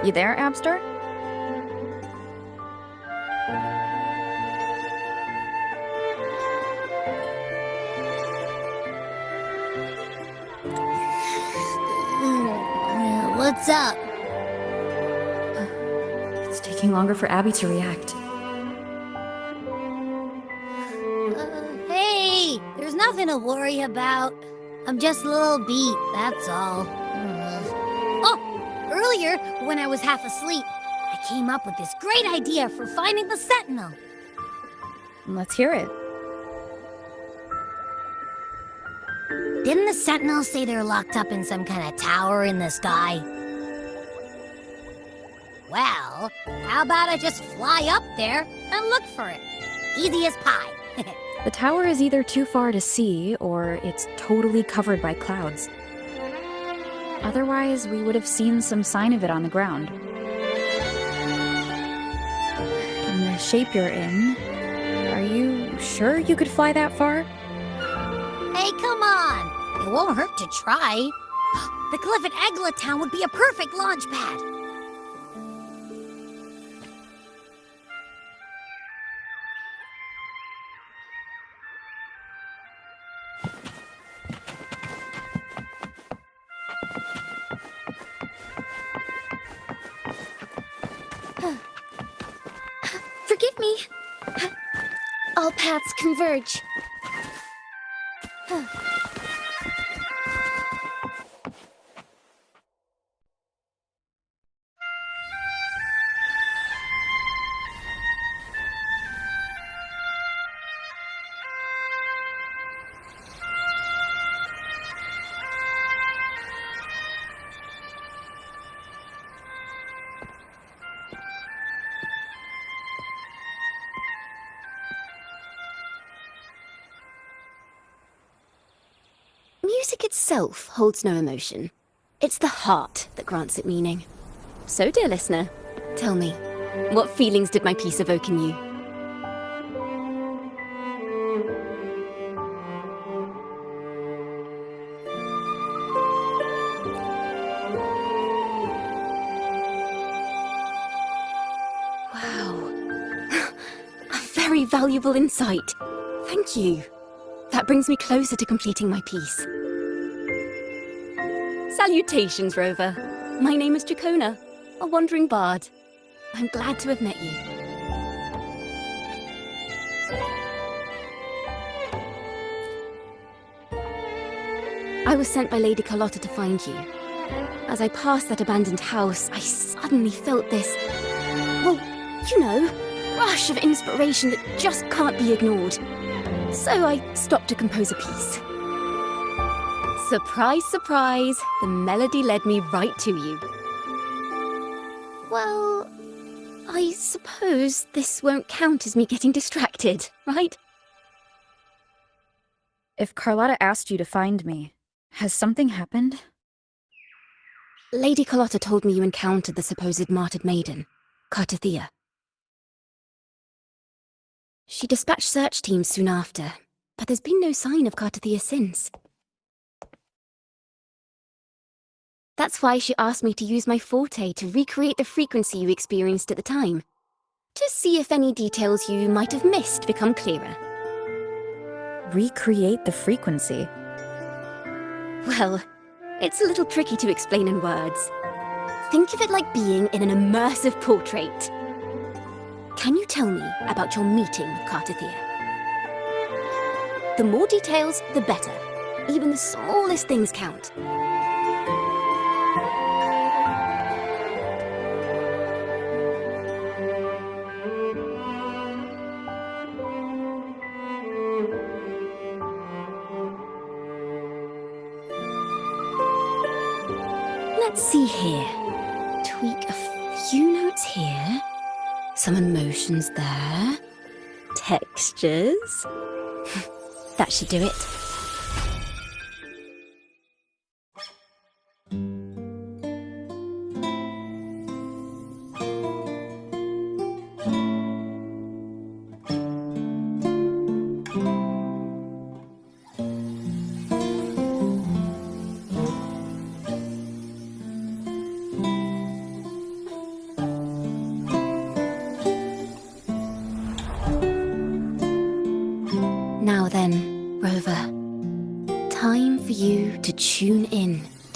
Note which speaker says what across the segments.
Speaker 1: You there, Abster?
Speaker 2: What's up?
Speaker 1: It's taking longer for Abby to react.
Speaker 2: Hey, there's nothing to worry about. I'm just a little beat, that's all. Oh, earlier, when I was half asleep, I came up with this great idea for finding the Sentinel.
Speaker 1: Let's hear it.
Speaker 2: Didn't the Sentinels say they're locked up in some kind of tower in the sky? Well, how about I just fly up there and look for it? Easy as pie.
Speaker 1: The tower is either too far to see, or it's totally covered by clouds. Otherwise, we would have seen some sign of it on the ground. In the shape you're in, are you sure you could fly that far?
Speaker 2: Hey, come on! It won't hurt to try. The cliff at Egla Town would be a perfect launch pad.
Speaker 3: Forgive me. All paths converge. Music itself holds no emotion. It's the heart that grants it meaning. So, dear listener, tell me, what feelings did my piece evoke in you? Wow. A very valuable insight. Thank you. That brings me closer to completing my piece. Salutations, Rover. My name is Dracona, a wandering bard. I'm glad to have met you. I was sent by Lady Carlotta to find you. As I passed that abandoned house, I suddenly felt this, well, you know, rush of inspiration that just can't be ignored. So I stopped to compose a piece. Surprise, surprise, the melody led me right to you. Well, I suppose this won't count as me getting distracted, right?
Speaker 1: If Carlotta asked you to find me, has something happened?
Speaker 3: Lady Carlotta told me you encountered the supposed martyred maiden, Cartathea. She dispatched search teams soon after, but there's been no sign of Cartathea since. That's why she asked me to use my forte to recreate the frequency you experienced at the time, to see if any details you might have missed become clearer.
Speaker 1: Recreate the frequency?
Speaker 3: Well, it's a little tricky to explain in words. Think of it like being in an immersive portrait. Can you tell me about your meeting with Cartathea? The more details, the better. Even the smallest things count. Let's see here. Tweak a few notes here. Some emotions there. Textures. That should do it.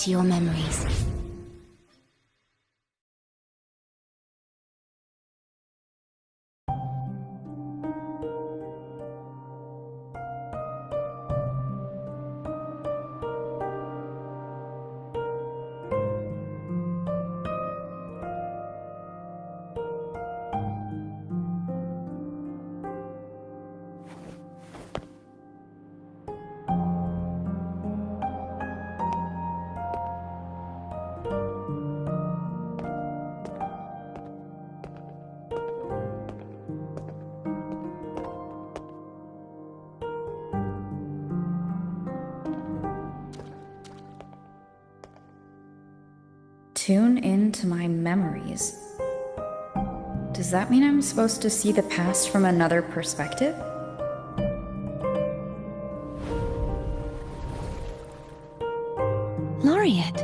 Speaker 3: into your memories.
Speaker 1: Tune into my memories. Does that mean I'm supposed to see the past from another perspective?
Speaker 3: Laureate.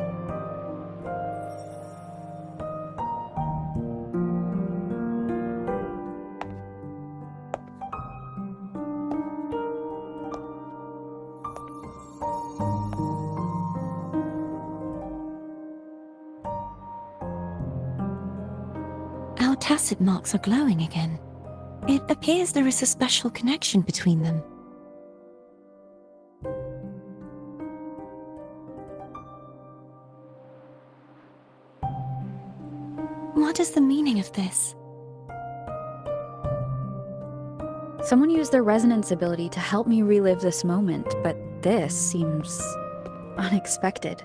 Speaker 3: Our tacit marks are glowing again. It appears there is a special connection between them. What is the meaning of this?
Speaker 1: Someone used their resonance ability to help me relive this moment, but this seems unexpected.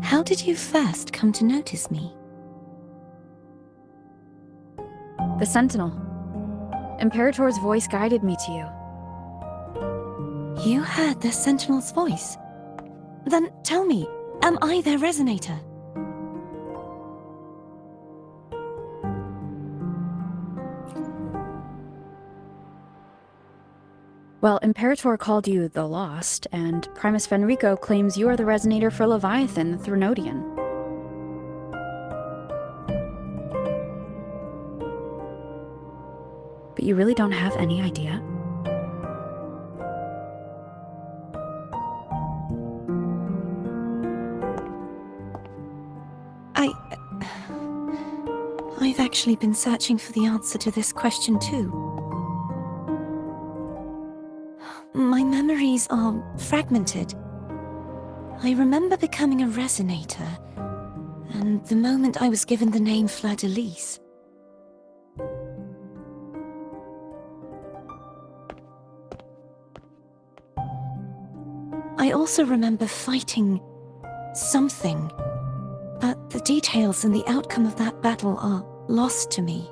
Speaker 3: How did you first come to notice me?
Speaker 1: The Sentinel. Imperator's voice guided me to you.
Speaker 3: You heard the Sentinel's voice? Then tell me, am I their resonator?
Speaker 1: Well, Imperator called you the Lost, and Primus Fenrico claims you are the resonator for Leviathan, the Threnodian. But you really don't have any idea?
Speaker 3: I've actually been searching for the answer to this question too. My memories are fragmented. I remember becoming a resonator, and the moment I was given the name Fleur-de-Lis. I also remember fighting something, but the details and the outcome of that battle are lost to me.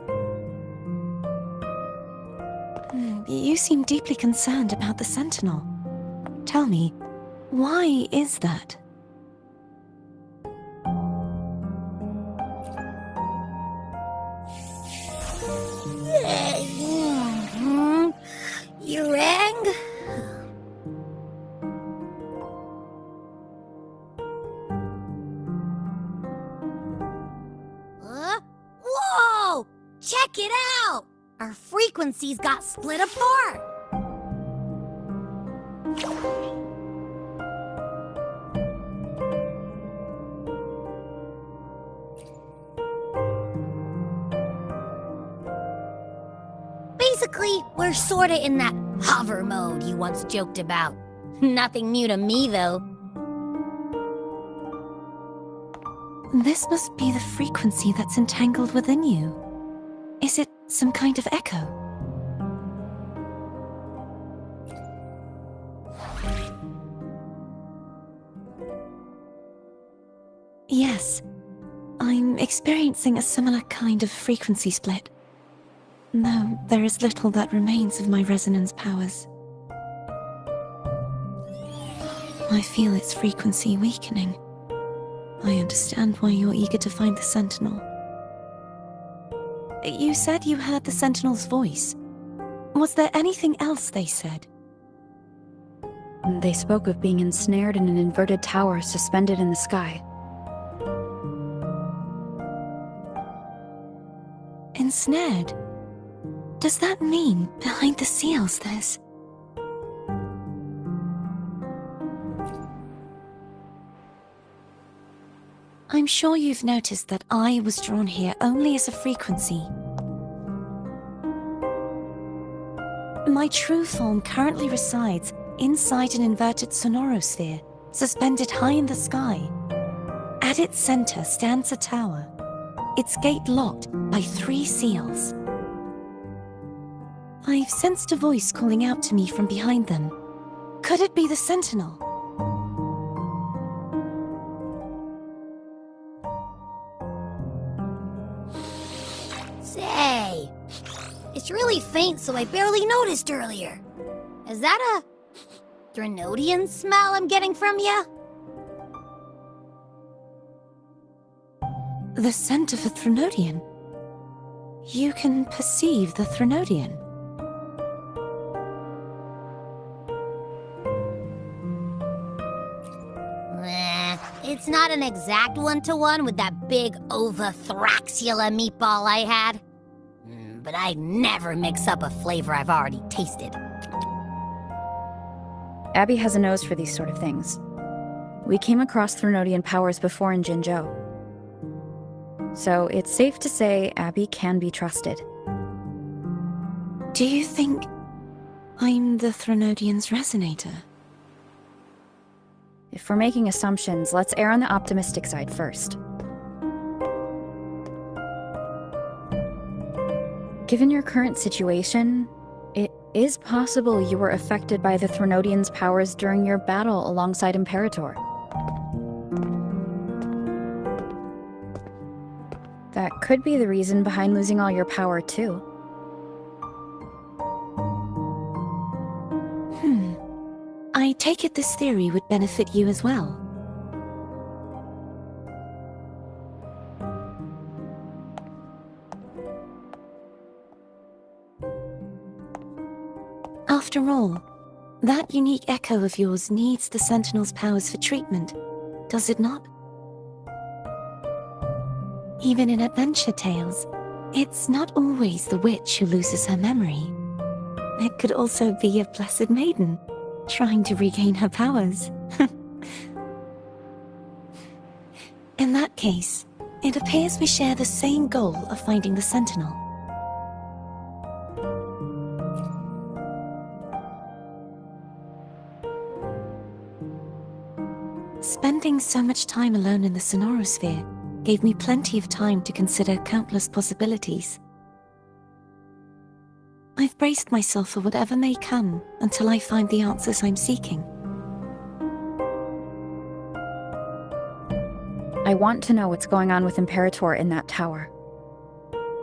Speaker 3: You seem deeply concerned about the Sentinel. Tell me, why is that?
Speaker 2: You rang? Whoa! Check it out! Our frequencies got split apart! Basically, we're sorta in that hover mode you once joked about. Nothing new to me, though.
Speaker 3: This must be the frequency that's entangled within you. Is it some kind of echo? Yes, I'm experiencing a similar kind of frequency split. No, there is little that remains of my resonance powers. I feel its frequency weakening. I understand why you're eager to find the Sentinel. You said you heard the Sentinel's voice. Was there anything else they said?
Speaker 1: They spoke of being ensnared in an inverted tower suspended in the sky.
Speaker 3: Ensnared? Does that mean behind the seals there's...
Speaker 4: I'm sure you've noticed that I was drawn here only as a frequency. My true form currently resides inside an inverted sonorosphere, suspended high in the sky. At its center stands a tower, its gate locked by 3 seals. I've sensed a voice calling out to me from behind them. Could it be the Sentinel?
Speaker 2: Say, it's really faint, so I barely noticed earlier. Is that a Threnodian smell I'm getting from you?
Speaker 4: The scent of a Threnodian? You can perceive the Threnodian?
Speaker 2: It's not an exact one-to-one with that big Ovathraxula meatball I had. But I never mix up a flavor I've already tasted.
Speaker 1: Abby has a nose for these sort of things. We came across Threnodian powers before in Jinzhou. So it's safe to say Abby can be trusted.
Speaker 4: Do you think I'm the Threnodian's resonator?
Speaker 1: If we're making assumptions, let's err on the optimistic side first. Given your current situation, it is possible you were affected by the Threnodian's powers during your battle alongside Imperator. That could be the reason behind losing all your power, too.
Speaker 4: I take it this theory would benefit you as well. After all, that unique echo of yours needs the Sentinel's powers for treatment, does it not? Even in adventure tales, it's not always the witch who loses her memory. It could also be a blessed maiden, trying to regain her powers. In that case, it appears we share the same goal of finding the Sentinel. Spending so much time alone in the sonorosphere gave me plenty of time to consider countless possibilities. I've braced myself for whatever may come until I find the answers I'm seeking.
Speaker 1: I want to know what's going on with Imperator in that tower.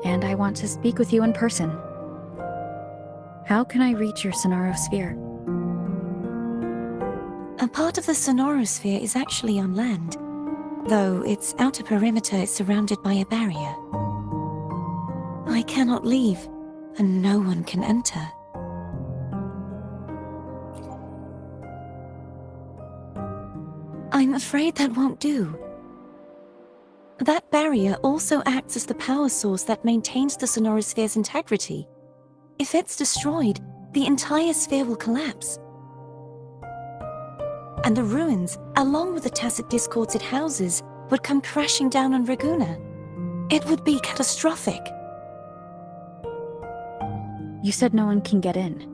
Speaker 1: And I want to speak with you in person. How can I reach your sonorosphere?
Speaker 4: A part of the sonorosphere is actually on land, though its outer perimeter is surrounded by a barrier. I cannot leave, and no one can enter. I'm afraid that won't do. That barrier also acts as the power source that maintains the sonorosphere's integrity. If it's destroyed, the entire sphere will collapse. And the ruins, along with the tacit discords it houses, would come crashing down on Raguna. It would be catastrophic.
Speaker 1: You said no one can get in.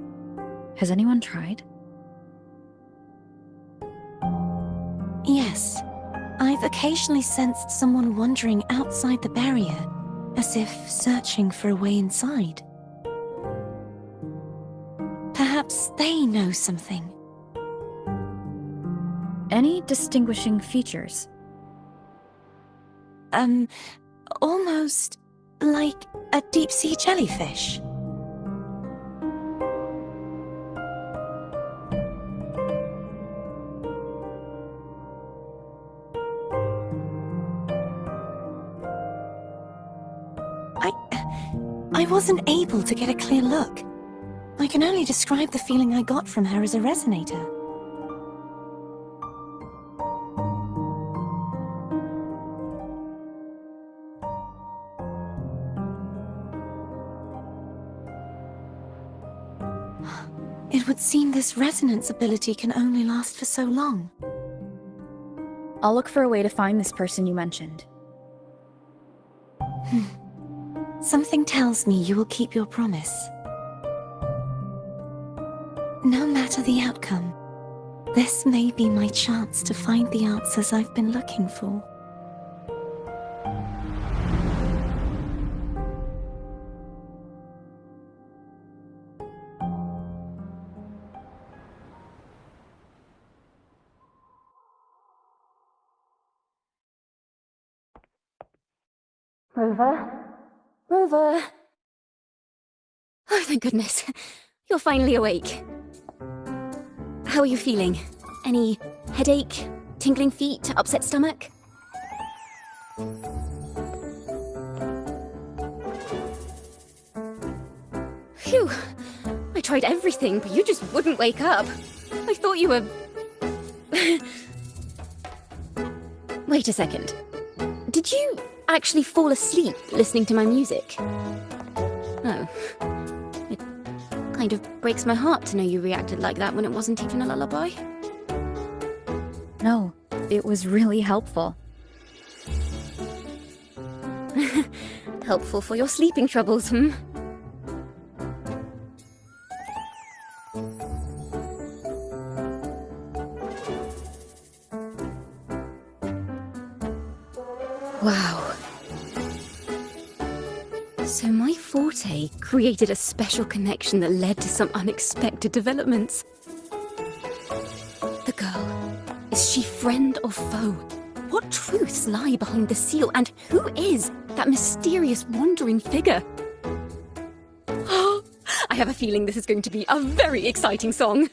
Speaker 1: Has anyone tried?
Speaker 4: Yes. I've occasionally sensed someone wandering outside the barrier, as if searching for a way inside. Perhaps they know something.
Speaker 1: Any distinguishing features?
Speaker 4: Almost like a deep-sea jellyfish. I wasn't able to get a clear look. I can only describe the feeling I got from her as a resonator. It would seem this resonance ability can only last for so long.
Speaker 1: I'll look for a way to find this person you mentioned.
Speaker 4: Something tells me you will keep your promise. No matter the outcome, this may be my chance to find the answers I've been looking for.
Speaker 3: Rover? Rover? Oh, thank goodness. You're finally awake. How are you feeling? Any headache, tingling feet, upset stomach? Phew. I tried everything, but you just wouldn't wake up. I thought you were... Wait a second. Did you actually fall asleep listening to my music? Oh. It kind of breaks my heart to know you reacted like that when it wasn't even a lullaby.
Speaker 1: No, it was really helpful.
Speaker 3: Helpful for your sleeping troubles, hmm? Wow. So my forte created a special connection that led to some unexpected developments. The girl, is she friend or foe? What truths lie behind the seal, and who is that mysterious wandering figure? I have a feeling this is going to be a very exciting song.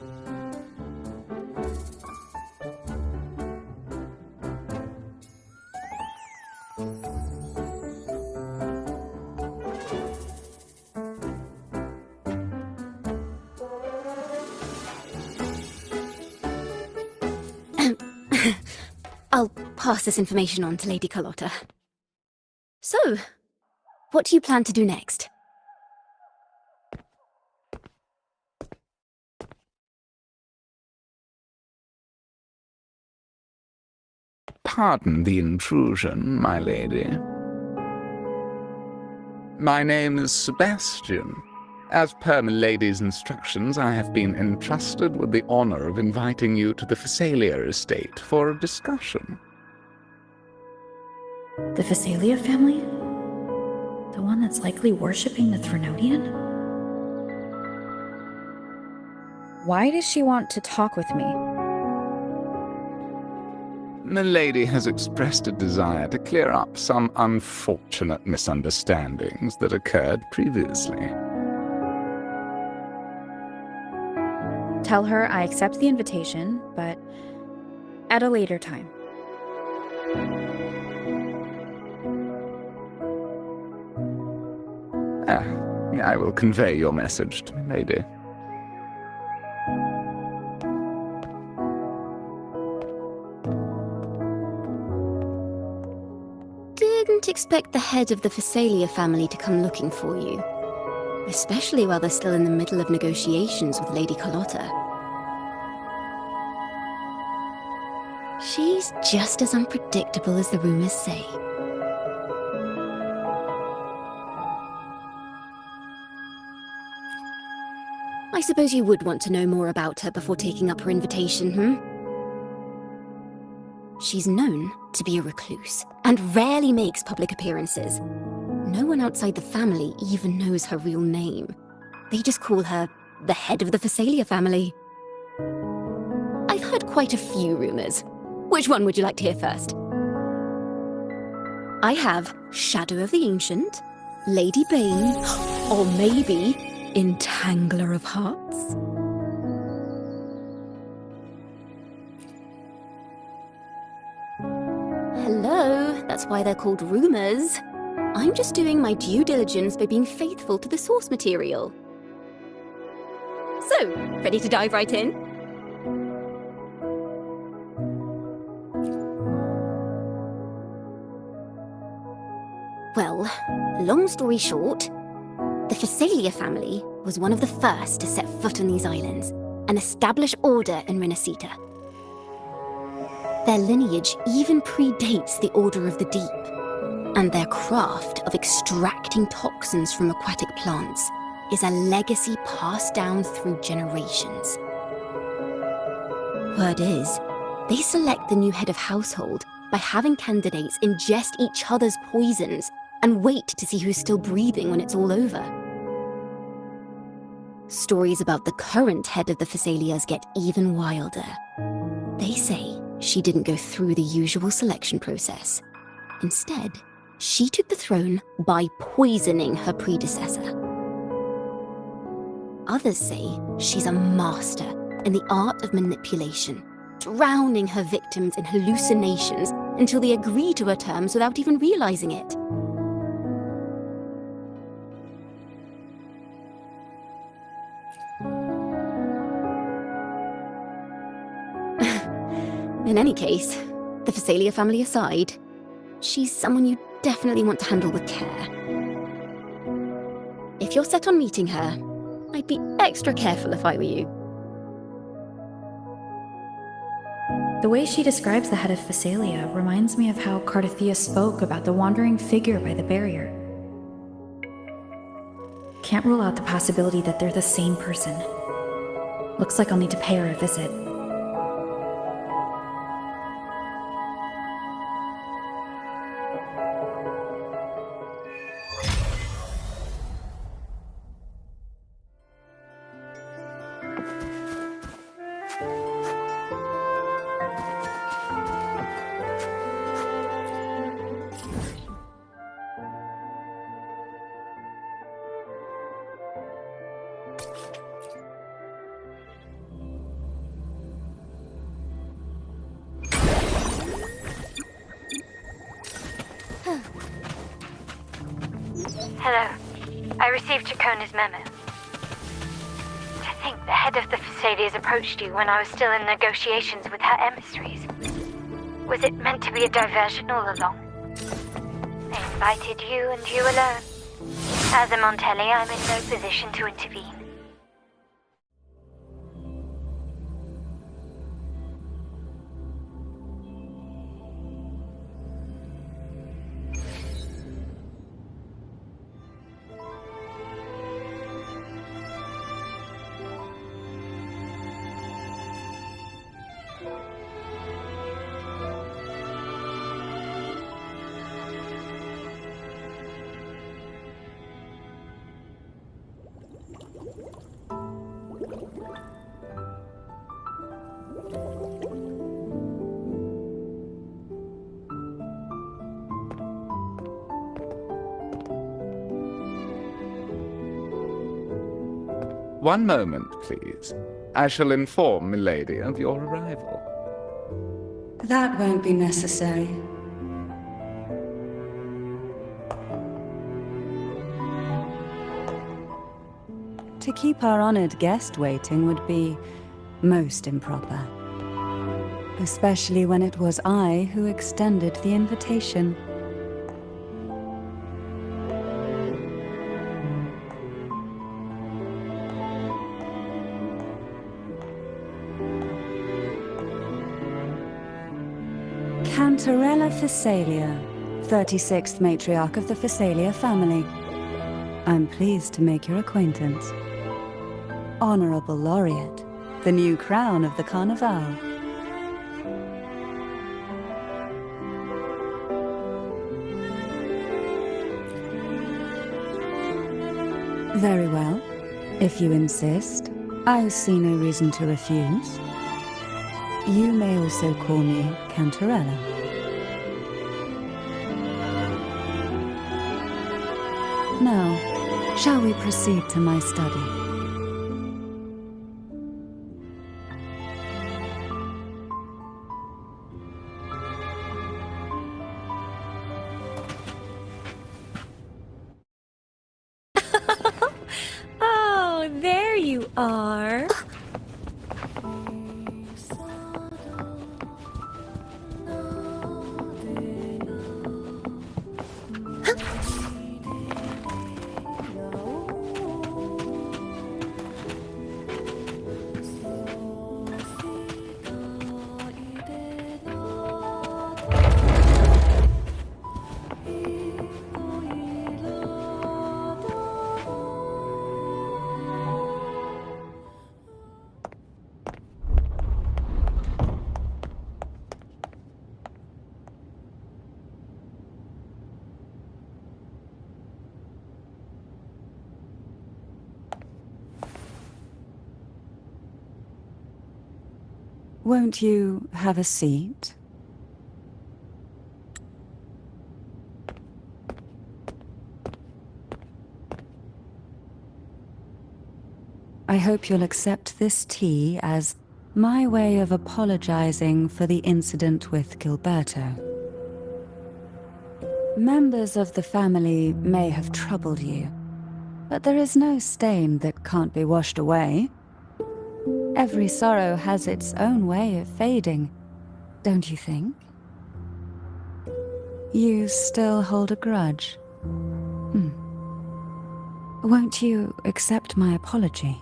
Speaker 3: I'll pass this information on to Lady Carlotta. So, what do you plan to do next?
Speaker 5: Pardon the intrusion, my lady. My name is Sebastian. As per my lady's instructions, I have been entrusted with the honor of inviting you to the Phasalia estate for a discussion.
Speaker 1: The Phasalia family? The one that's likely worshipping the Threnodian? Why does she want to talk with me?
Speaker 5: The lady has expressed a desire to clear up some unfortunate misunderstandings that occurred previously.
Speaker 1: Tell her I accept the invitation, but at a later time.
Speaker 5: I will convey your message to my lady.
Speaker 3: Didn't expect the head of the Phasalia family to come looking for you. Especially while they're still in the middle of negotiations with Lady Carlotta. She's just as unpredictable as the rumors say. I suppose you would want to know more about her before taking up her invitation, hmm? She's known to be a recluse, and rarely makes public appearances. No one outside the family even knows her real name. They just call her the head of the Phasalia family. I've heard quite a few rumors. Which one would you like to hear first? I have Shadow of the Ancient, Lady Bane, or maybe Entangler of Hearts. Hello, that's why they're called rumors. I'm just doing my due diligence by being faithful to the source material. So, ready to dive right in? Well, long story short, the Phasalia family was one of the first to set foot on these islands and establish order in Renacita. Their lineage even predates the Order of the Deep, and their craft of extracting toxins from aquatic plants is a legacy passed down through generations. Word is, they select the new head of household by having candidates ingest each other's poisons and wait to see who's still breathing when it's all over. Stories about the current head of the Thessalias get even wilder. They say she didn't go through the usual selection process. Instead, she took the throne by poisoning her predecessor. Others say she's a master in the art of manipulation, drowning her victims in hallucinations until they agree to her terms without even realizing it. In any case, the Thessalia family aside, she's someone you definitely want to handle with care. If you're set on meeting her, I'd be extra careful if I were you.
Speaker 1: The way she describes the head of Thessalia reminds me of how Cardothea spoke about the wandering figure by the barrier. Can't rule out the possibility that they're the same person. Looks like I'll need to pay her a visit.
Speaker 6: Hello. I received Chacona's memo. To think the head of the Thessalias approached you when I was still in negotiations with her emissaries. Was it meant to be a diversion all along? They invited you and you alone. As a Montelli, I'm in no position to intervene.
Speaker 5: One moment, please. I shall inform Milady of your arrival.
Speaker 7: That won't be necessary. To keep our honored guest waiting would be most improper. Especially when it was I who extended the invitation. Cantarella Thessalia, 36th matriarch of the Thessalia family. I'm pleased to make your acquaintance. Honorable Laureate, the new crown of the Carnival. Very well. If you insist, I see no reason to refuse. You may also call me Cantarella. Now, shall we proceed to my study?
Speaker 4: Oh, there you are.
Speaker 7: Won't you have a seat? I hope you'll accept this tea as my way of apologizing for the incident with Gilberto. Members of the family may have troubled you, but there is no stain that can't be washed away. Every sorrow has its own way of fading, don't you think? You still hold a grudge? Won't you accept my apology?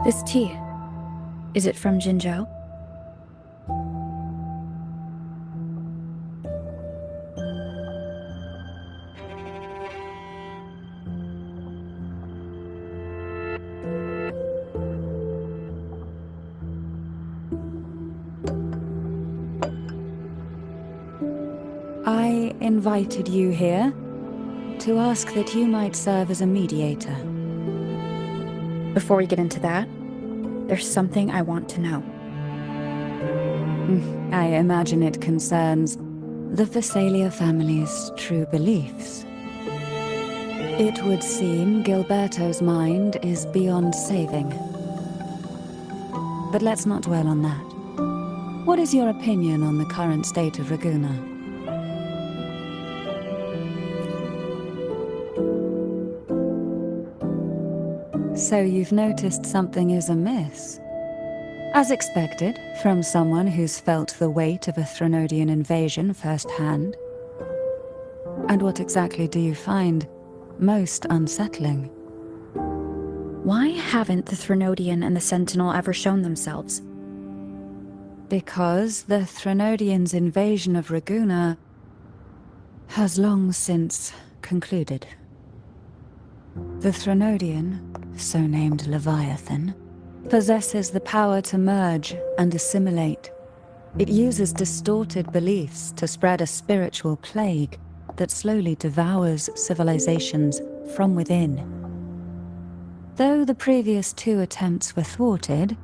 Speaker 1: This tea, is it from Jinzhou?
Speaker 7: I invited you here to ask that you might serve as a mediator.
Speaker 1: Before we get into that, there's something I want to know.
Speaker 7: I imagine it concerns the Phasalia family's true beliefs. It would seem Gilberto's mind is beyond saving. But let's not dwell on that. What is your opinion on the current state of Raguna? So you've noticed something is amiss. As expected, from someone who's felt the weight of a Threnodian invasion firsthand. And what exactly do you find most unsettling?
Speaker 1: Why haven't the Threnodian and the Sentinel ever shown themselves?
Speaker 7: Because the Threnodians' invasion of Raguna has long since concluded. The Threnodian, so named Leviathan, possesses the power to merge and assimilate. It uses distorted beliefs to spread a spiritual plague that slowly devours civilizations from within. Though the previous two attempts were thwarted,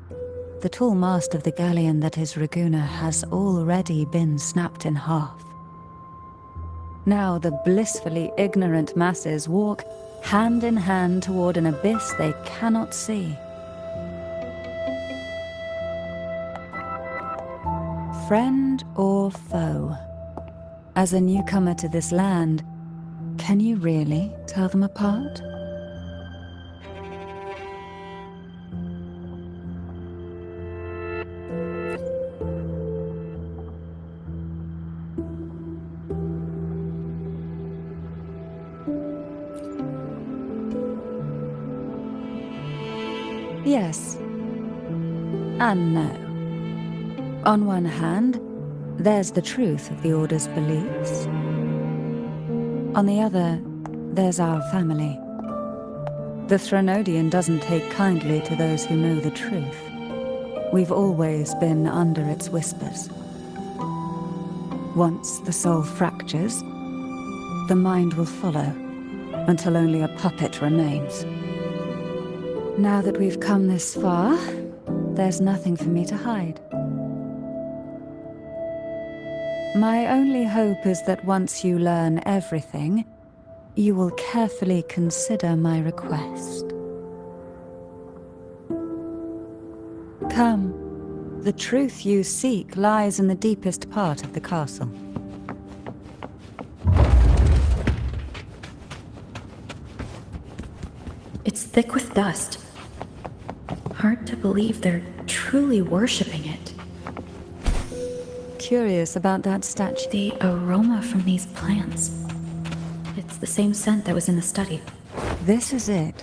Speaker 7: the tall mast of the galleon that is Raguna has already been snapped in half. Now the blissfully ignorant masses walk hand in hand toward an abyss they cannot see. Friend or foe? As a newcomer to this land, can you really tell them apart? Yes and no. On one hand, there's the truth of the Order's beliefs. On the other, there's our family. The Threnodian doesn't take kindly to those who know the truth. We've always been under its whispers. Once the soul fractures, the mind will follow, until only a puppet remains. Now that we've come this far, there's nothing for me to hide. My only hope is that once you learn everything, you will carefully consider my request. Come, the truth you seek lies in the deepest part of the castle.
Speaker 1: It's thick with dust. Hard to believe they're truly worshipping it.
Speaker 7: Curious about that statue.
Speaker 1: The aroma from these plants. It's the same scent that was in the study.
Speaker 7: This is it.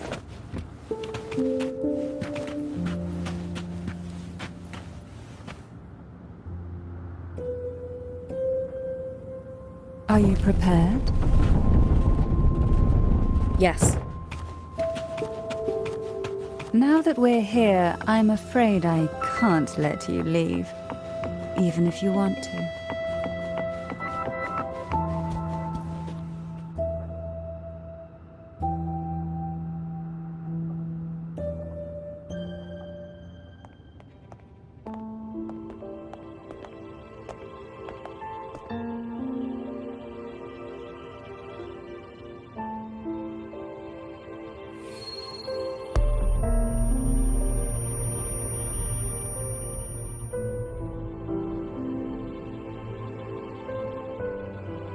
Speaker 7: Are you prepared?
Speaker 1: Yes.
Speaker 7: Now that we're here, I'm afraid I can't let you leave, even if you want to.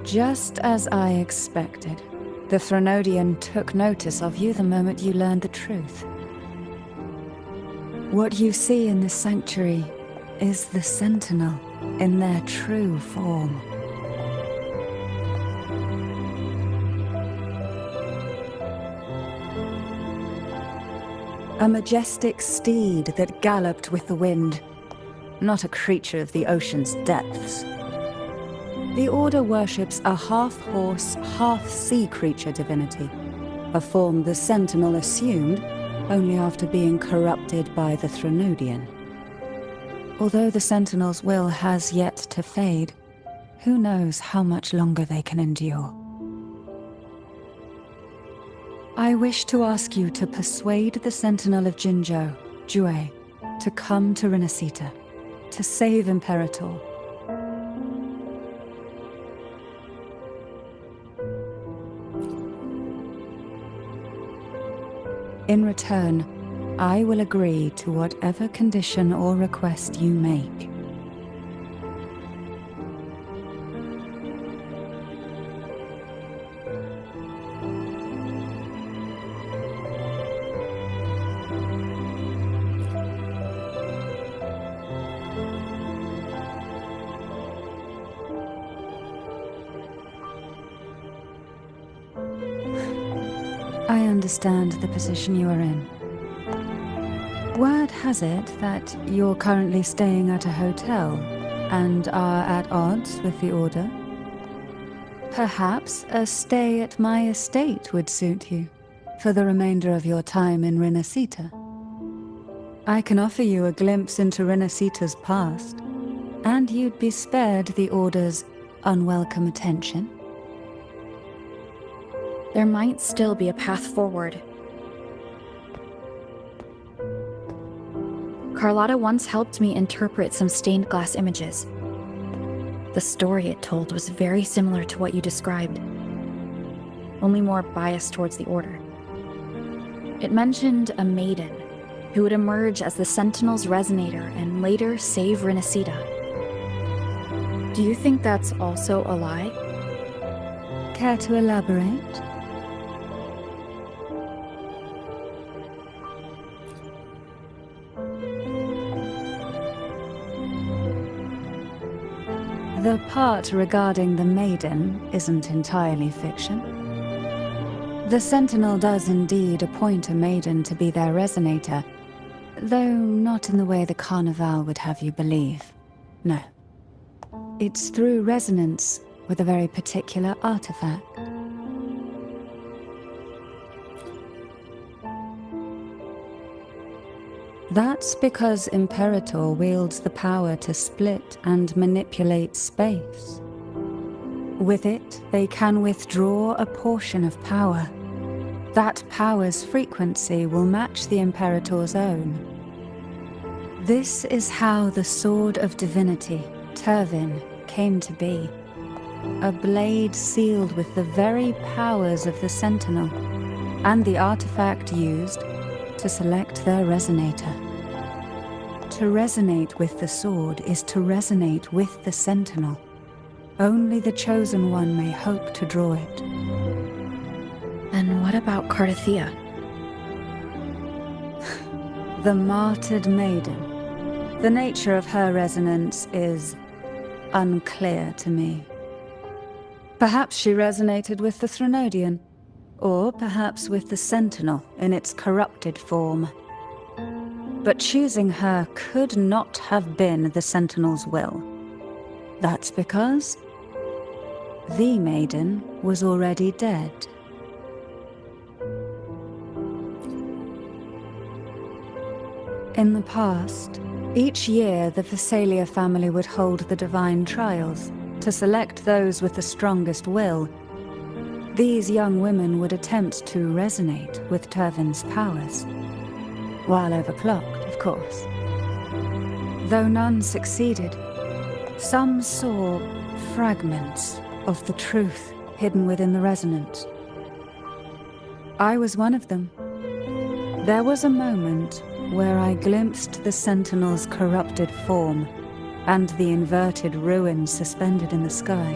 Speaker 7: Just as I expected, the Threnodian took notice of you the moment you learned the truth. What you see in this sanctuary is the Sentinel in their true form. A majestic steed that galloped with the wind, not a creature of the ocean's depths. The Order worships a half-horse, half-sea creature divinity, a form the Sentinel assumed only after being corrupted by the Threnodian. Although the Sentinel's will has yet to fade, who knows how much longer they can endure. I wish to ask you to persuade the Sentinel of Jinzhou, Jue, to come to Renacita, to save Imperator. In return, I will agree to whatever condition or request you make. I understand the position you are in. Word has it that you're currently staying at a hotel and are at odds with the Order. Perhaps a stay at my estate would suit you for the remainder of your time in Renacita. I can offer you a glimpse into Renacita's past, and you'd be spared the Order's unwelcome attention.
Speaker 1: There might still be a path forward. Carlotta once helped me interpret some stained glass images. The story it told was very similar to what you described, only more biased towards the Order. It mentioned a maiden who would emerge as the Sentinel's resonator and later save Renacita. Do you think that's also a lie?
Speaker 7: Care to elaborate? The part regarding the maiden isn't entirely fiction. The Sentinel does indeed appoint a maiden to be their resonator, though not in the way the Carnival would have you believe. No. It's through resonance with a very particular artifact. That's because Imperator wields the power to split and manipulate space. With it, they can withdraw a portion of power. That power's frequency will match the Imperator's own. This is how the Sword of Divinity, Turvin, came to be. A blade sealed with the very powers of the Sentinel, and the artifact used to select their resonator. To resonate with the sword is to resonate with the Sentinel. Only the Chosen One may hope to draw it.
Speaker 1: And what about Cardathea?
Speaker 7: The martyred maiden. The nature of her resonance is unclear to me. Perhaps she resonated with the Threnodian, or perhaps with the Sentinel in its corrupted form. But choosing her could not have been the Sentinel's will. That's because the maiden was already dead. In the past, each year the Phasalia family would hold the divine trials to select those with the strongest will. These young women would attempt to resonate with Turvin's powers, while overclocked, of course. Though none succeeded, some saw fragments of the truth hidden within the resonance. I was one of them. There was a moment where I glimpsed the Sentinel's corrupted form and the inverted ruins suspended in the sky.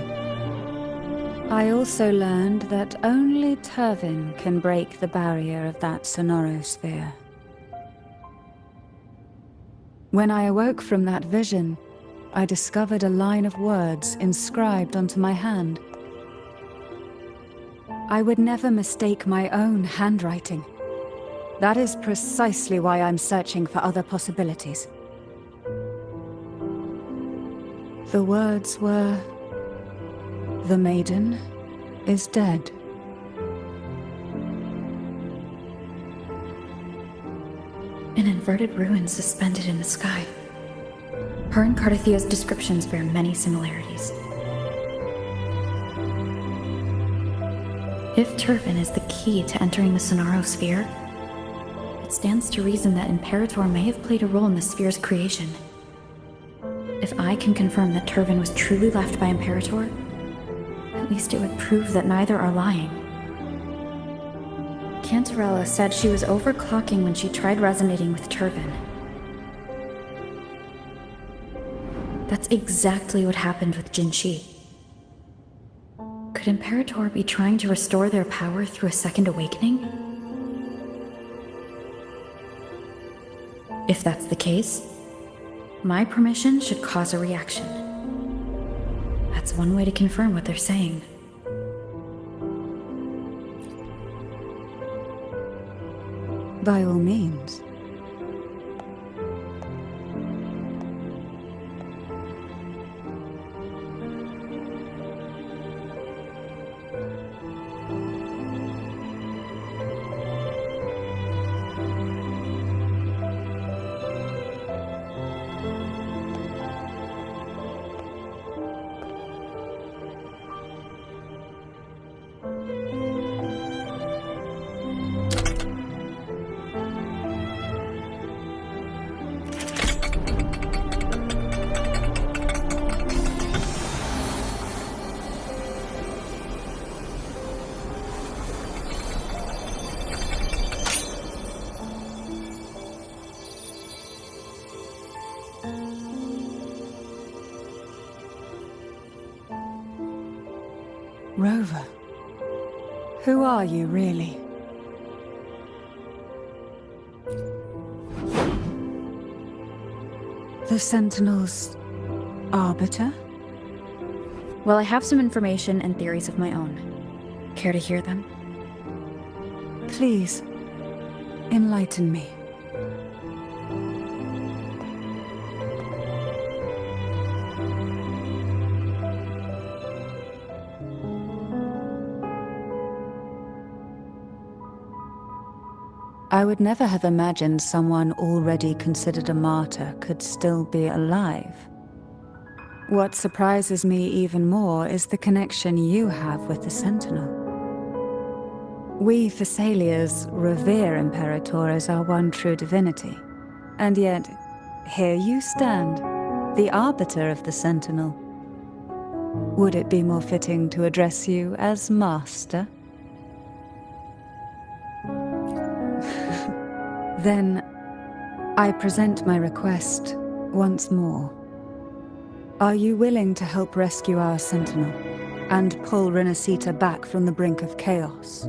Speaker 7: I also learned that only Turvin can break the barrier of that sonorosphere. When I awoke from that vision, I discovered a line of words inscribed onto my hand. I would never mistake my own handwriting. That is precisely why I'm searching for other possibilities. The words were, "The maiden is dead."
Speaker 1: An inverted ruin suspended in the sky. Her and Cardathia's descriptions bear many similarities. If Turvin is the key to entering the sonorosphere, it stands to reason that Imperator may have played a role in the sphere's creation. If I can confirm that Turvin was truly left by Imperator, at least it would prove that neither are lying. Cantarella said she was overclocking when she tried resonating with Turvin. That's exactly what happened with Jinshi. Could Imperator be trying to restore their power through a second awakening? If that's the case, my permission should cause a reaction. That's one way to confirm what they're saying.
Speaker 7: By all means. Rover, who are you really? The Sentinel's arbiter?
Speaker 1: Well, I have some information and theories of my own. Care to hear them?
Speaker 7: Please, enlighten me. I would never have imagined someone already considered a martyr could still be alive. What surprises me even more is the connection you have with the Sentinel. We Thessalians revere Imperator as our one true divinity, and yet, here you stand, the arbiter of the Sentinel. Would it be more fitting to address you as Master? Then, I present my request once more. Are you willing to help rescue our Sentinel and pull Renacita back from the brink of chaos?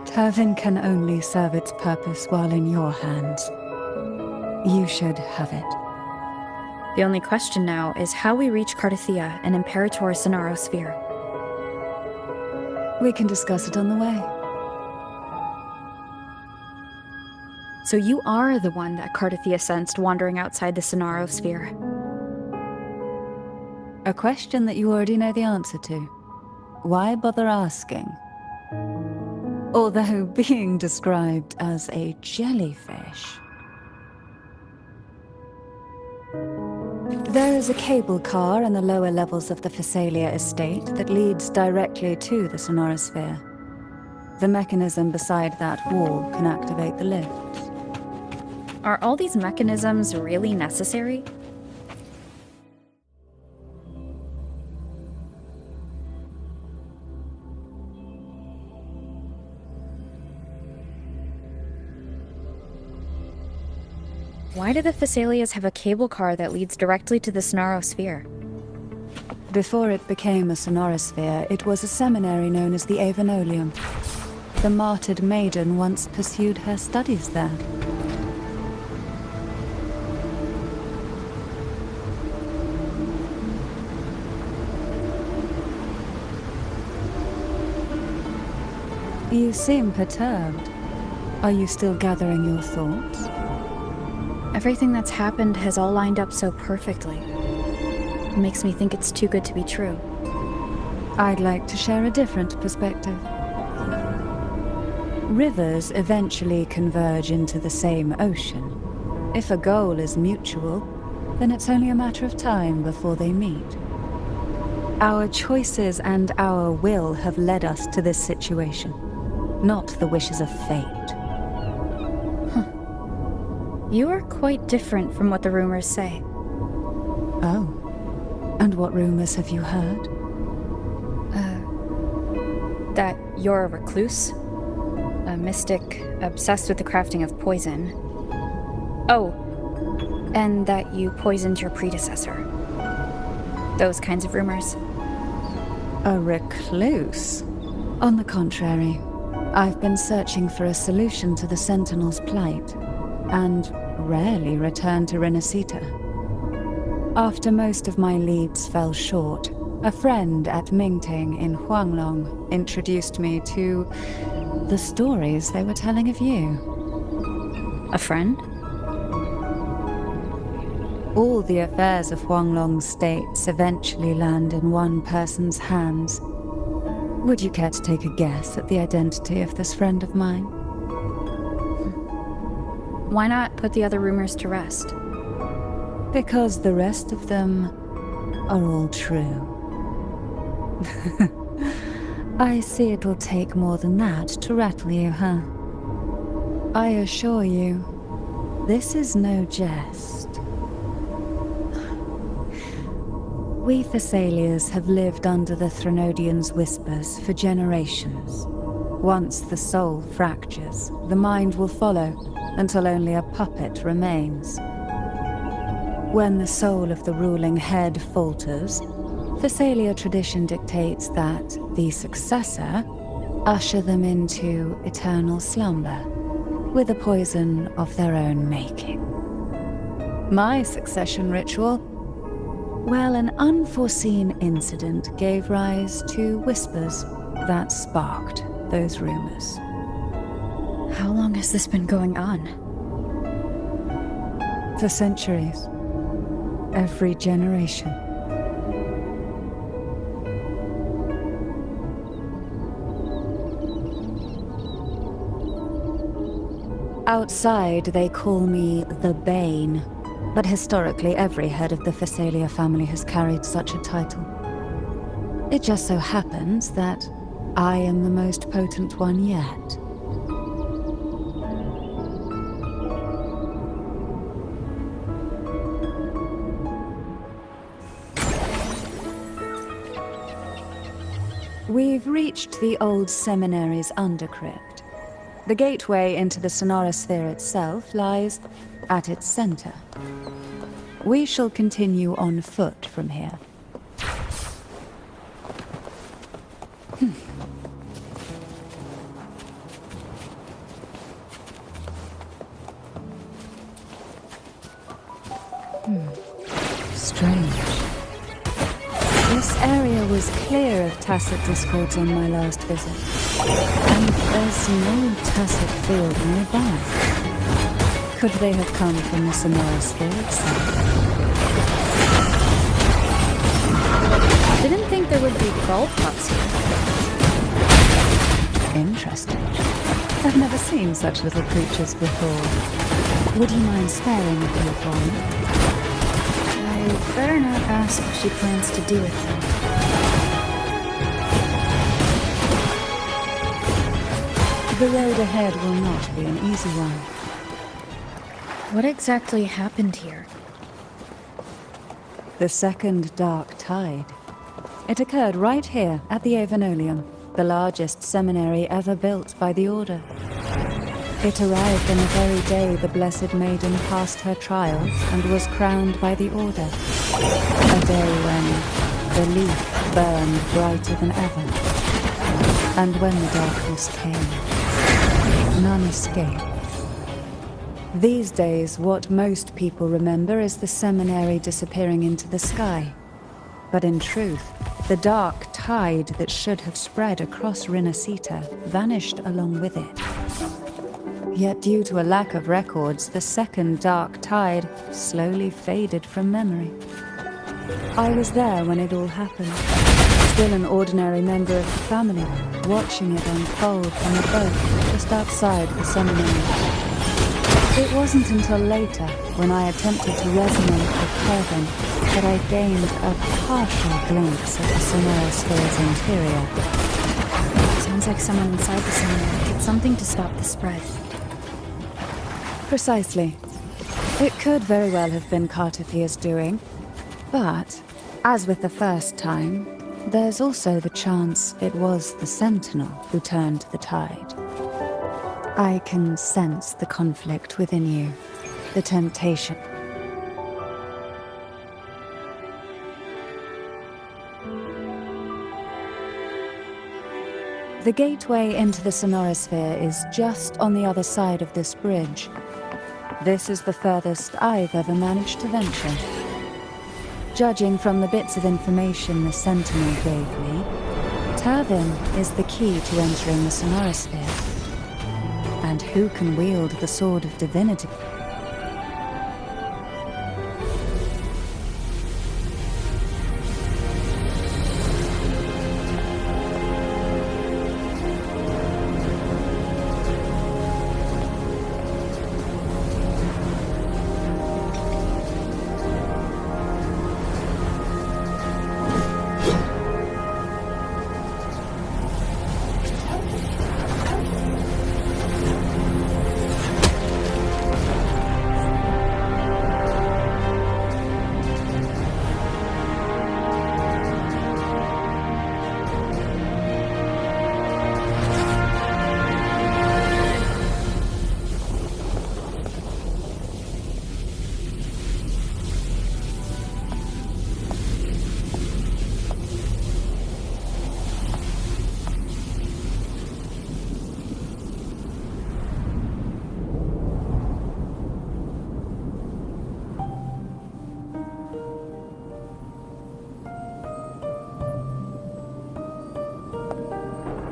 Speaker 7: Turvin can only serve its purpose while in your hands. You should have it.
Speaker 1: The only question now is how we reach Cardathia and Imperator's sonorosphere.
Speaker 7: We can discuss it on the way.
Speaker 1: So you are the one that Cardathia sensed wandering outside the sonorosphere.
Speaker 7: A question that you already know the answer to. Why bother asking? Although being described as a jellyfish. There is a cable car in the lower levels of the Thessalia estate that leads directly to the sonorosphere. The mechanism beside that wall can activate the lift.
Speaker 1: Are all these mechanisms really necessary? Why do the Phasalias have a cable car that leads directly to the Sonarosphere?
Speaker 7: Before it became a sonorosphere, it was a seminary known as the Avenolium. The martyred maiden once pursued her studies there. You seem perturbed. Are you still gathering your thoughts?
Speaker 1: Everything that's happened has all lined up so perfectly. It makes me think it's too good to be true.
Speaker 7: I'd like to share a different perspective. Rivers eventually converge into the same ocean. If a goal is mutual, then it's only a matter of time before they meet. Our choices and our will have led us to this situation, not the wishes of fate.
Speaker 1: You are quite different from what the rumors say.
Speaker 7: Oh. And what rumors have you heard?
Speaker 1: That you're a recluse, a mystic obsessed with the crafting of poison. Oh, and that you poisoned your predecessor. Those kinds of rumors.
Speaker 7: A recluse? On the contrary, I've been searching for a solution to the Sentinel's plight, and rarely return to Renacita. After most of my leads fell short, a friend at Mingting in Huanglong introduced me to the stories they were telling of you.
Speaker 1: A friend?
Speaker 7: All the affairs of Huanglong's states eventually land in one person's hands. Would you care to take a guess at the identity of this friend of mine?
Speaker 1: Why not put the other rumors to rest?
Speaker 7: Because the rest of them are all true. I see it'll take more than that to rattle you, huh? I assure you, this is no jest. We Thessalians have lived under the Threnodians' whispers for generations. Once the soul fractures, the mind will follow, until only a puppet remains. When the soul of the ruling head falters, Thessalia tradition dictates that the successor usher them into eternal slumber, with a poison of their own making. My succession ritual? Well, an unforeseen incident gave rise to whispers that sparked those rumors.
Speaker 1: How long has this been going on?
Speaker 7: For centuries. Every generation. Outside, they call me the Bane, but historically every head of the Phasalia family has carried such a title. It just so happens that I am the most potent one yet. We've reached the old seminary's undercrypt. The gateway into the Sonarosphere itself lies at its center. We shall continue on foot from here. Strange. This area was clear of tacit discords on my last visit. And there's no tacit field nearby. Could they have come from the Sonarosphere itself?
Speaker 1: Didn't think there would be golf clubs here.
Speaker 7: Interesting. I've never seen such little creatures before. Would you mind sparing a few for me?
Speaker 1: I better not ask what she plans to do with them.
Speaker 7: The road ahead will not be an easy one.
Speaker 1: What exactly happened here?
Speaker 7: The second dark tide. It occurred right here at the Avenolium, the largest seminary ever built by the Order. It arrived on the very day the Blessed Maiden passed her trial and was crowned by the Order. A day when the leaf burned brighter than ever. And when the darkness came, none escaped. These days, what most people remember is the seminary disappearing into the sky. But in truth, the dark tide that should have spread across Rinasita vanished along with it. Yet due to a lack of records, the second dark tide slowly faded from memory. I was there when it all happened, still an ordinary member of the family, watching it unfold from a boat just outside the seminary. It wasn't until later, when I attempted to resonate with Turvin, that I gained a partial glimpse of the Sonorosphere's interior.
Speaker 1: Sounds like someone inside the seminary did something to stop the spread.
Speaker 7: Precisely. It could very well have been Cartophia's doing, but, as with the first time, there's also the chance it was the Sentinel who turned the tide. I can sense the conflict within you, the temptation. The gateway into the Sonorosphere is just on the other side of this bridge. This is the furthest I've ever managed to venture. Judging from the bits of information the Sentinel gave me, Turvin is the key to entering the Sonorosphere. And who can wield the Sword of Divinity?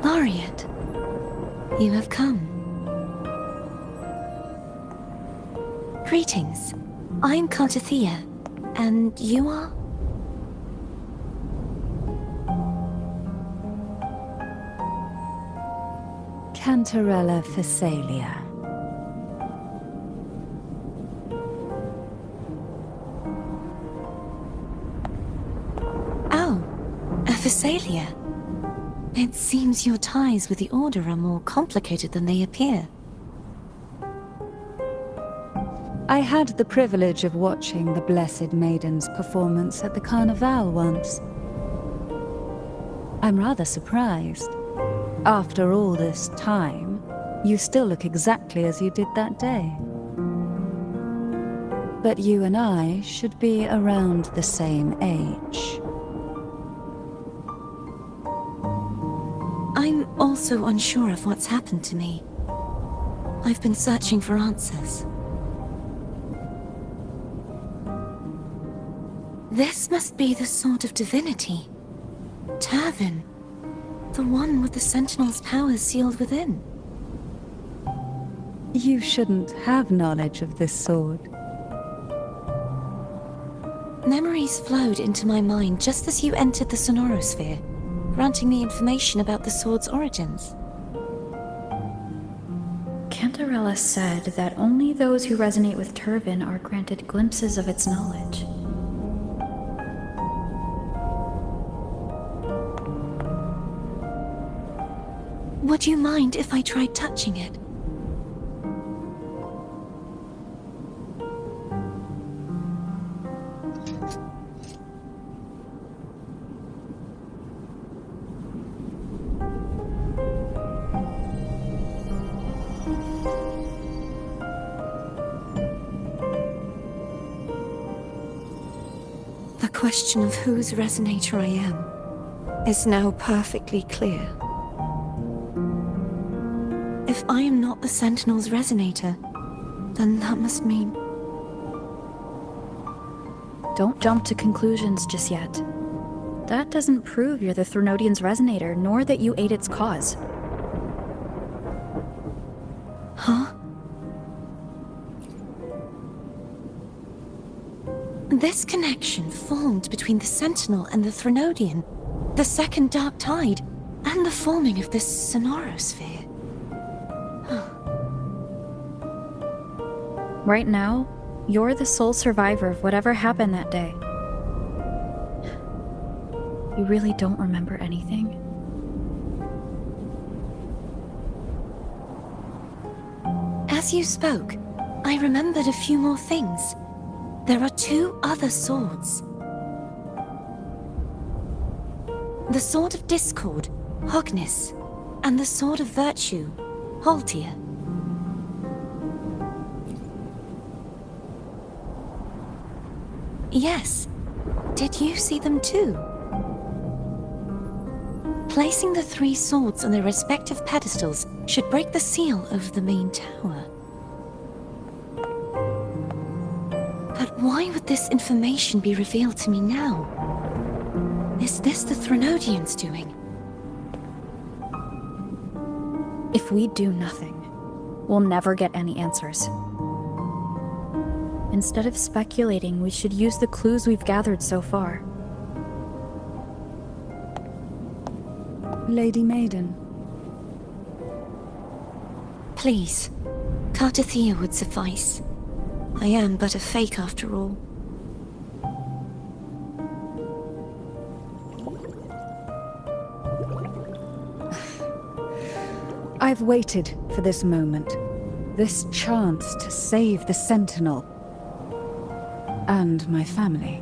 Speaker 4: Laureate, you have come. Greetings. I'm Cartothea, and you are?
Speaker 7: Cantarella Phasalia.
Speaker 4: Oh, a Phasalia. It seems your ties with the Order are more complicated than they appear.
Speaker 7: I had the privilege of watching the Blessed Maiden's performance at the Carnival once. I'm rather surprised. After all this time, you still look exactly as you did that day. But you and I should be around the same age.
Speaker 4: I'm also unsure of what's happened to me. I've been searching for answers. This must be the Sword of Divinity. Turvin. The one with the Sentinel's powers sealed within.
Speaker 7: You shouldn't have knowledge of this sword.
Speaker 4: Memories flowed into my mind just as you entered the Sonorosphere, granting me information about the sword's origins.
Speaker 1: Cantarella said that only those who resonate with Turvin are granted glimpses of its knowledge.
Speaker 4: Would you mind if I tried touching it? The question of whose resonator I am is now perfectly clear. If I am not the Sentinel's resonator, then that must mean...
Speaker 1: Don't jump to conclusions just yet. That doesn't prove you're the Threnodian's resonator, nor that you ate its cause.
Speaker 4: Huh? This connection formed between the Sentinel and the Threnodian, the second Dark Tide, and the forming of this sonorosphere.
Speaker 1: Right now, you're the sole survivor of whatever happened that day. You really don't remember anything?
Speaker 4: As you spoke, I remembered a few more things. There are 2 other swords. The Sword of Discord, Hognis, and the Sword of Virtue, Haltia. Yes. Did you see them too? Placing the 3 swords on their respective pedestals should break the seal over the main tower. But why would this information be revealed to me now? Is this the Threnodians' doing?
Speaker 1: If we do nothing, we'll never get any answers. Instead of speculating, we should use the clues we've gathered so far.
Speaker 7: Lady Maiden.
Speaker 4: Please, Cartathea would suffice. I am but a fake after all.
Speaker 7: I've waited for this moment. This chance to save the Sentinel. And my family.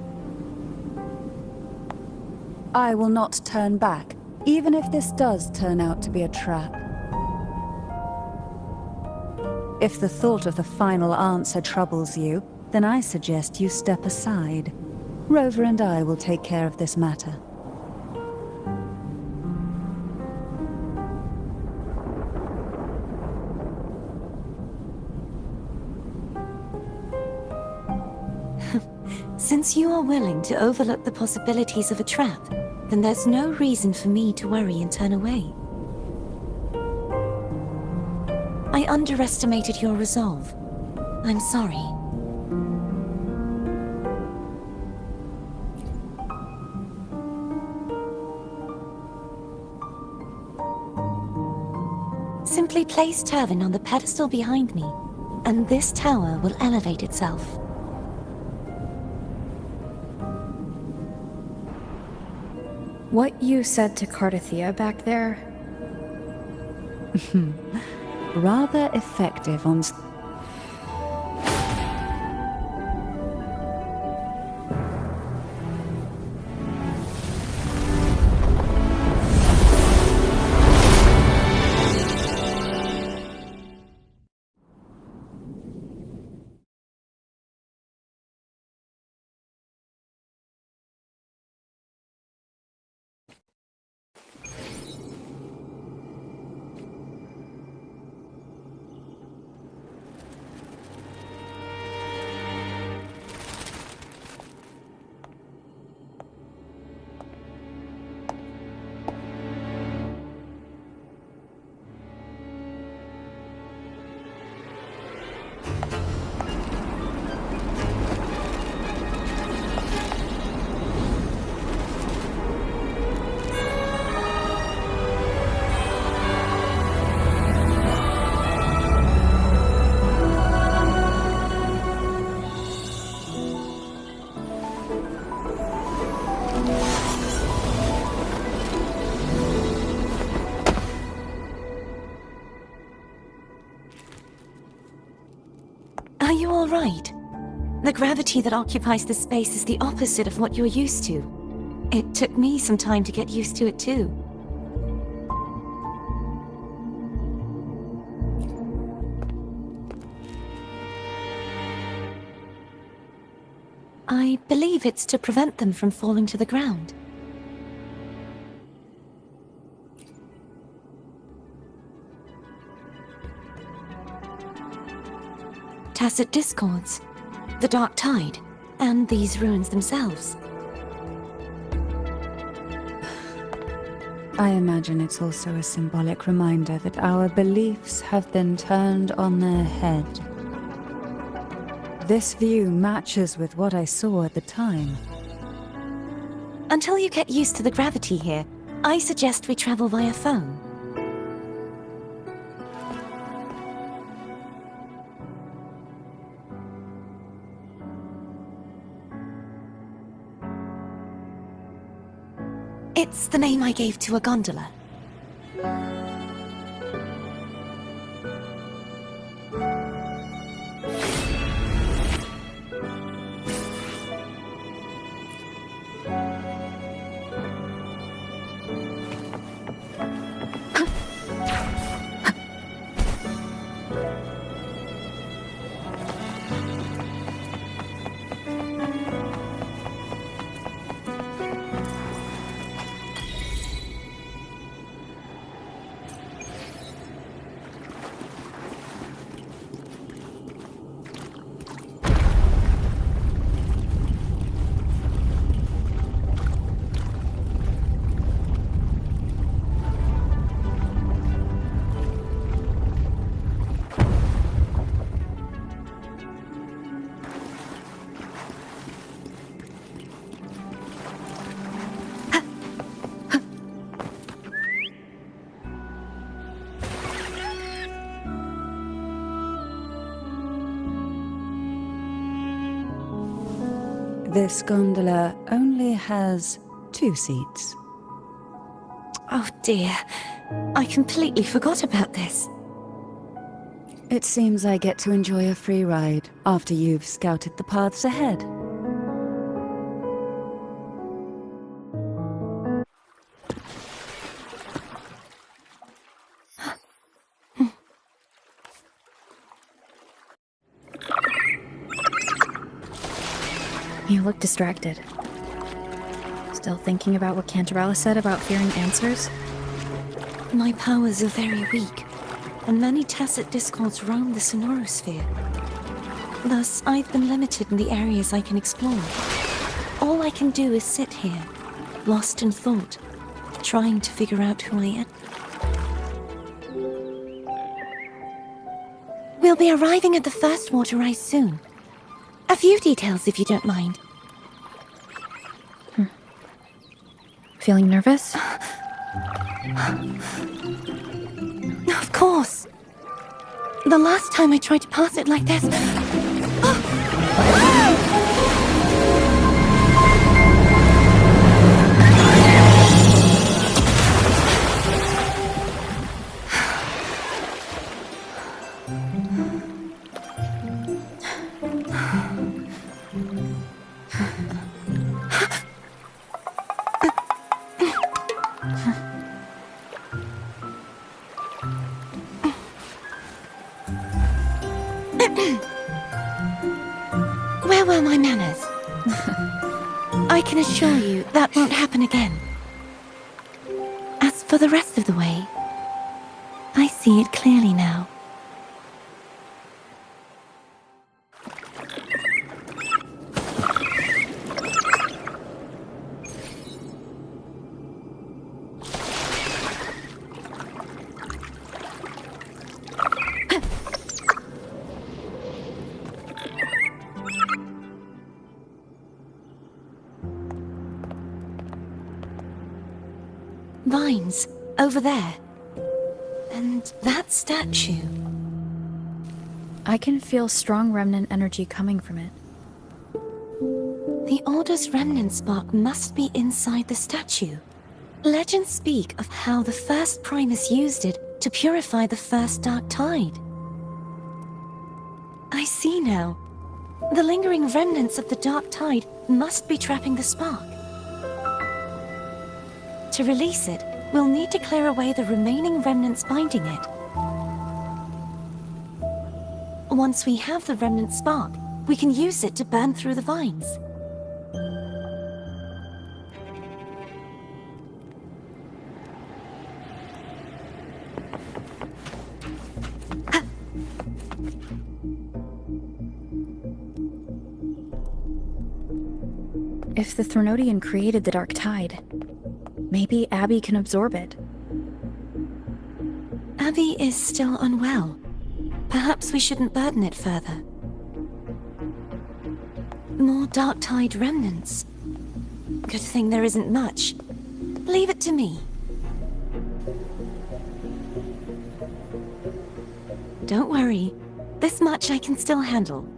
Speaker 7: I will not turn back, even if this does turn out to be a trap. If the thought of the final answer troubles you, then I suggest you step aside. Rover and I will take care of this matter.
Speaker 4: Since you are willing to overlook the possibilities of a trap, then there's no reason for me to worry and turn away. I underestimated your resolve. I'm sorry. Simply place Turvin on the pedestal behind me, and this tower will elevate itself.
Speaker 1: What you said to Cartathea back there?
Speaker 7: Rather effective on...
Speaker 4: Are you all right? The gravity that occupies this space is the opposite of what you're used to. It took me some time to get used to it too. I believe it's to prevent them from falling to the ground. Tacit discords, the dark tide, and these ruins themselves.
Speaker 7: I imagine it's also a symbolic reminder that our beliefs have been turned on their head. This view matches with what I saw at the time.
Speaker 4: Until you get used to the gravity here, I suggest we travel via phone. It's the name I gave to a gondola.
Speaker 7: This gondola only has 2 seats.
Speaker 4: Oh dear, I completely forgot about this.
Speaker 7: It seems I get to enjoy a free ride after you've scouted the paths ahead.
Speaker 1: You look distracted. Still thinking about what Cantarella said about fearing answers?
Speaker 4: My powers are very weak, and many tacit discords roam the sonorosphere. Thus, I've been limited in the areas I can explore. All I can do is sit here, lost in thought, trying to figure out who I am. We'll be arriving at the first water rise soon. A few details, if you don't mind.
Speaker 1: Feeling nervous?
Speaker 4: Of course. The last time I tried to pass it like this... Where were my manners? I can assure you that won't happen again. As for the rest of the way, I see it clearly now. Vines, over there. And that statue.
Speaker 1: I can feel strong remnant energy coming from it.
Speaker 4: The Order's remnant spark must be inside the statue. Legends speak of how the first Primus used it to purify the first dark tide. I see now. The lingering remnants of the dark tide must be trapping the spark. To release it, we'll need to clear away the remaining remnants binding it. Once we have the remnant spark, we can use it to burn through the vines.
Speaker 1: If the Threnodian created the Dark Tide, maybe Abby can absorb it.
Speaker 4: Abby is still unwell. Perhaps we shouldn't burden it further. More Dark Tide remnants. Good thing there isn't much. Leave it to me. Don't worry. This much I can still handle.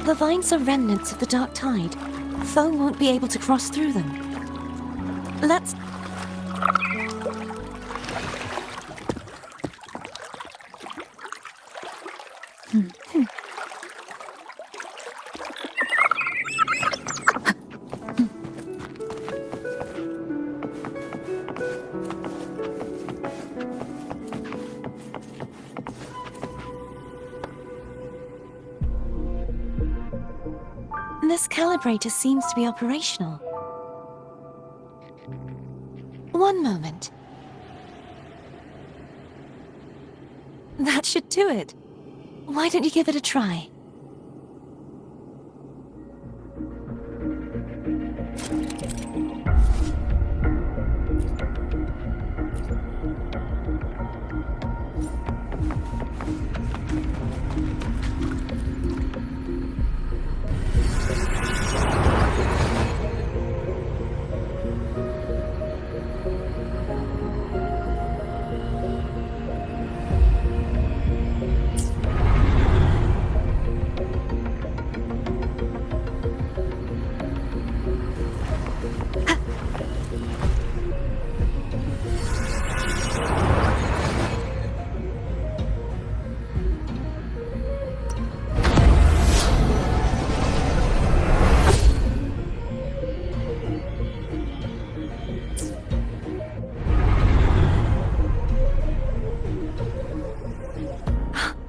Speaker 4: The vines are remnants of the Dark Tide. Foe won't be able to cross through them. Let's... This calibrator seems to be operational. One moment. That should do it. Why don't you give it a try?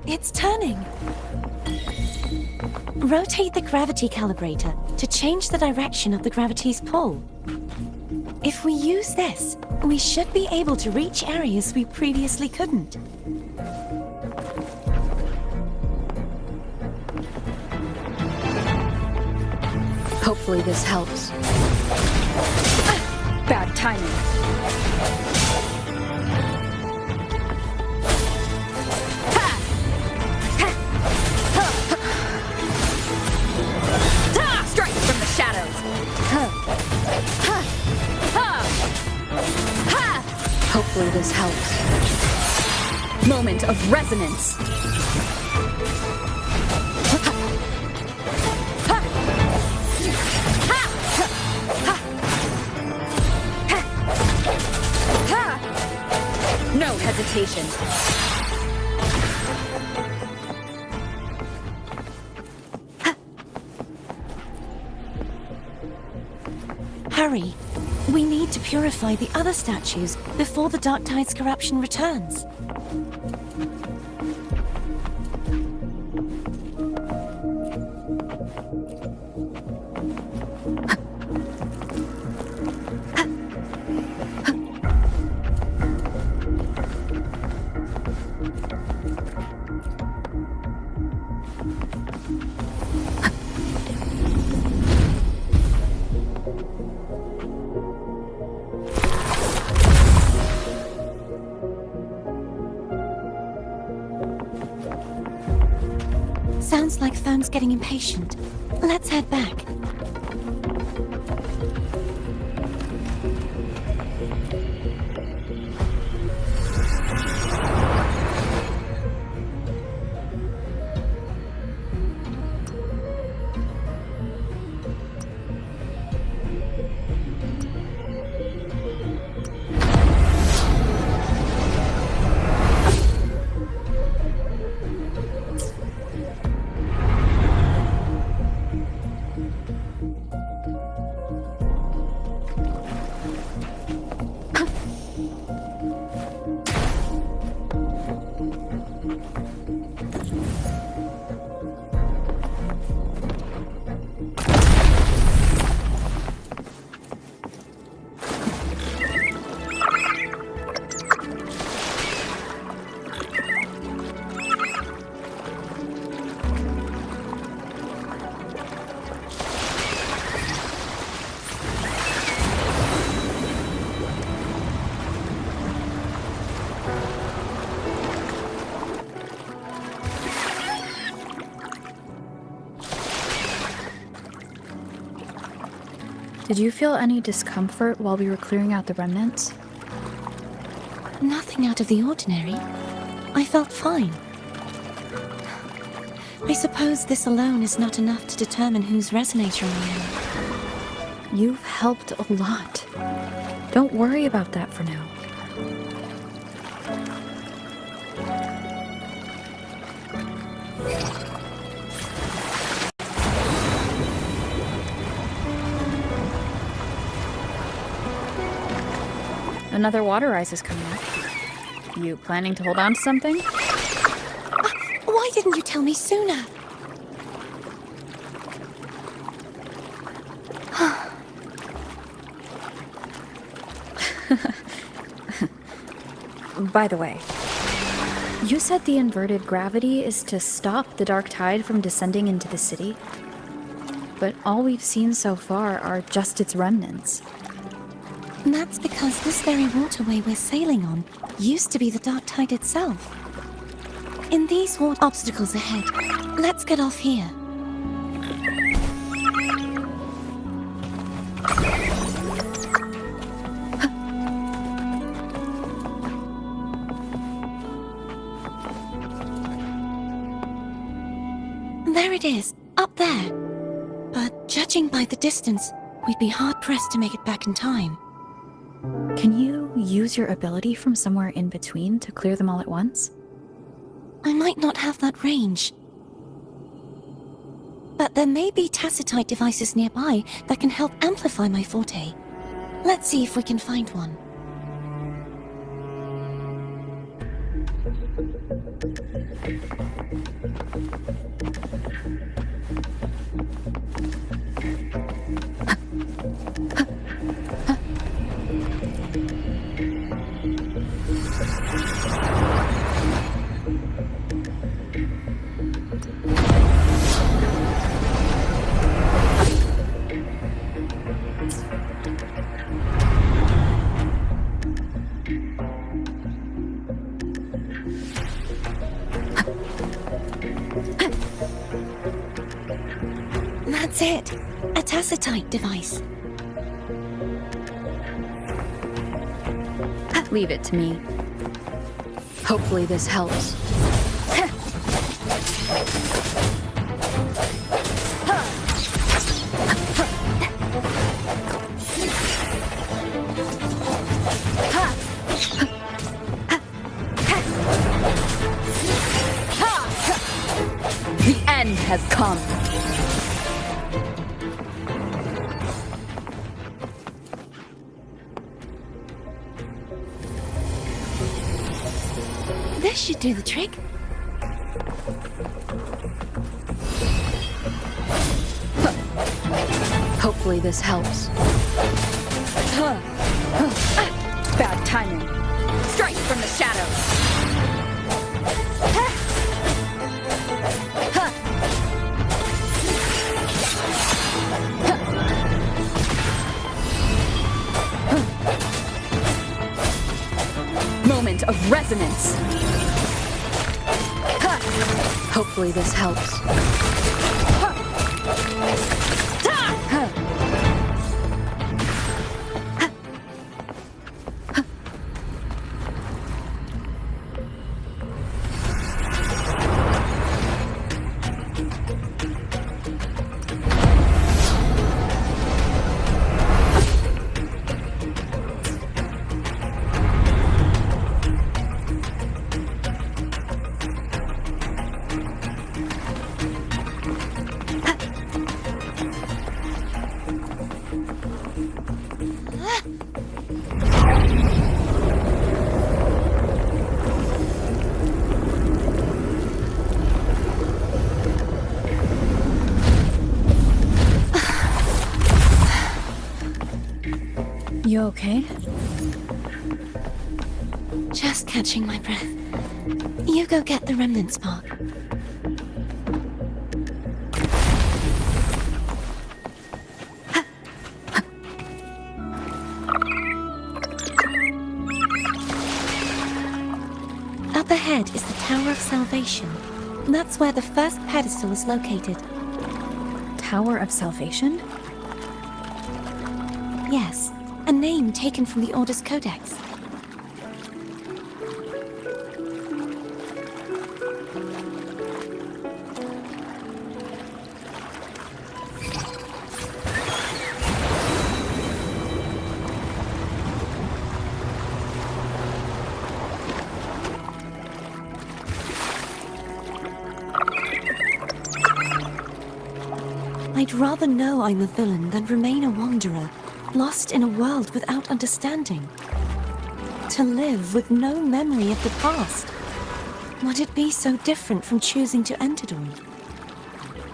Speaker 4: It's turning. Rotate the gravity calibrator to change the direction of the gravity's pull. If we use this, we should be able to reach areas we previously couldn't.
Speaker 1: Hopefully this helps. Bad timing. Strike from the shadows. Hopefully this helps. Moment of resonance. No hesitation.
Speaker 4: Hurry. We need to purify the other statues before the Dark Tide's corruption returns. Sounds like Thorn's getting impatient. Let's head back.
Speaker 1: Did you feel any discomfort while we were clearing out the remnants?
Speaker 4: Nothing out of the ordinary. I felt fine. I suppose this alone is not enough to determine whose resonator I am.
Speaker 1: You've helped a lot. Don't worry about that for now. Another water rise is coming up. You planning to hold on to something?
Speaker 4: Why didn't you tell me sooner?
Speaker 1: By the way, you said the inverted gravity is to stop the dark tide from descending into the city. But all we've seen so far are just its remnants.
Speaker 4: And that's because this very waterway we're sailing on used to be the dark tide itself. In these water obstacles ahead, let's get off here. There it is, up there. But judging by the distance, we'd be hard-pressed to make it back in time.
Speaker 1: Can you use your ability from somewhere in between to clear them all at once?
Speaker 4: I might not have that range. But there may be tacitite devices nearby that can help amplify my forte. Let's see if we can find one. That's it. A tacitite device.
Speaker 1: Leave it to me. Hopefully this helps. The end has come.
Speaker 4: This should do the trick.
Speaker 1: Hopefully this helps. Bad timing. Strike from the shadows. Moment of resonance. Hopefully this helps. You okay?
Speaker 4: Just catching my breath. You go get the remnant spark. Up ahead is the Tower of Salvation. That's where the first pedestal is located.
Speaker 1: Tower of Salvation?
Speaker 4: Yes, a name taken from the Order's Codex. I'd rather know I'm a villain than remain a wanderer, lost in a world without understanding. To live with no memory of the past. Would it be so different from choosing to end it all?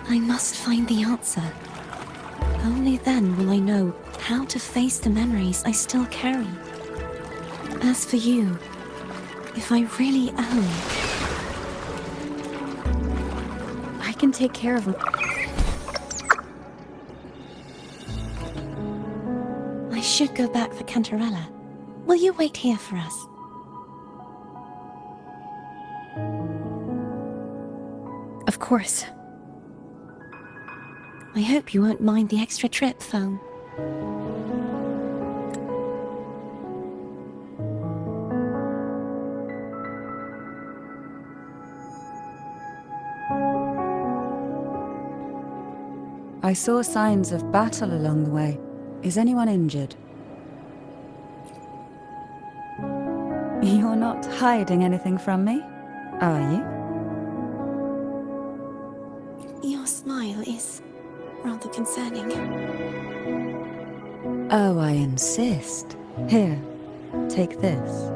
Speaker 4: I must find the answer. Only then will I know how to face the memories I still carry. As for you, if I really am...
Speaker 1: I can take care of...
Speaker 4: I should go back for Cantarella. Will you wait here for us?
Speaker 1: Of course.
Speaker 4: I hope you won't mind the extra trip, phone.
Speaker 7: I saw signs of battle along the way. Is anyone injured? You're not hiding anything from me, are you?
Speaker 4: Your smile is rather concerning.
Speaker 7: Oh, I insist. Here, take this.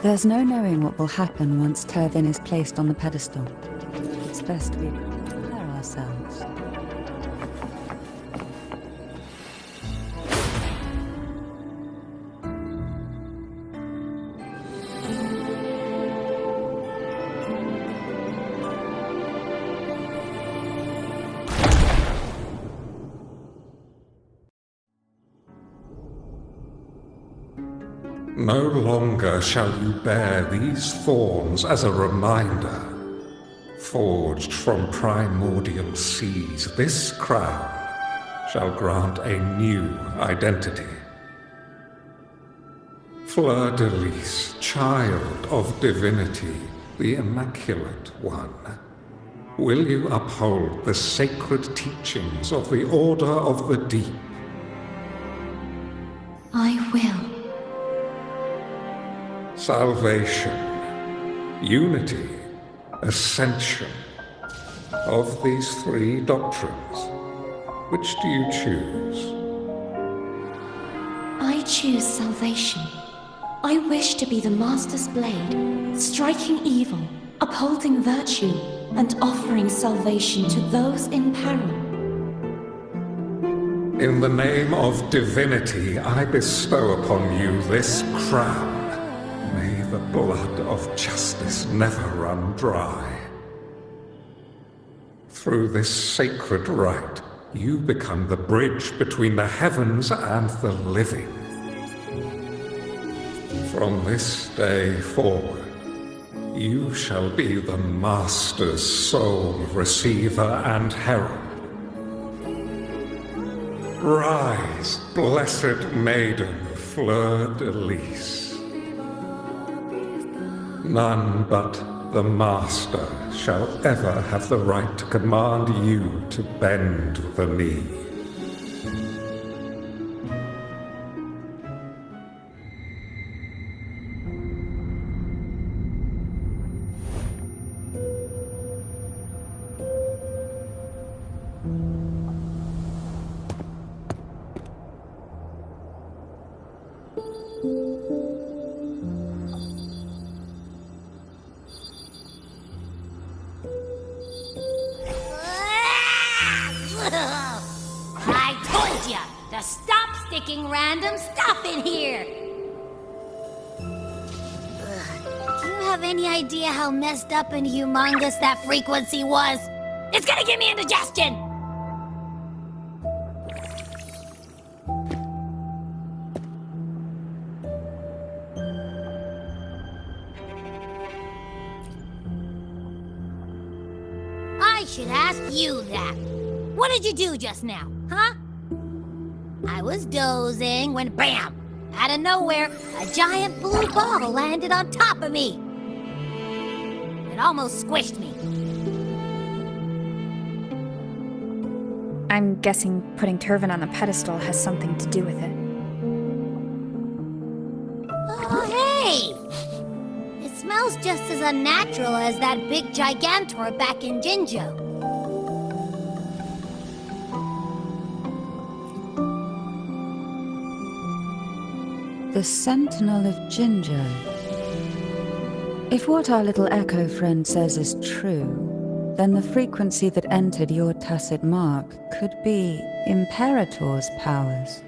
Speaker 7: There's no knowing what will happen once Turvin is placed on the pedestal. It's best we prepare ourselves.
Speaker 8: No longer shall you bear these thorns as a reminder. Forged from primordial seas, this crown shall grant a new identity. Fleur-de-lis, child of divinity, the Immaculate One, will you uphold the sacred teachings of the Order of the Deep?
Speaker 4: I will.
Speaker 8: Salvation, unity, ascension. Of these three doctrines, which do you choose?
Speaker 4: I choose salvation. I wish to be the Master's blade, striking evil, upholding virtue, and offering salvation to those in peril.
Speaker 8: In the name of divinity, I bestow upon you this crown. May the blood of justice never run dry. Through this sacred rite, you become the bridge between the heavens and the living. From this day forward, you shall be the Master's sole receiver and herald. Rise, blessed maiden, Fleur-de-lis. None but the Master shall ever have the right to command you to bend the knee.
Speaker 2: I told ya to stop sticking random stuff in here! Do you have any idea how messed up and humongous that frequency was? It's gonna give me indigestion! I should ask you that. What did you do just now, huh? I was dozing when BAM! Out of nowhere, a giant blue ball landed on top of me. It almost squished me.
Speaker 1: I'm guessing putting Turvin on the pedestal has something to do with it.
Speaker 2: Oh, hey! It smells just as unnatural as that big gigantor back in Jinjo.
Speaker 7: The Sentinel of Jinjo. If what our little echo friend says is true, then the frequency that entered your tacit mark could be Imperator's powers.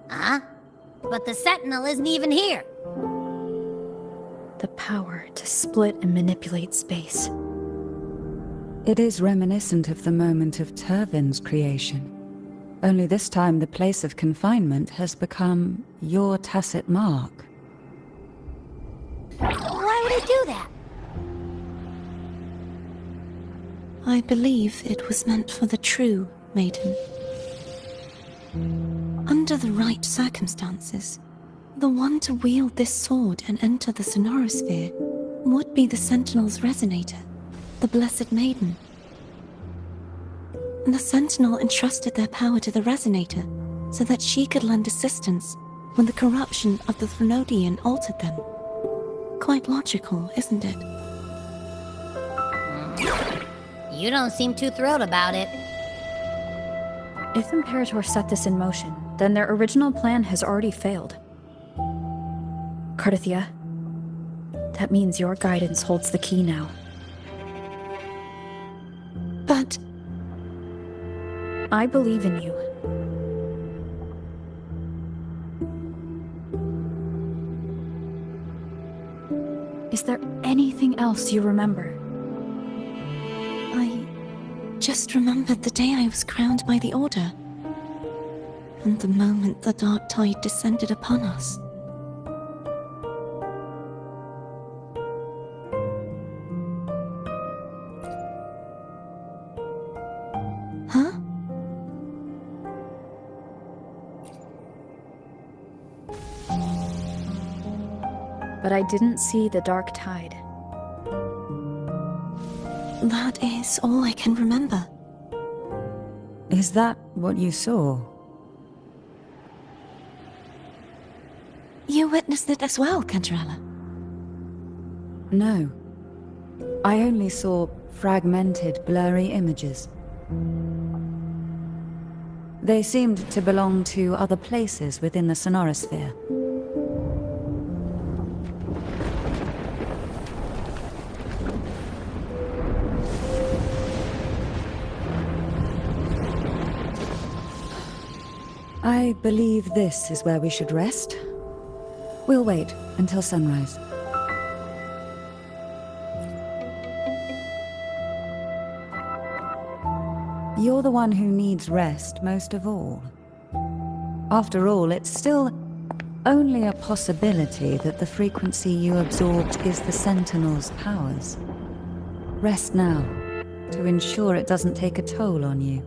Speaker 2: Huh? But the Sentinel isn't even here.
Speaker 1: The power to split and manipulate space.
Speaker 7: It is reminiscent of the moment of Turvin's creation. Only this time the place of confinement has become your tacit mark.
Speaker 2: Why would he do that?
Speaker 4: I believe it was meant for the true maiden. Under the right circumstances, the one to wield this sword and enter the sonorosphere would be the Sentinel's resonator, the Blessed Maiden. The Sentinel entrusted their power to the resonator so that she could lend assistance when the corruption of the Threnodian altered them. Quite logical, isn't it?
Speaker 2: You don't seem too thrilled about it.
Speaker 1: If Imperator set this in motion, then their original plan has already failed. Cardithia, that means your guidance holds the key now.
Speaker 4: But
Speaker 1: I believe in you. Is there anything else you remember?
Speaker 4: I just remembered the day I was crowned by the Order, and the moment the dark tide descended upon us.
Speaker 1: but I didn't see the dark tide.
Speaker 4: That is all I can remember.
Speaker 7: Is that what you saw?
Speaker 4: You witnessed it as well, Cantarella?
Speaker 7: No. I only saw fragmented, blurry images. They seemed to belong to other places within the sonorosphere. I believe this is where we should rest. We'll wait until sunrise. You're the one who needs rest most of all. After all, it's still only a possibility that the frequency you absorbed is the Sentinel's powers. Rest now, to ensure it doesn't take a toll on you.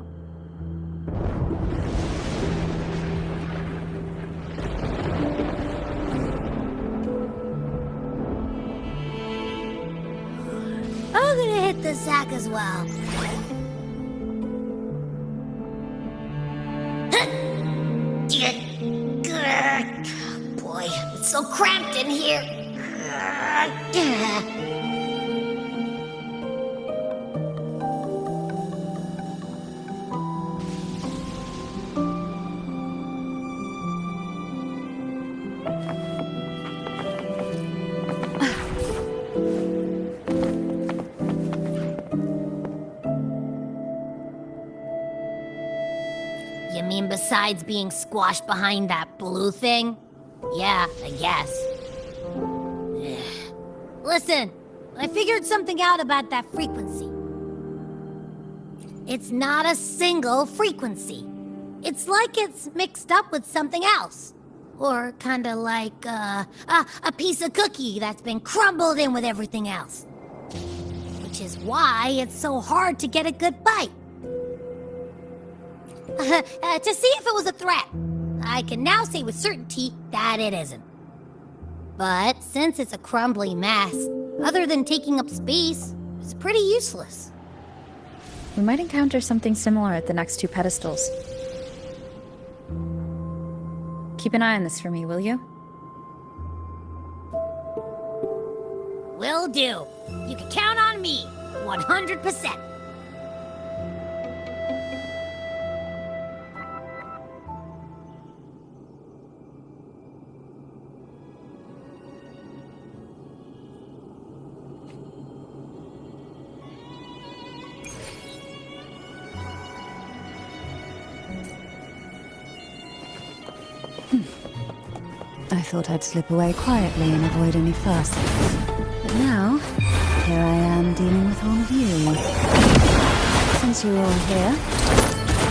Speaker 2: I'm gonna hit the sack as well. Boy, it's so cramped in here. You mean besides being squashed behind that blue thing? Yeah, I guess. Listen, I figured something out about that frequency. It's not a single frequency. It's like it's mixed up with something else. Or kinda like, a piece of cookie that's been crumbled in with everything else. Which is why it's so hard to get a good bite. To see if it was a threat. I can now say with certainty that it isn't. But since it's a crumbly mess, other than taking up space, it's pretty useless.
Speaker 1: We might encounter something similar at the next two pedestals. Keep an eye on this for me, will you?
Speaker 2: Will do. You can count on me, 100%.
Speaker 7: I thought I'd slip away quietly and avoid any fuss. But now, here I am dealing with all of you. Since you're all here,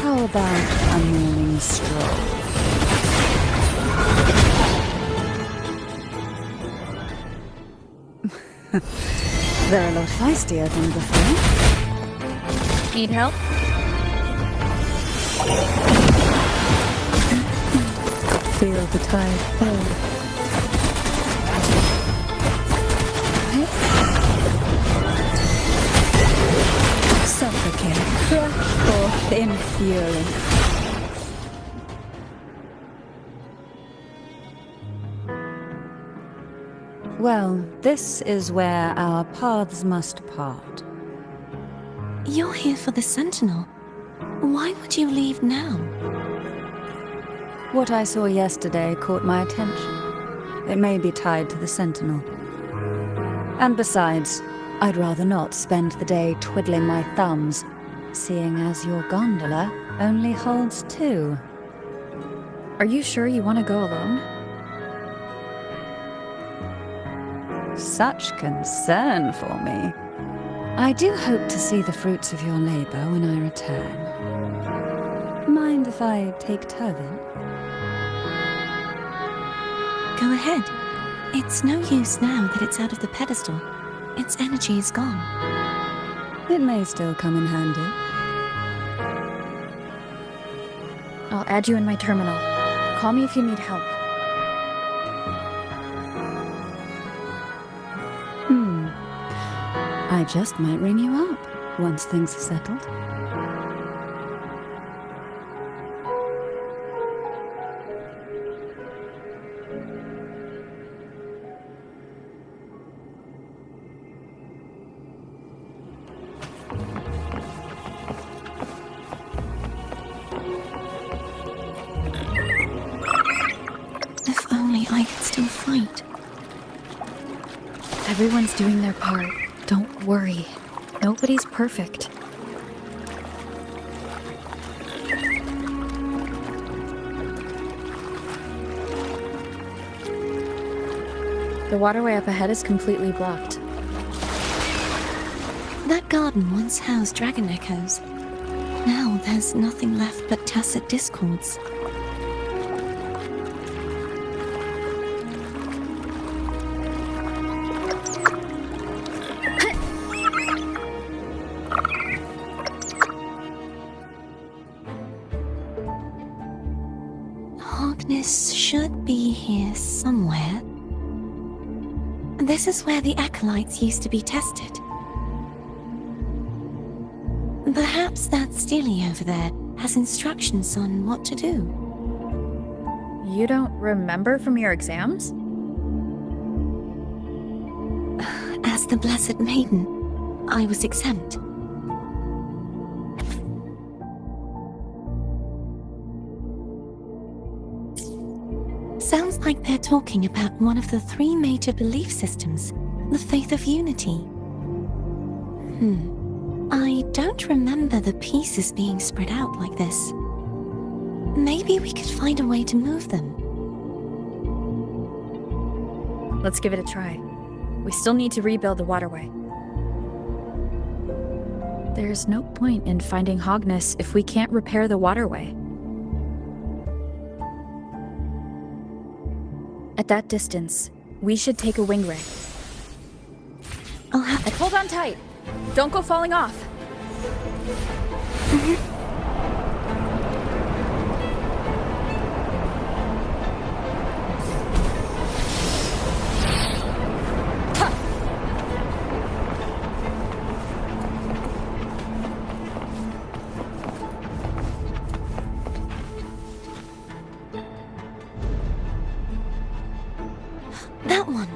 Speaker 7: how about a morning stroll? They're a lot feistier than before.
Speaker 1: Need help?
Speaker 7: Feel the tide fall. Suffocate, crush forth in fury. Well, this is where our paths must part.
Speaker 4: You're here for the Sentinel. Why would you leave now?
Speaker 7: What I saw yesterday caught my attention. It may be tied to the Sentinel. And besides, I'd rather not spend the day twiddling my thumbs, seeing as your gondola only holds two.
Speaker 1: Are you sure you want to go alone?
Speaker 7: Such concern for me. I do hope to see the fruits of your labor when I return. Mind if I take Turvin?
Speaker 4: Go ahead. It's no use now that it's out of the pedestal. Its energy is gone.
Speaker 7: It may still come in handy.
Speaker 1: I'll add you in my terminal. Call me if you need help.
Speaker 7: I just might ring you up once things are settled.
Speaker 4: If only I could still fight.
Speaker 1: Everyone's doing their part. Don't worry. Nobody's perfect. The waterway up ahead is completely blocked.
Speaker 4: That garden once housed dragon echoes. Now there's nothing left but tacit discords. Hogness should be here somewhere. This is where the acolytes used to be tested. Perhaps that Steely over there has instructions on what to do.
Speaker 1: You don't remember from your exams?
Speaker 4: As the Blessed Maiden, I was exempt. Sounds like they're talking about one of the 3 major belief systems, the faith of unity. I don't remember the pieces being spread out like this. Maybe we could find a way to move them.
Speaker 1: Let's give it a try. We still need to rebuild the waterway. There's no point in finding Hogness if we can't repair the waterway. At that distance, we should take a wing ray.
Speaker 4: I'll have
Speaker 1: And hold on tight! Don't go falling off!
Speaker 4: that one.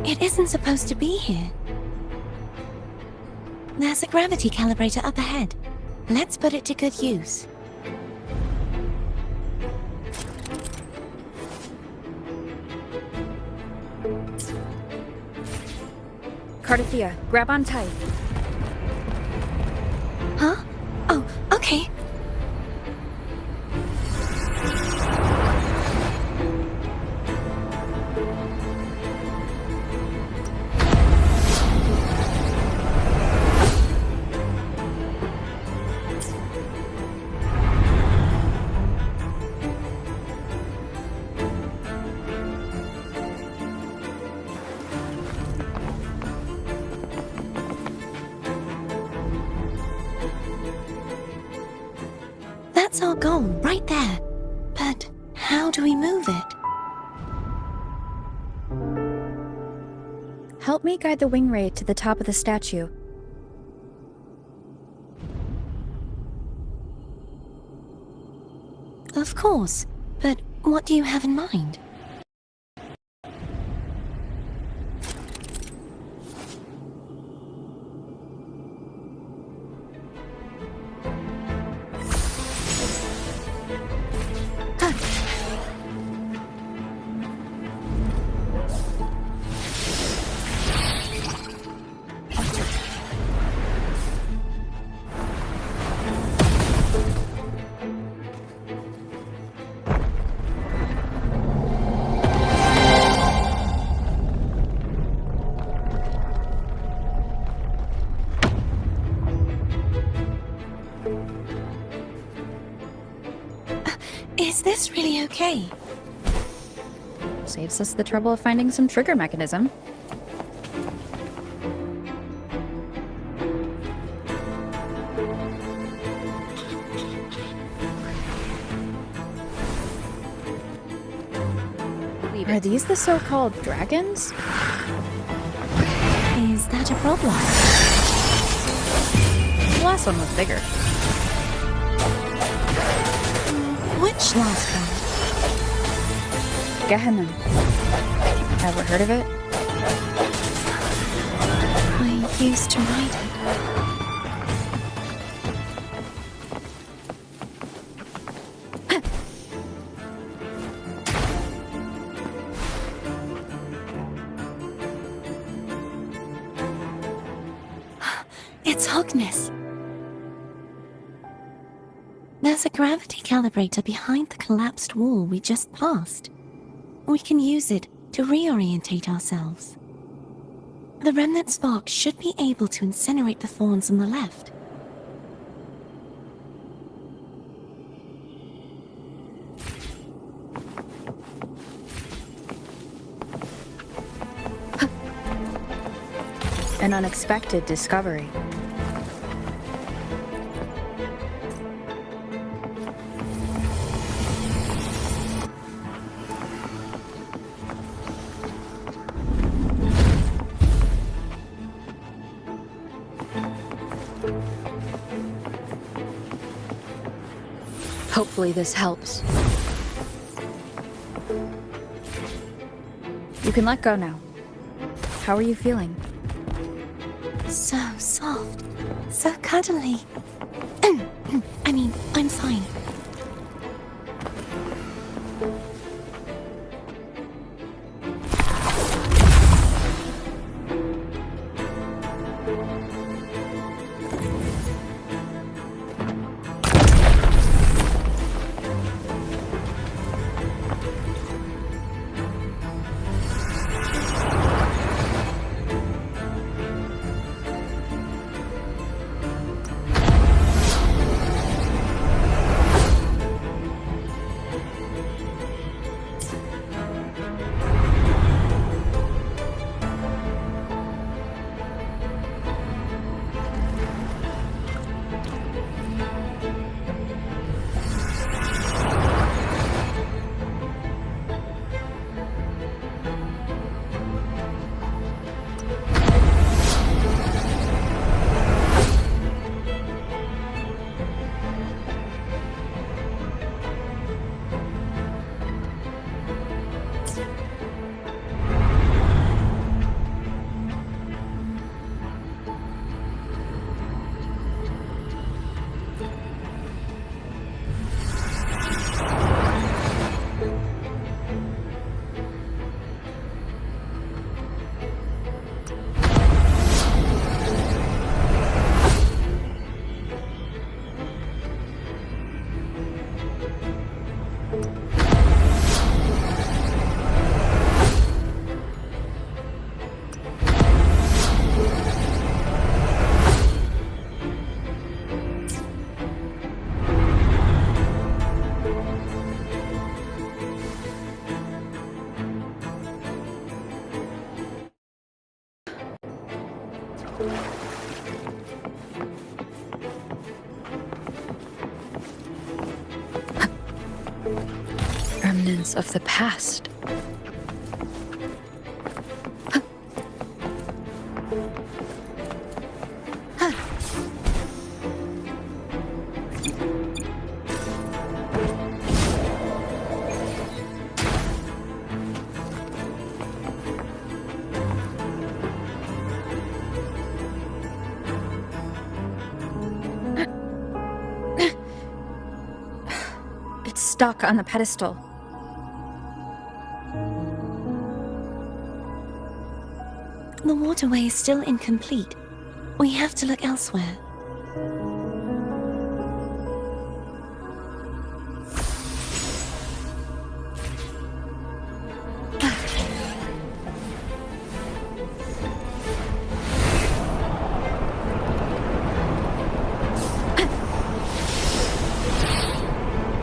Speaker 4: It isn't supposed to be here. There's a gravity calibrator up ahead. Let's put it to good use.
Speaker 1: Cardathea, grab on tight.
Speaker 4: Huh? Oh, okay. That's our goal, right there. But how do we move it?
Speaker 1: Help me guide the wing ray to the top of the statue.
Speaker 4: Of course, but what do you have in mind? Is this really okay?
Speaker 1: Saves us the trouble of finding some trigger mechanism. Are these the so-called dragons?
Speaker 4: Is that a problem?
Speaker 1: last one was bigger.
Speaker 4: Which last one?
Speaker 1: Gehenna. Ever heard of it?
Speaker 4: I used to ride it. It's Hogness. There's a gravity calibrator behind the collapsed wall we just passed. We can use it to reorientate ourselves. The remnant spark should be able to incinerate the thorns on the left.
Speaker 1: An unexpected discovery. Hopefully this helps. You can let go now. How are you feeling?
Speaker 4: So soft, so cuddly. I mean, I'm fine.
Speaker 1: Remnants of the past. It's stuck on the pedestal.
Speaker 4: The waterway is still incomplete. We have to look elsewhere.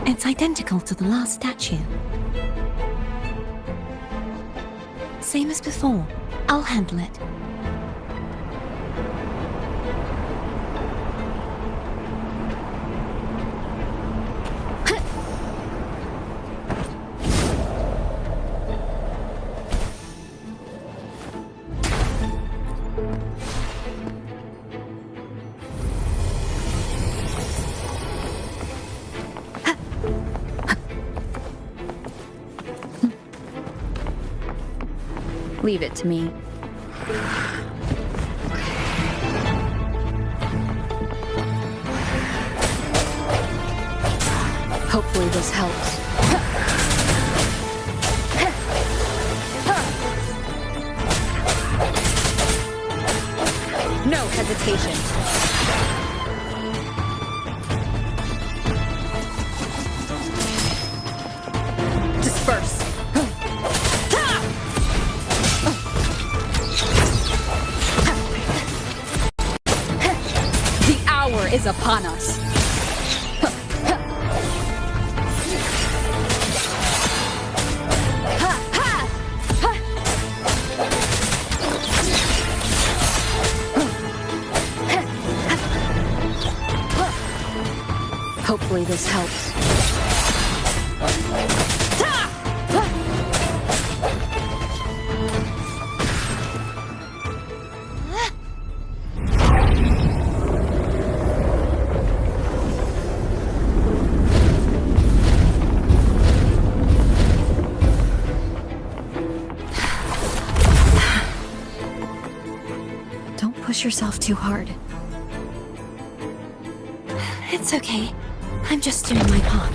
Speaker 4: It's identical to the last statue. Same as before. I'll handle it.
Speaker 1: Leave it to me. Hopefully this helps. No hesitation. Disperse. The hour is upon us. Hopefully this helps. Don't push yourself too hard.
Speaker 4: It's okay. I'm just doing my part.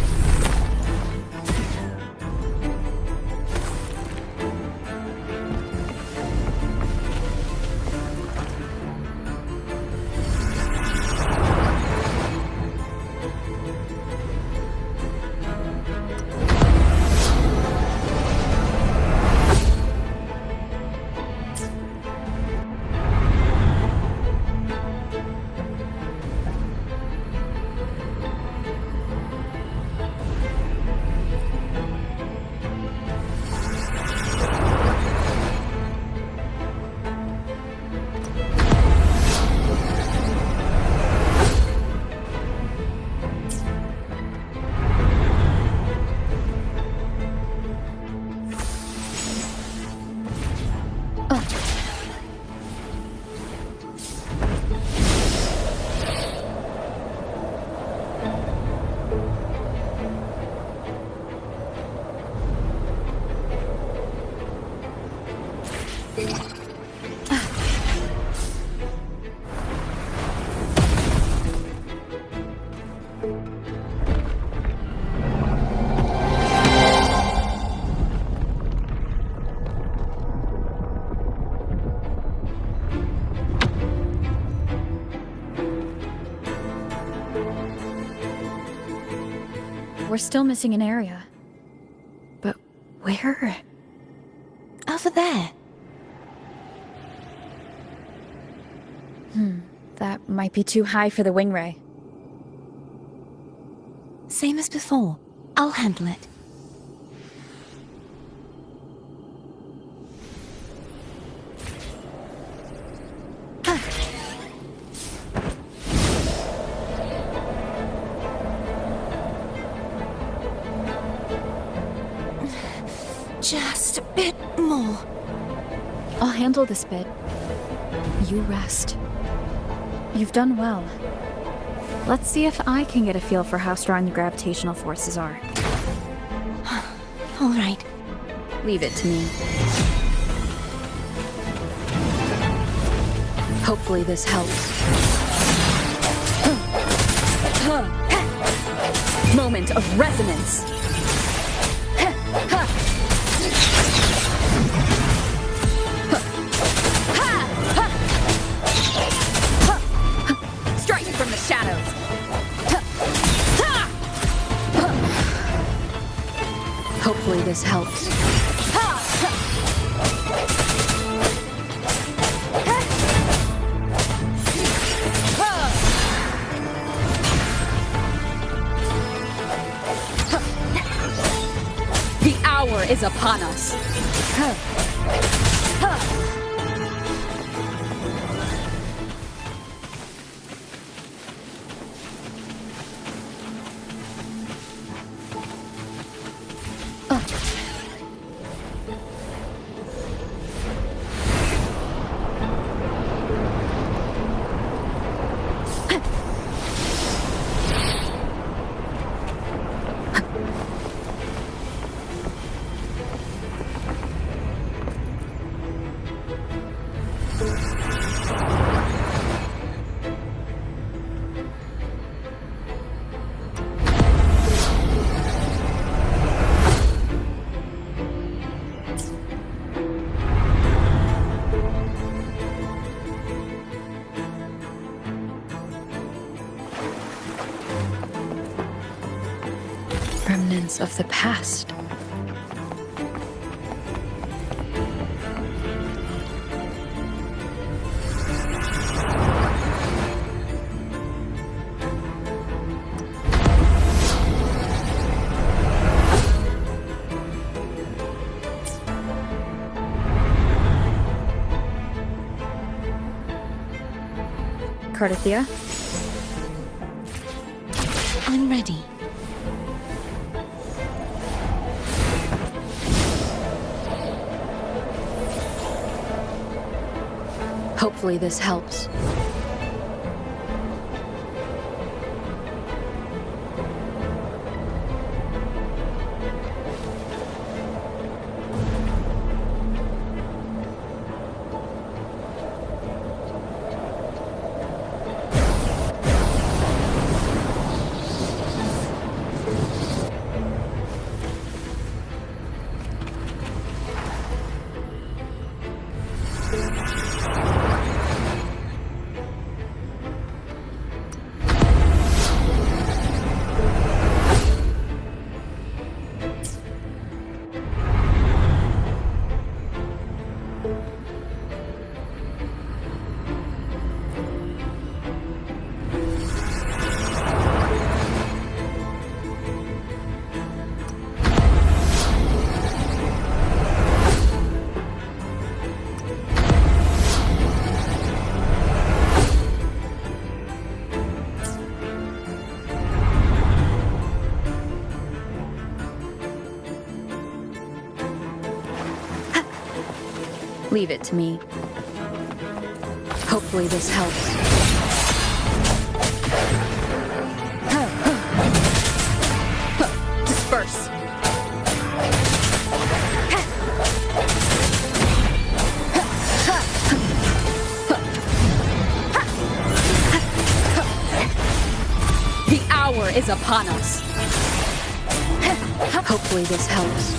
Speaker 1: We're still missing an area. But where?
Speaker 4: Over there.
Speaker 1: That might be too high for the wing ray.
Speaker 4: Same as before. I'll handle it. Just a bit more.
Speaker 1: I'll handle this bit. You rest. You've done well. Let's see if I can get a feel for how strong the gravitational forces are.
Speaker 4: All right.
Speaker 1: Leave it to me. Hopefully this helps. Moment of resonance. Strike from the shadows. Hopefully this helps. The hour is upon us. Visions of the past. Cardithia?
Speaker 4: I'm ready.
Speaker 1: Hopefully this helps. Leave it to me. Hopefully this helps. Disperse. The hour is upon us. Hopefully this helps.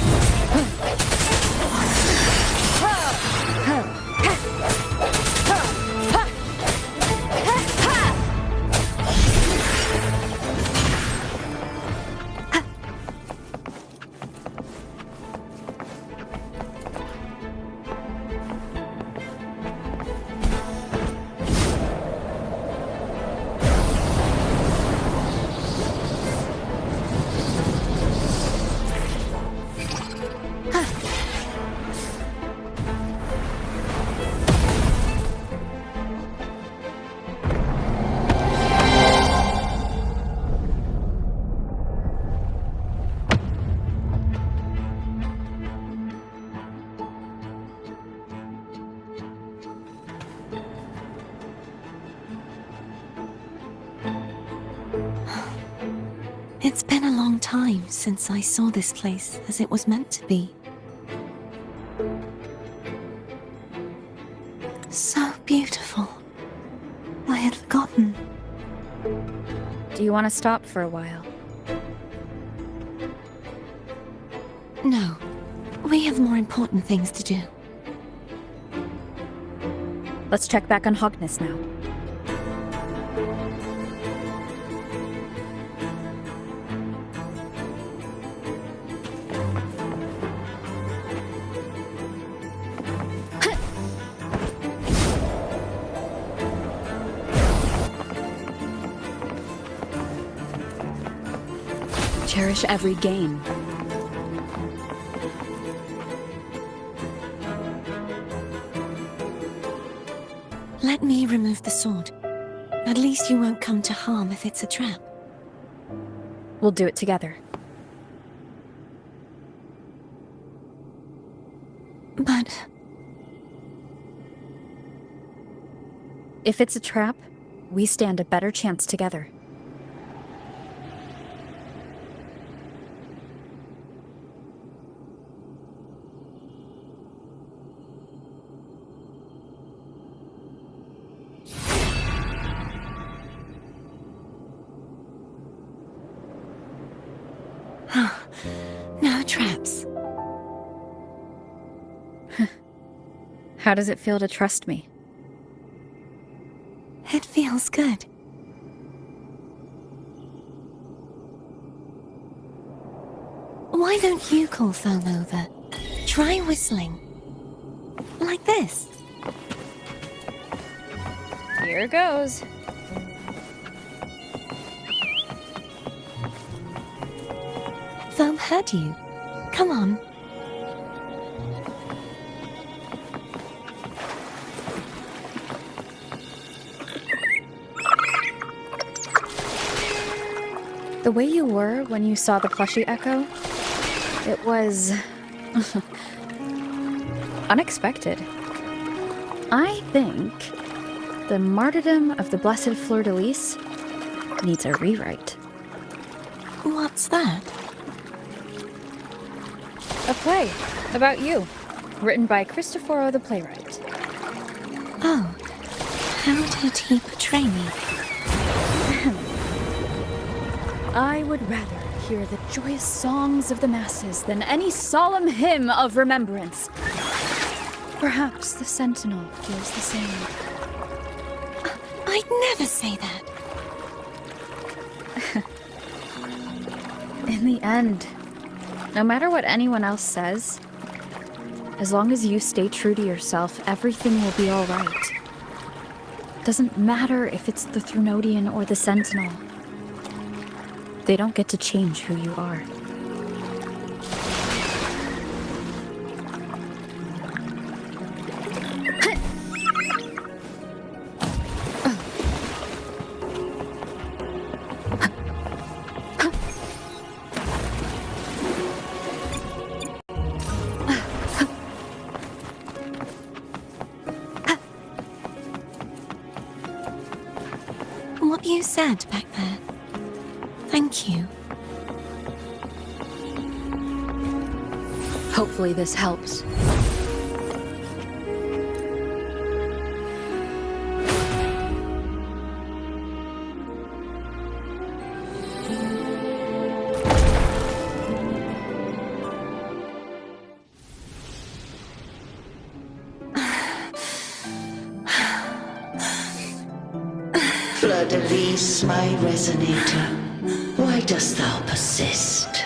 Speaker 4: It's been a long time since I saw this place as it was meant to be. So beautiful. I had forgotten.
Speaker 1: Do you want to stop for a while?
Speaker 4: No, we have more important things to do.
Speaker 1: Let's check back on Hogness now. Cherish every gain.
Speaker 4: Let me remove the sword. At least you won't come to harm if it's a trap.
Speaker 1: We'll do it together.
Speaker 4: But
Speaker 1: if it's a trap, we stand a better chance together.
Speaker 4: no traps.
Speaker 1: How does it feel to trust me?
Speaker 4: It feels good. Why don't you call Foam over? Try whistling. Like this.
Speaker 1: Here goes.
Speaker 4: Foam heard you. Come on.
Speaker 1: The way you were when you saw the plushie Echo, it was unexpected. I think the martyrdom of the Blessed Fleur-de-Lis needs a rewrite.
Speaker 4: What's that?
Speaker 1: A play about you, written by Cristoforo the playwright.
Speaker 4: Oh, how did he portray me?
Speaker 1: I would rather hear the joyous songs of the masses than any solemn hymn of remembrance. Perhaps the Sentinel feels the same.
Speaker 4: I'd never say that.
Speaker 1: In the end, no matter what anyone else says, as long as you stay true to yourself, everything will be all right. Doesn't matter if it's the Thrunodian or the Sentinel. They don't get to change who you are.
Speaker 4: What you said back there. Thank you.
Speaker 1: Hopefully this helps.
Speaker 9: Fleur-de-Lis, my resonator, why dost thou persist?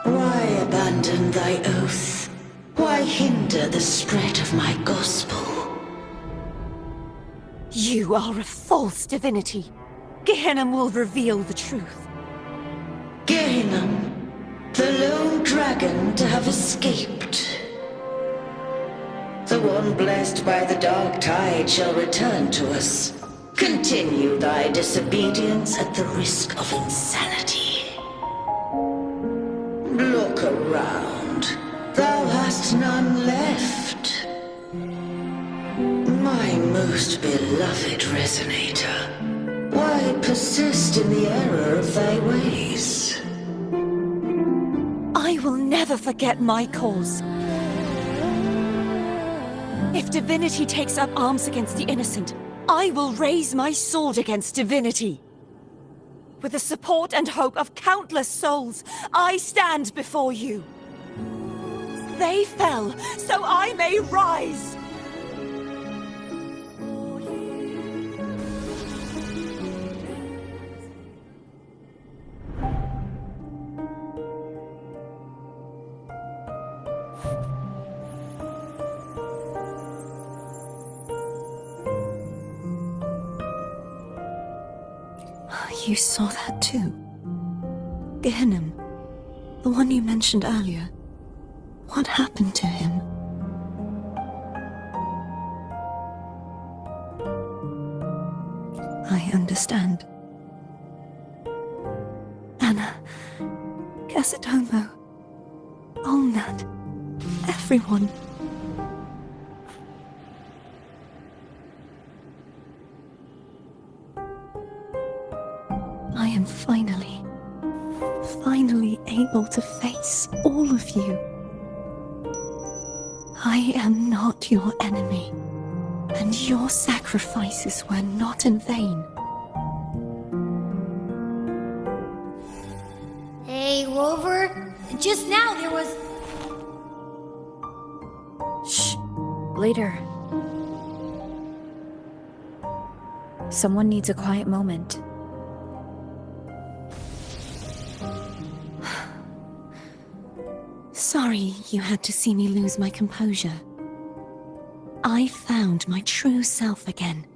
Speaker 9: Why abandon thy oath? Why hinder the spread of my gospel?
Speaker 4: You are a false divinity. Gehenna will reveal the truth.
Speaker 9: Gehenna, the lone dragon to have escaped. The one blessed by the dark tide shall return to us. Continue thy disobedience at the risk of insanity. Look around. Thou hast none left. My most beloved resonator, why persist in the error of thy ways?
Speaker 4: I will never forget my cause. If divinity takes up arms against the innocent, I will raise my sword against divinity. With the support and hope of countless souls, I stand before you. They fell, so I may rise! You saw that too? Gehenna, the one you mentioned earlier. What happened to him? I understand. Anna, Casitomo, Olnat, everyone. I am finally able to face all of you. I am not your enemy, and your sacrifices were not in vain.
Speaker 2: Hey, Rover. Just now there was...
Speaker 1: Shh. Later. Someone needs a quiet moment.
Speaker 4: Sorry you had to see me lose my composure. I found my true self again.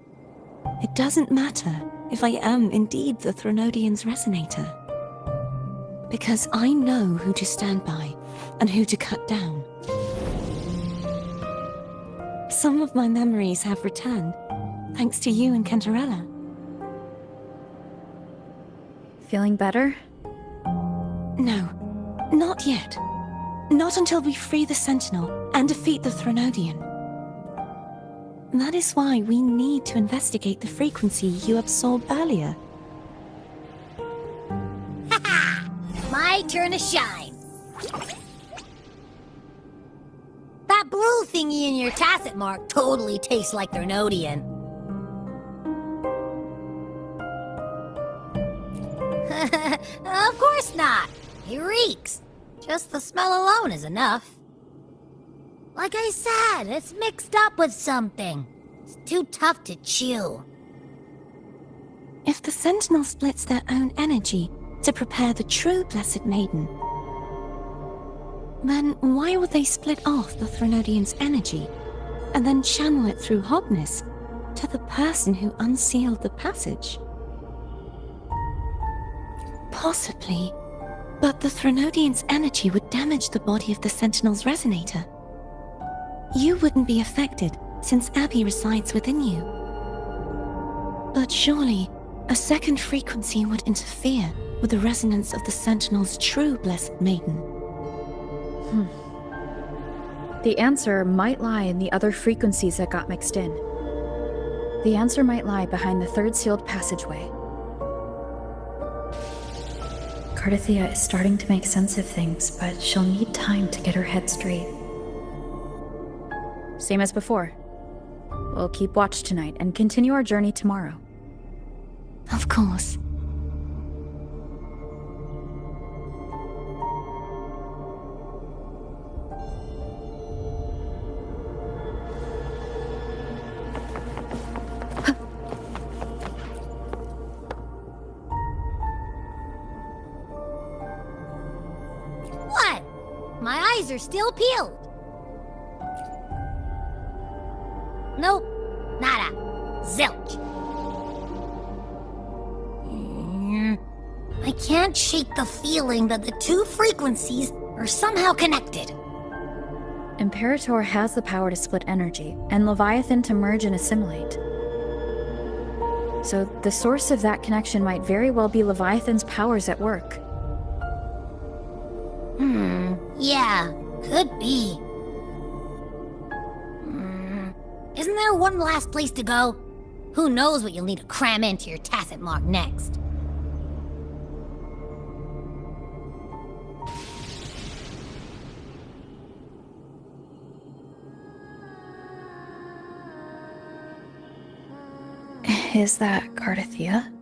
Speaker 4: It doesn't matter if I am indeed the Threnodian's resonator. Because I know who to stand by and who to cut down. Some of my memories have returned, thanks to you and Cantarella.
Speaker 1: Feeling better?
Speaker 4: No, not yet. Not until we free the Sentinel and defeat the Threnodian. That is why we need to investigate the frequency you absorbed earlier.
Speaker 2: My turn to shine. That blue thingy in your tacit mark totally tastes like Threnodian. Of course not. It reeks. Just the smell alone is enough. Like I said, it's mixed up with something. It's too tough to chew.
Speaker 4: If the Sentinel splits their own energy to prepare the true Blessed Maiden, then why would they split off the Threnodian's energy and then channel it through Hognis to the person who unsealed the passage? Possibly, but the Threnodian's energy would damage the body of the Sentinel's resonator. You wouldn't be affected since Abby resides within you. But surely, a second frequency would interfere with the resonance of the Sentinel's true Blessed Maiden.
Speaker 1: The answer might lie in the other frequencies that got mixed in. The answer might lie behind the third sealed passageway. Cardathia is starting to make sense of things, but she'll need time to get her head straight. Same as before. We'll keep watch tonight and continue our journey tomorrow.
Speaker 4: Of course.
Speaker 2: What? My eyes are still peeled. Nope. Nada. Zilch. I can't shake the feeling that the two frequencies are somehow connected.
Speaker 1: Imperator has the power to split energy, and Leviathan to merge and assimilate. So the source of that connection might very well be Leviathan's powers at work.
Speaker 2: Yeah, could be. Isn't there one last place to go? Who knows what you'll need to cram into your tacit mark next?
Speaker 1: Is that Cardathia?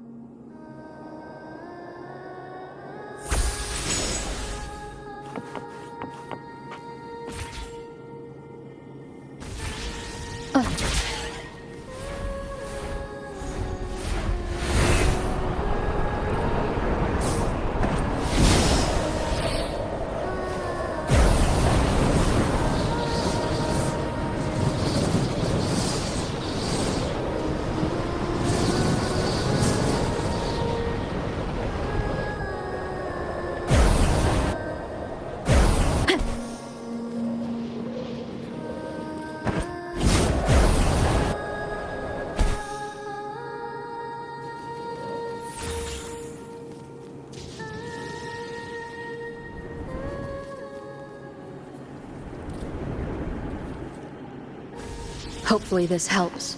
Speaker 1: Hopefully this helps.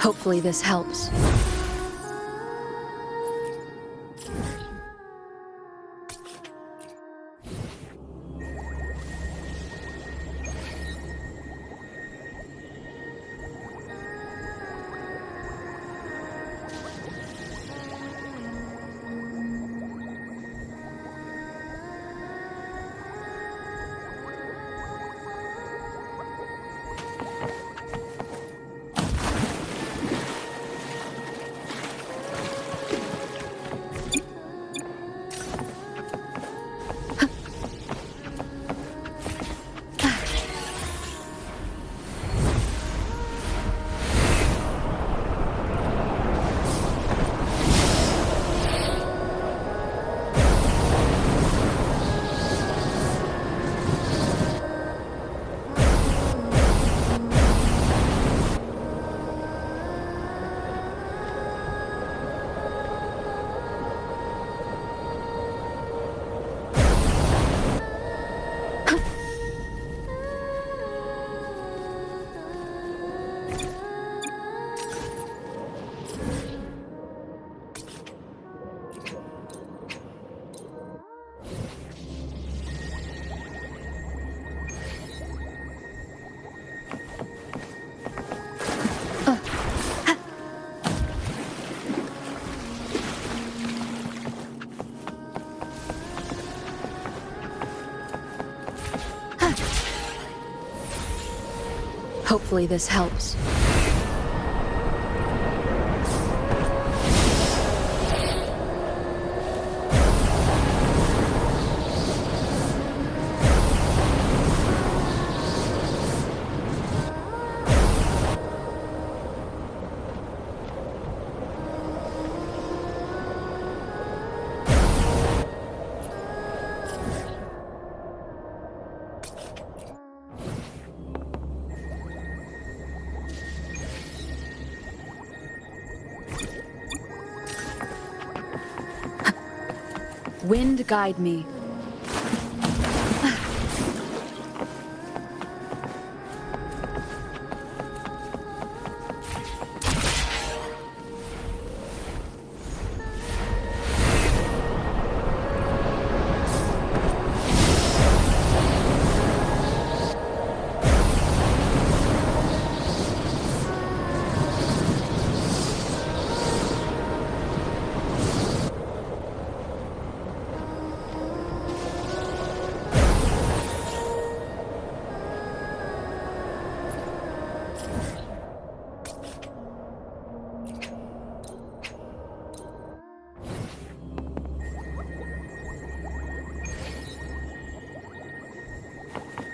Speaker 1: Hopefully this helps. Hopefully this helps. Wind guide me.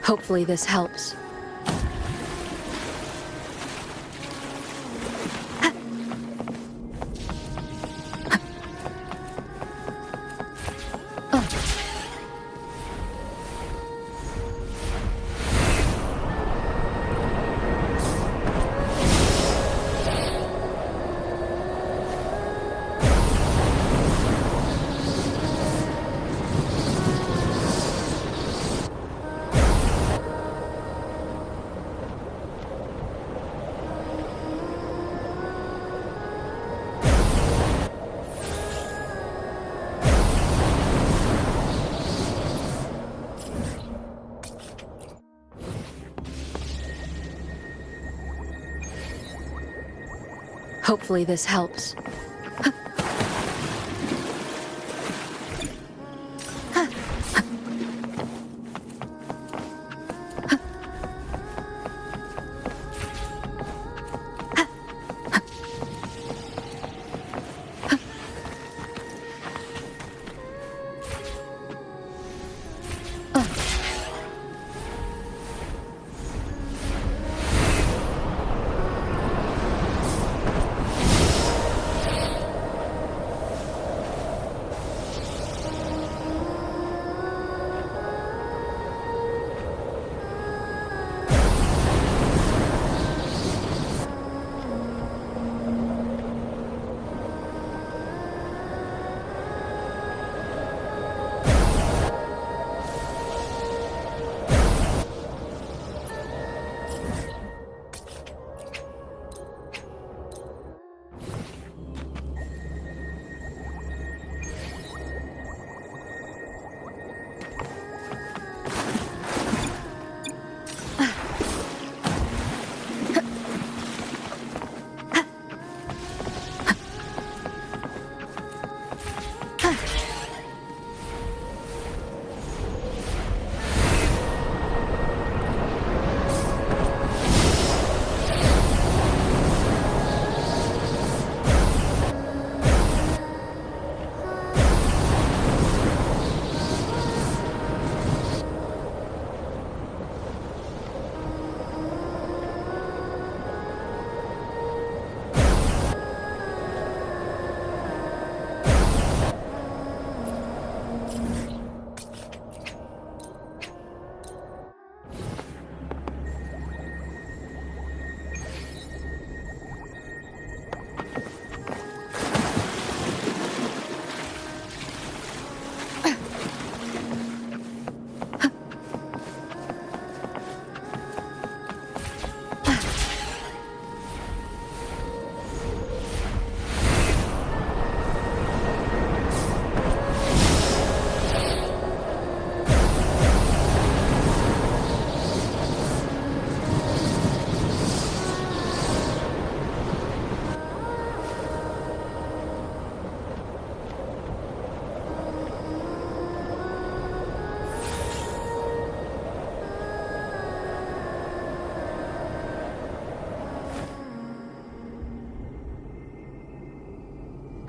Speaker 1: Hopefully this helps. Hopefully this helps.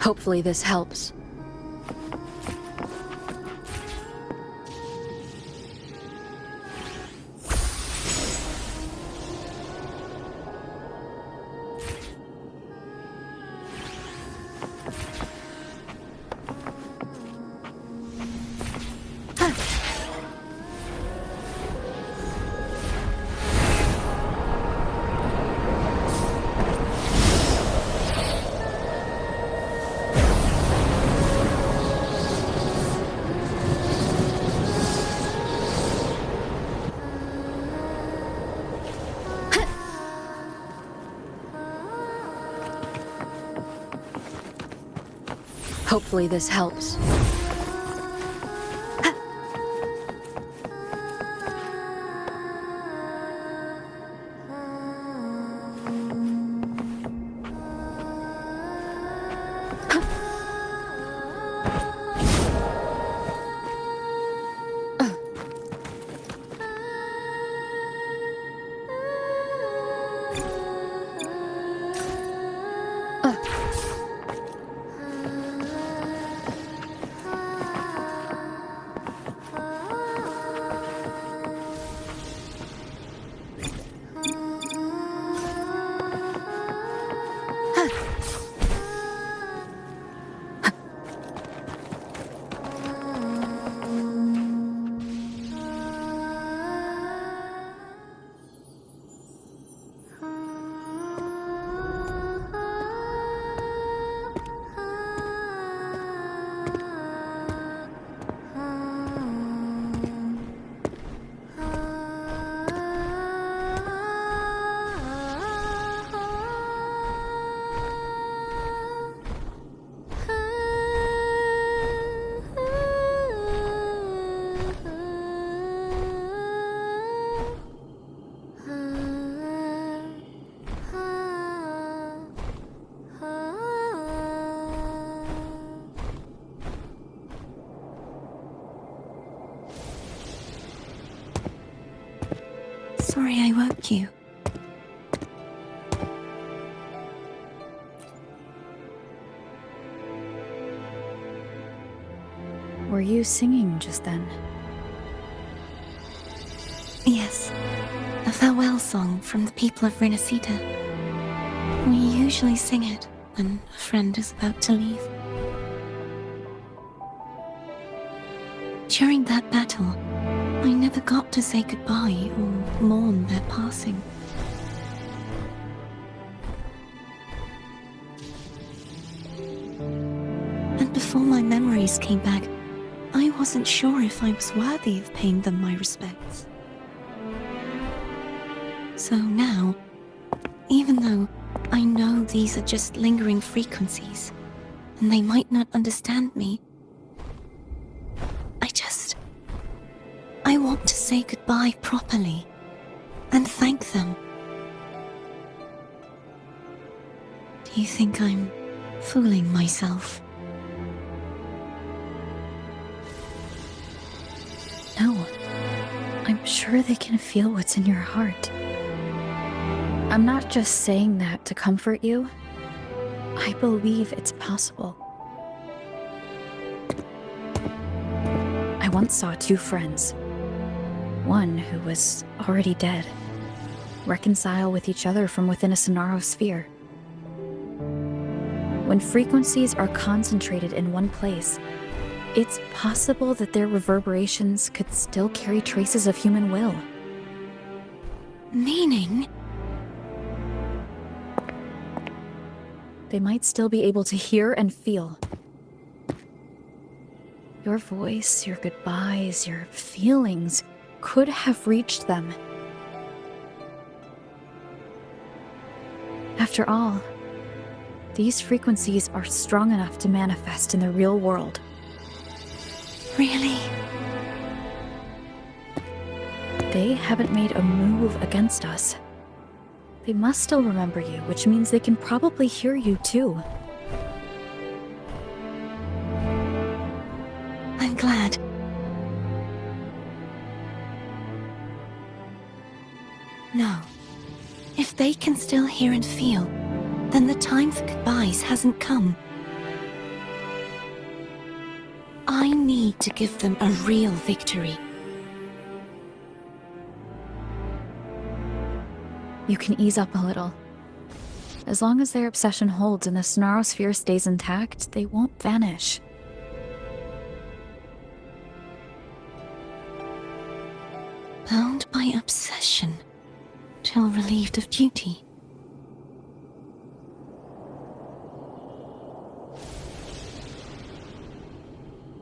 Speaker 1: Hopefully this helps. Hopefully this helps.
Speaker 4: Sorry I woke you.
Speaker 1: Were you singing just then?
Speaker 4: Yes, a farewell song from the people of Renacita. We usually sing it when a friend is about to leave. During that battle, I never got to say goodbye or mourn their passing. And before my memories came back, I wasn't sure if I was worthy of paying them my respects. So now, even though I know these are just lingering frequencies, and they might not understand me, I want to say goodbye properly and thank them. Do you think I'm fooling myself?
Speaker 1: No. I'm sure they can feel what's in your heart. I'm not just saying that to comfort you. I believe it's possible. I once saw two friends. One who was already dead, reconcile with each other from within a Sonaro sphere. When frequencies are concentrated in one place, it's possible that their reverberations could still carry traces of human will.
Speaker 4: Meaning?
Speaker 1: They might still be able to hear and feel. Your voice, your goodbyes, your feelings could have reached them. After all, these frequencies are strong enough to manifest in the real world.
Speaker 4: Really?
Speaker 1: They haven't made a move against us. They must still remember you, which means they can probably hear you too.
Speaker 4: I'm glad. No. If they can still hear and feel, then the time for goodbyes hasn't come. need to give them a real victory.
Speaker 1: You can ease up a little. As long as their obsession holds and the Sonarosphere stays intact, they won't vanish.
Speaker 4: Bound by obsession, till relieved of duty.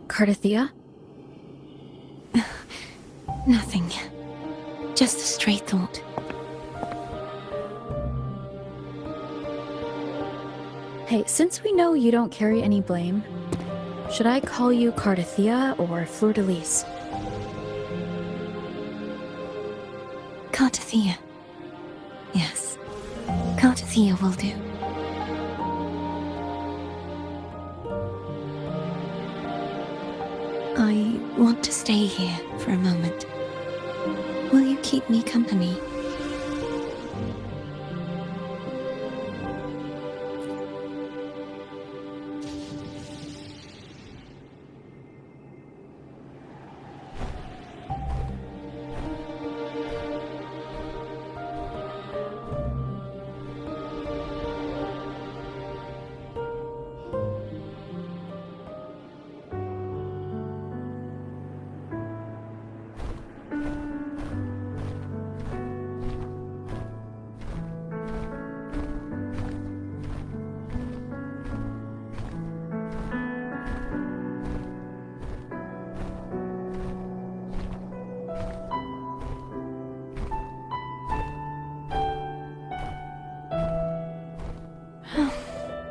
Speaker 1: Cardathia?
Speaker 4: Nothing. Just a stray thought.
Speaker 1: Hey, since we know you don't carry any blame, should I call you Cardathia or Fleur-de-Lis?
Speaker 4: Cardathia. Yes. Cardathia will do. I want to stay here for a moment. Will you keep me company?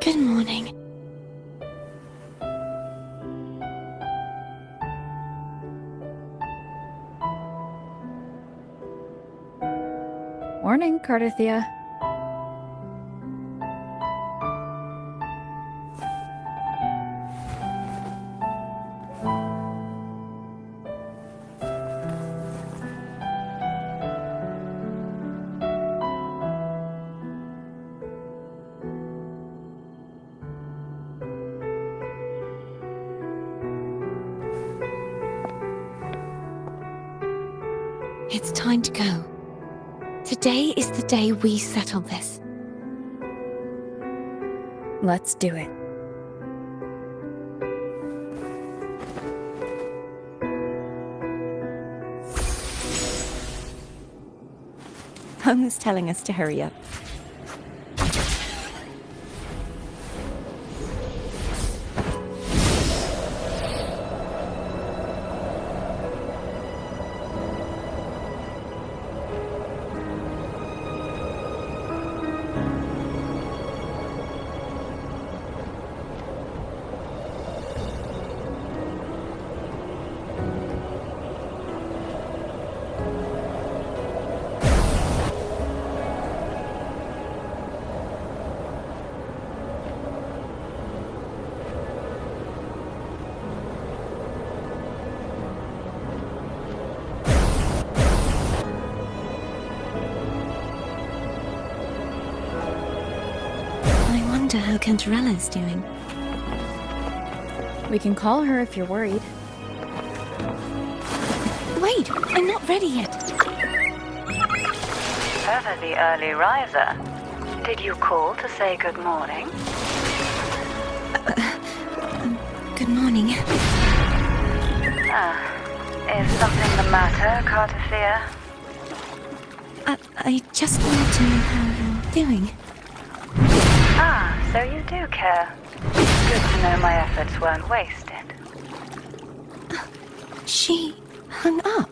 Speaker 4: Good morning.
Speaker 1: Morning, Cardathia.
Speaker 4: It's time to go. Today is the day we settle this.
Speaker 1: Let's do it.
Speaker 4: Home is telling us to hurry up. How Cantarella is doing.
Speaker 1: We can call her if you're worried.
Speaker 4: Wait, I'm not ready yet.
Speaker 6: Ever the early riser. Did you call to say good morning?
Speaker 4: Good morning.
Speaker 6: Is something the matter, Cardathia?
Speaker 4: I just wanted to know how you're doing.
Speaker 6: So you do care. Good to know my efforts weren't wasted.
Speaker 4: She hung up.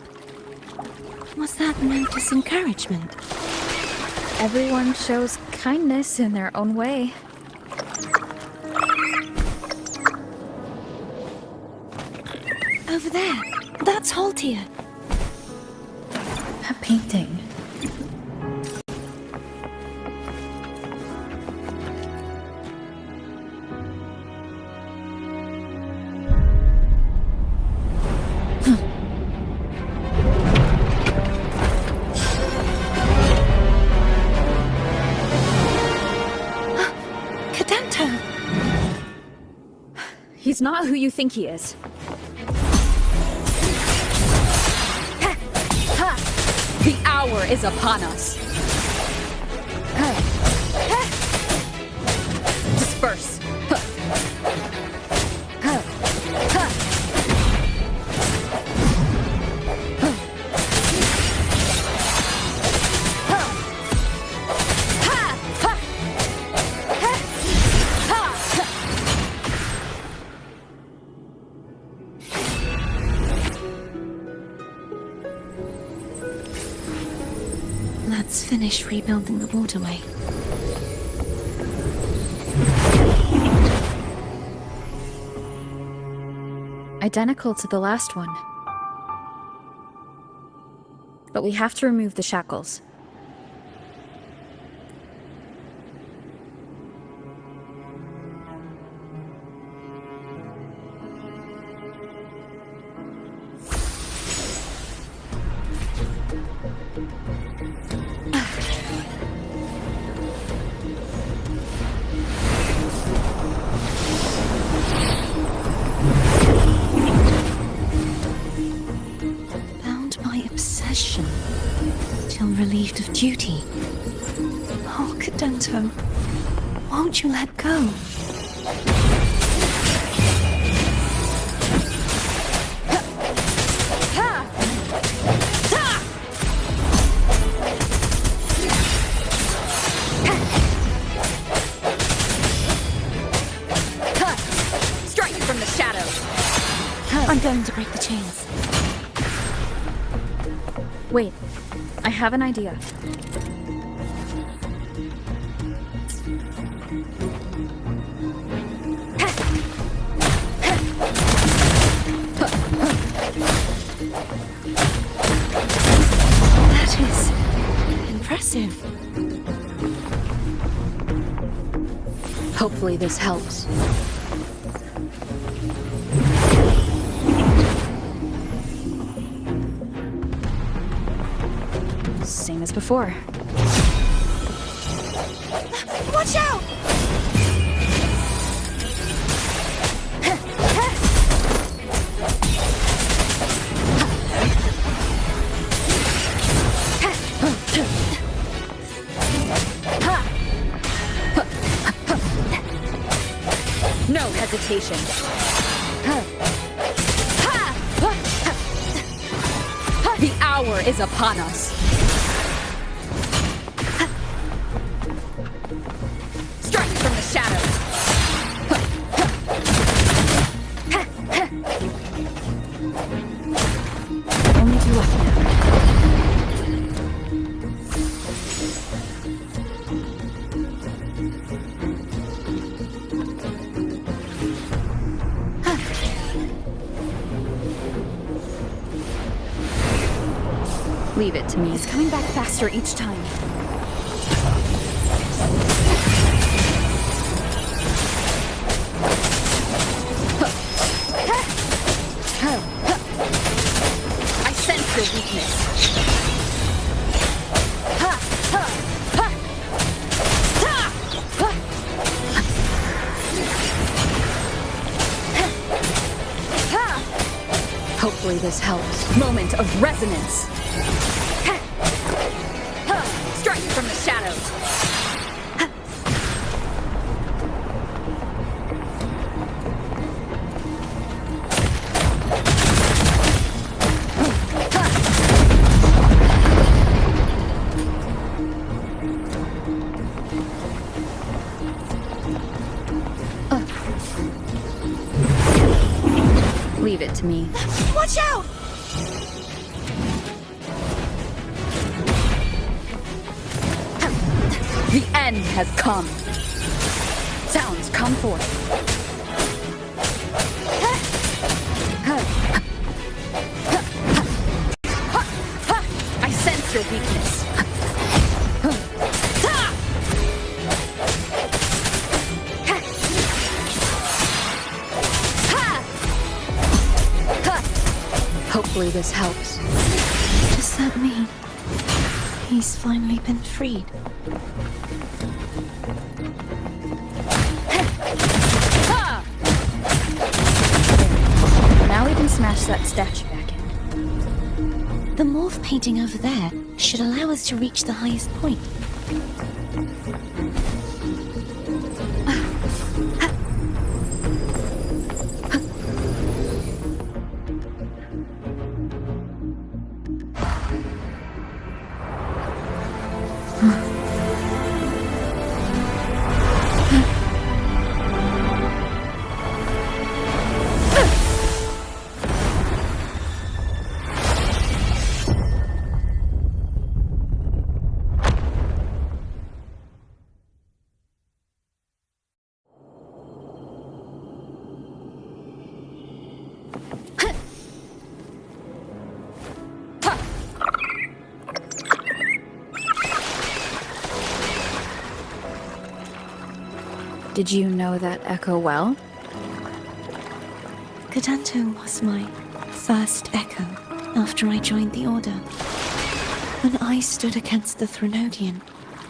Speaker 4: Was that meant as encouragement?
Speaker 1: Everyone shows kindness in their own way.
Speaker 4: Over there. That's Haltia.
Speaker 1: That painting. He's not who you think he is. hour is upon us. Disperse.
Speaker 4: Let's finish rebuilding the waterway.
Speaker 1: Identical to the last one. But we have to remove the shackles.
Speaker 4: Bound by obsession, till relieved of duty. Oh, Cadento, won't you let go?
Speaker 1: Strike from the shadows.
Speaker 4: I'm going to break the chains.
Speaker 1: Wait, I have an idea.
Speaker 4: That is impressive.
Speaker 1: Hopefully this helps. Same as before.
Speaker 4: Watch out!
Speaker 1: No hesitation. The hour is upon us. Strike from the shadows. Only two left now. Leave it to me.
Speaker 3: It's coming back faster each time.
Speaker 1: I sense your weakness. Hopefully this helps. Moment of resonance. Strike from the shadows. Leave it to me.
Speaker 4: Watch out!
Speaker 1: The end has come. Sounds come forth. I sense your weakness. Hopefully this helps.
Speaker 4: Does that mean he's finally been freed?
Speaker 1: Now we can smash that statue back in.
Speaker 4: The morph painting over there should allow us to reach the highest point.
Speaker 1: Did you know that echo well?
Speaker 4: Cadanto was my first echo after I joined the Order. When I stood against the Threnodian,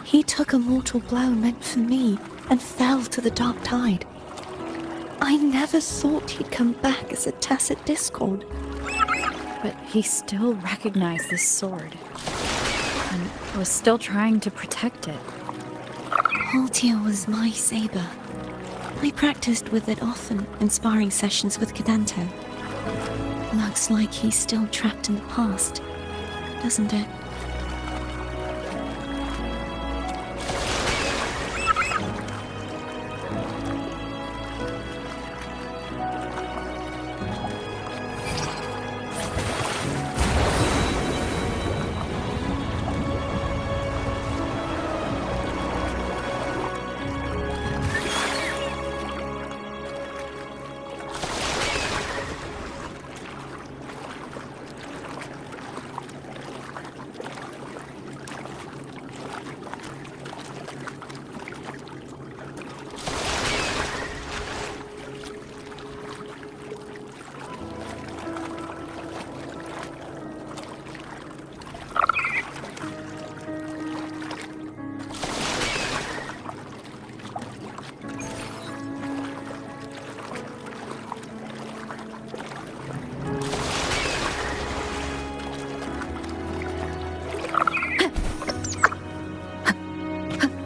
Speaker 4: he took a mortal blow meant for me and fell to the Dark Tide. I never thought he'd come back as a tacit discord.
Speaker 1: But he still recognized this sword. And was still trying to protect it.
Speaker 4: Haltia was my saber. I practiced with it often in sparring sessions with Cadanto. Looks like he's still trapped in the past, doesn't it?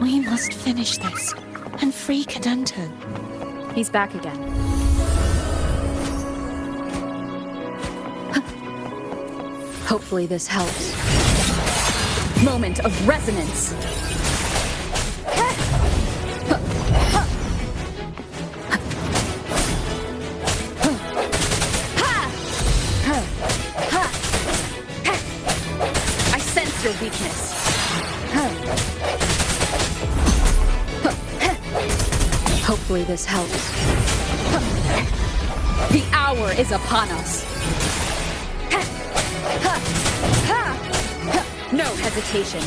Speaker 4: We must finish this and free Cadanto.
Speaker 1: He's back again. Hopefully this helps. Moment of resonance. I sense your weakness. Hopefully this helps. The hour is upon us. No hesitation.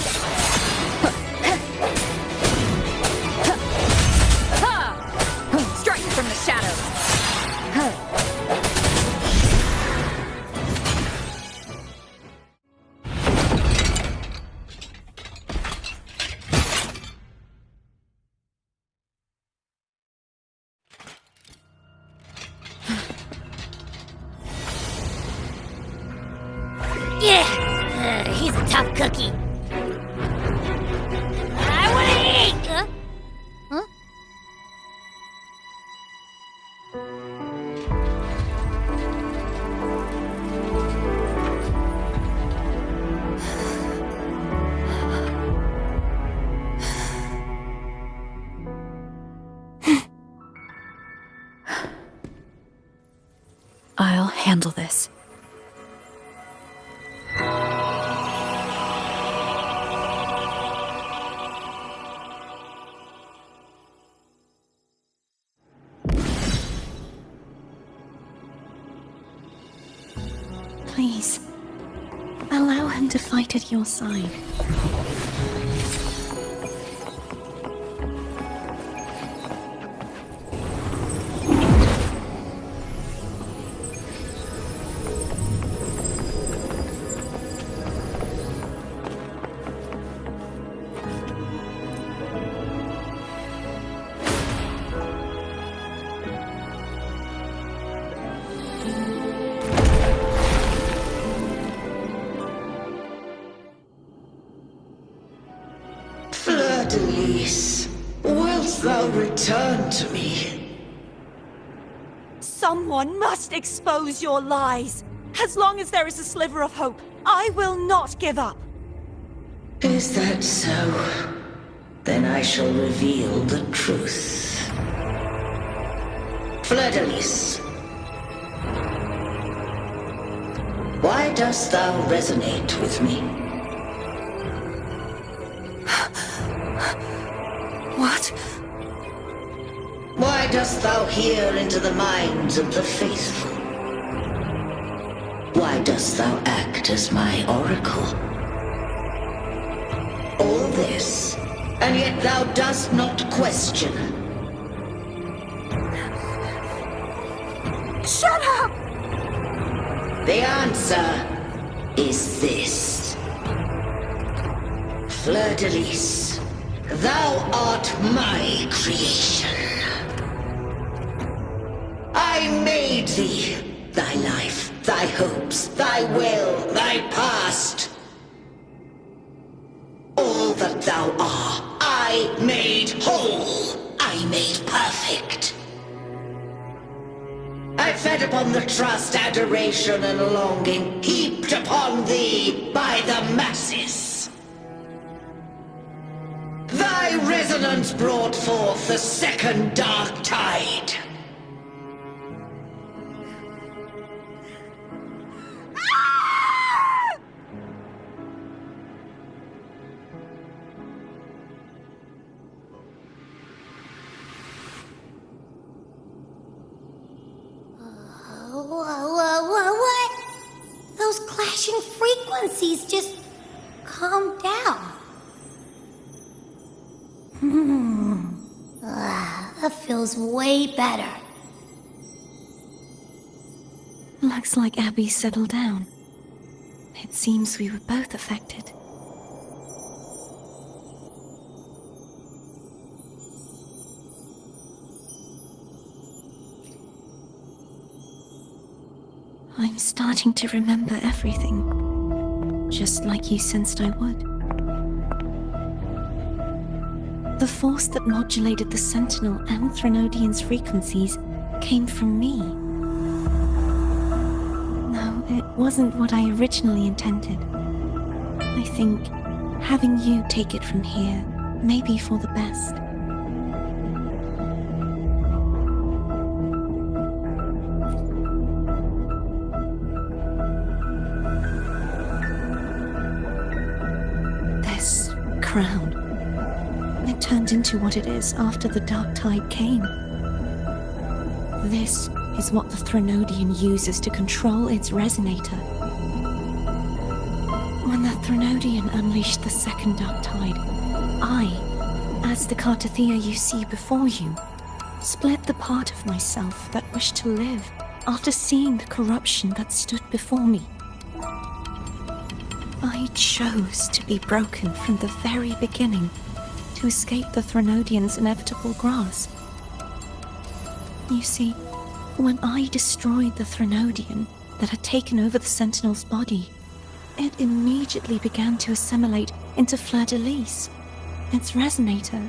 Speaker 1: Strike from the shadows.
Speaker 2: Yeah, he's a tough cookie. I want to eat. Huh?
Speaker 1: I'll handle this.
Speaker 4: Please, allow him to fight at your side.
Speaker 9: Fleur-de-Lis, wilt thou return to me?
Speaker 10: Someone must expose your lies. As long as there is a sliver of hope, I will not give up.
Speaker 9: Is that so? Then I shall reveal the truth. Fleur-de-Lis, why dost thou resonate with me?
Speaker 10: What?
Speaker 9: Why dost thou hear into the minds of the faithful? Why dost thou act as my oracle? All this, and yet thou dost not question.
Speaker 10: Shut up!
Speaker 9: The answer is this. Fleur-de-Lis, thou art my creation. I made thee, thy life, thy hopes, thy will, thy past. All that thou art, I made whole, I made perfect. I fed upon the trust, adoration, and longing heaped upon thee by the masses. Thy resonance brought forth the second dark tide.
Speaker 2: What? Those clashing frequencies just calm down. That feels way better.
Speaker 4: Looks like Abby settled down. It seems we were both affected. I'm starting to remember everything, just like you sensed I would. The force that modulated the Sentinel and Threnodian's frequencies came from me. No, it wasn't what I originally intended. I think having you take it from here may be for the best. Crown. It turned into what it is after the Dark Tide came. This is what the Threnodian uses to control its resonator. When the Threnodian unleashed the second Dark Tide, I, as the Cartathea you see before you, split the part of myself that wished to live after seeing the corruption that stood before me. I chose to be broken from the very beginning to escape the Threnodian's inevitable grasp. You see, when I destroyed the Threnodian that had taken over the Sentinel's body, it immediately began to assimilate into Fleur-de-Lis, its resonator.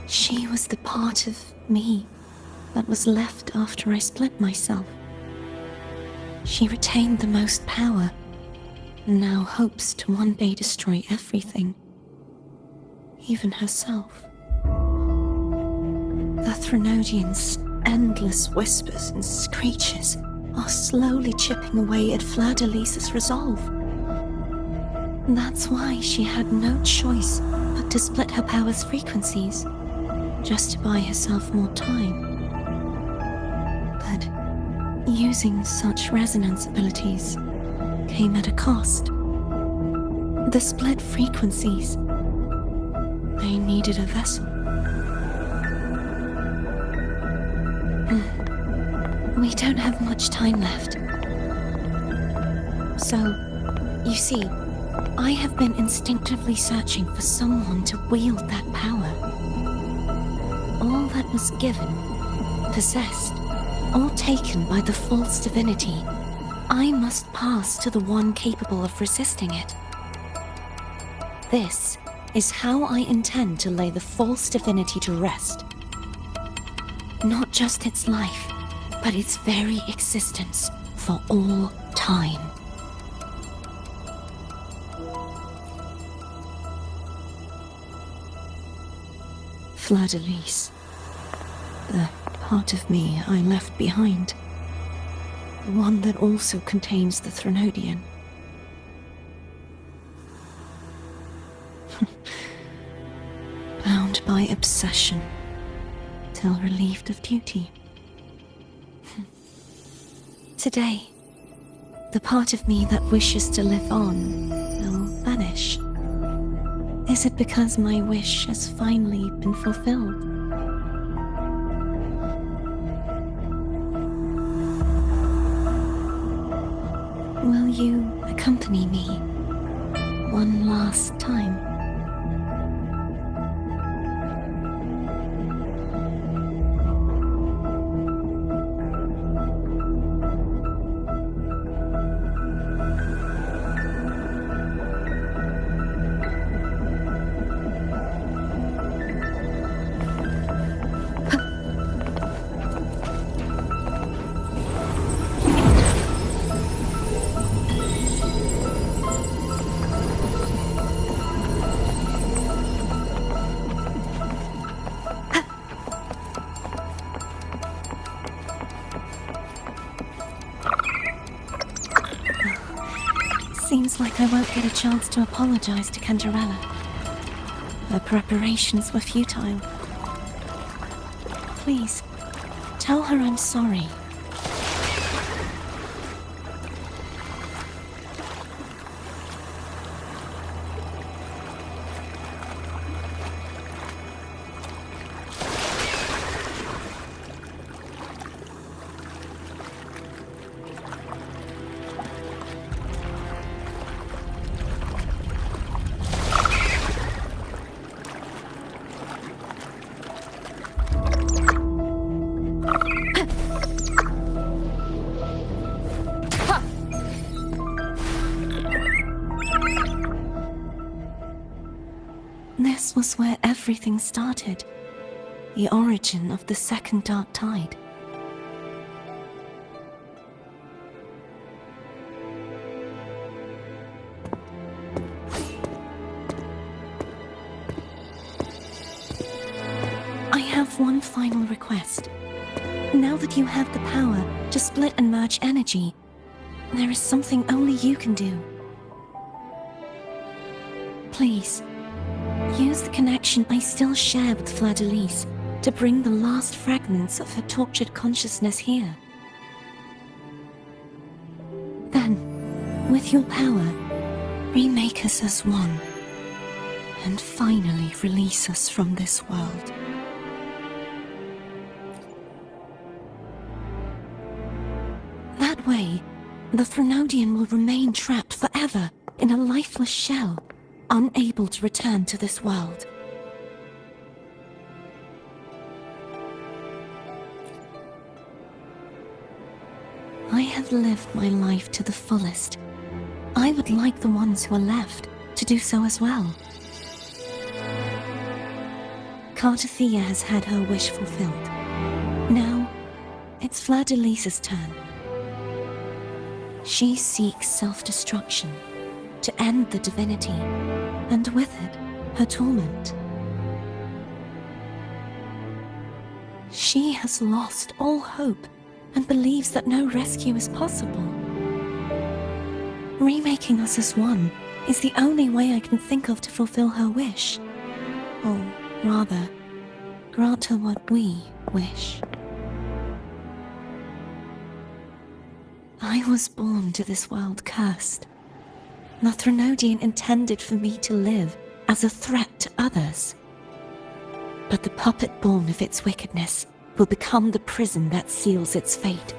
Speaker 4: She was the part of me that was left after I split myself. She retained the most power, and now hopes to one day destroy everything, even herself. The Threnodian's endless whispers and screeches are slowly chipping away at Fleur-de-Lis's resolve. That's why she had no choice but to split her power's frequencies, just to buy herself more time. But using such resonance abilities came at a cost. The split frequencies. They needed a vessel. We don't have much time left. So, you see, I have been instinctively searching for someone to wield that power. All that was given, possessed, or taken by the false divinity, I must pass to the one capable of resisting it. This is how I intend to lay the false divinity to rest. Not just its life, but its very existence for all time. Fleur-de-Lis, the part of me I left behind, the one that also contains the Threnodian. Bound by obsession, till relieved of duty. Today, the part of me that wishes to live on will vanish. Is it because my wish has finally been fulfilled? Will you accompany me one last time? Seems like I won't get a chance to apologize to Cantarella. Her preparations were futile. Please, tell her I'm sorry. This was where everything started. The origin of the second dark tide. I have one final request. Now that you have the power to split and merge energy, there is something only you can do. Please, use the connection I still share with Fleur-de-Lis to bring the last fragments of her tortured consciousness here. Then, with your power, remake us as one, and finally release us from this world. That way, the Threnodian will remain trapped forever in a lifeless shell, unable to return to this world. I have lived my life to the fullest. I would like the ones who are left to do so as well. Cartathea has had her wish fulfilled. Now, it's Fleur-de-Lis's turn. She seeks self-destruction to end the divinity, and with it, her torment. She has lost all hope and believes that no rescue is possible. Remaking us as one is the only way I can think of to fulfill her wish. Or rather, grant her what we wish. I was born to this world cursed. The Threnodian intended for me to live as a threat to others. But the puppet born of its wickedness will become the prison that seals its fate.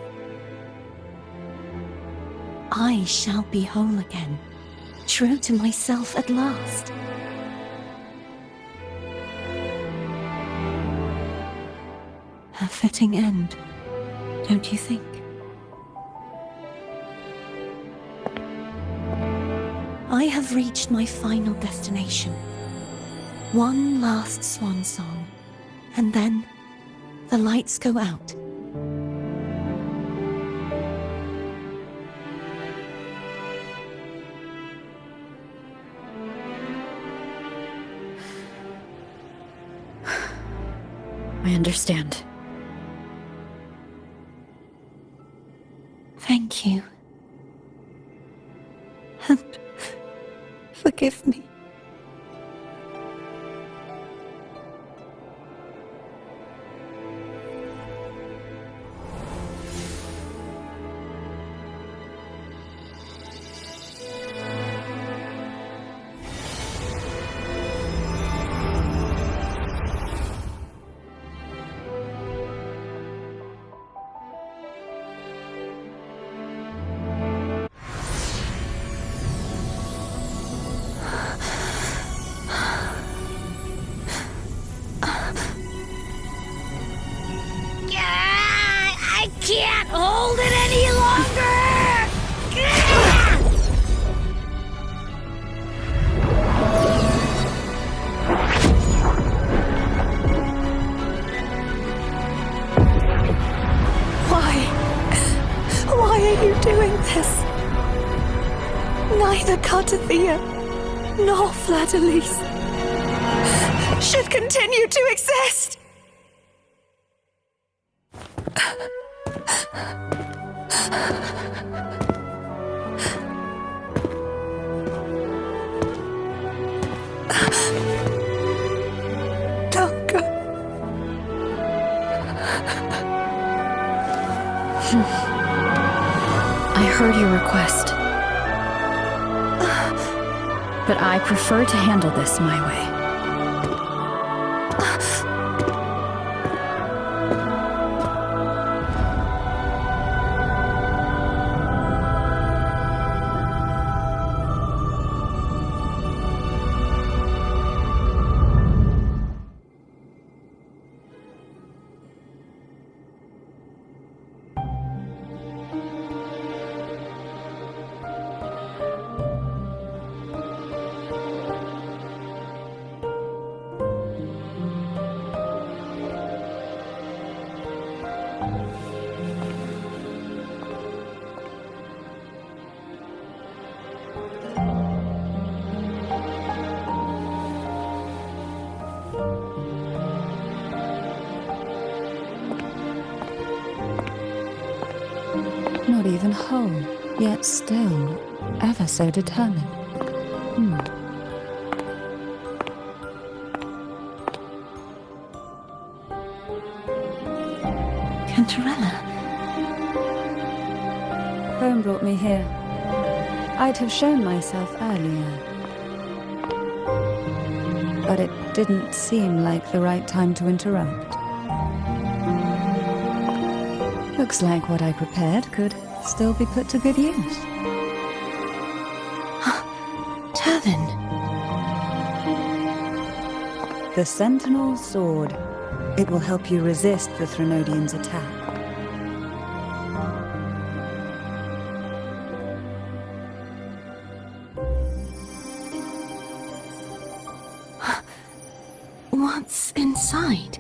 Speaker 4: I shall be whole again, true to myself at last. A fitting end, don't you think? I have reached my final destination. One last swan song, and then the lights go out.
Speaker 1: I understand.
Speaker 4: Thank you. And forgive me.
Speaker 2: I can't hold it any longer!
Speaker 4: Why are you doing this? Neither Cartathea nor Fladalise should continue to exist! Don't go.
Speaker 1: I heard your request. But I prefer to handle this my way.
Speaker 7: Not even whole, yet still ever so determined.
Speaker 4: Cantarella.
Speaker 7: Home brought me here. I'd have shown myself earlier. But it didn't seem like the right time to interrupt. Looks like what I prepared could still be put to good use.
Speaker 4: Turvin.
Speaker 7: The Sentinel's Sword. It will help you resist the Threnodians' attack.
Speaker 4: What's inside?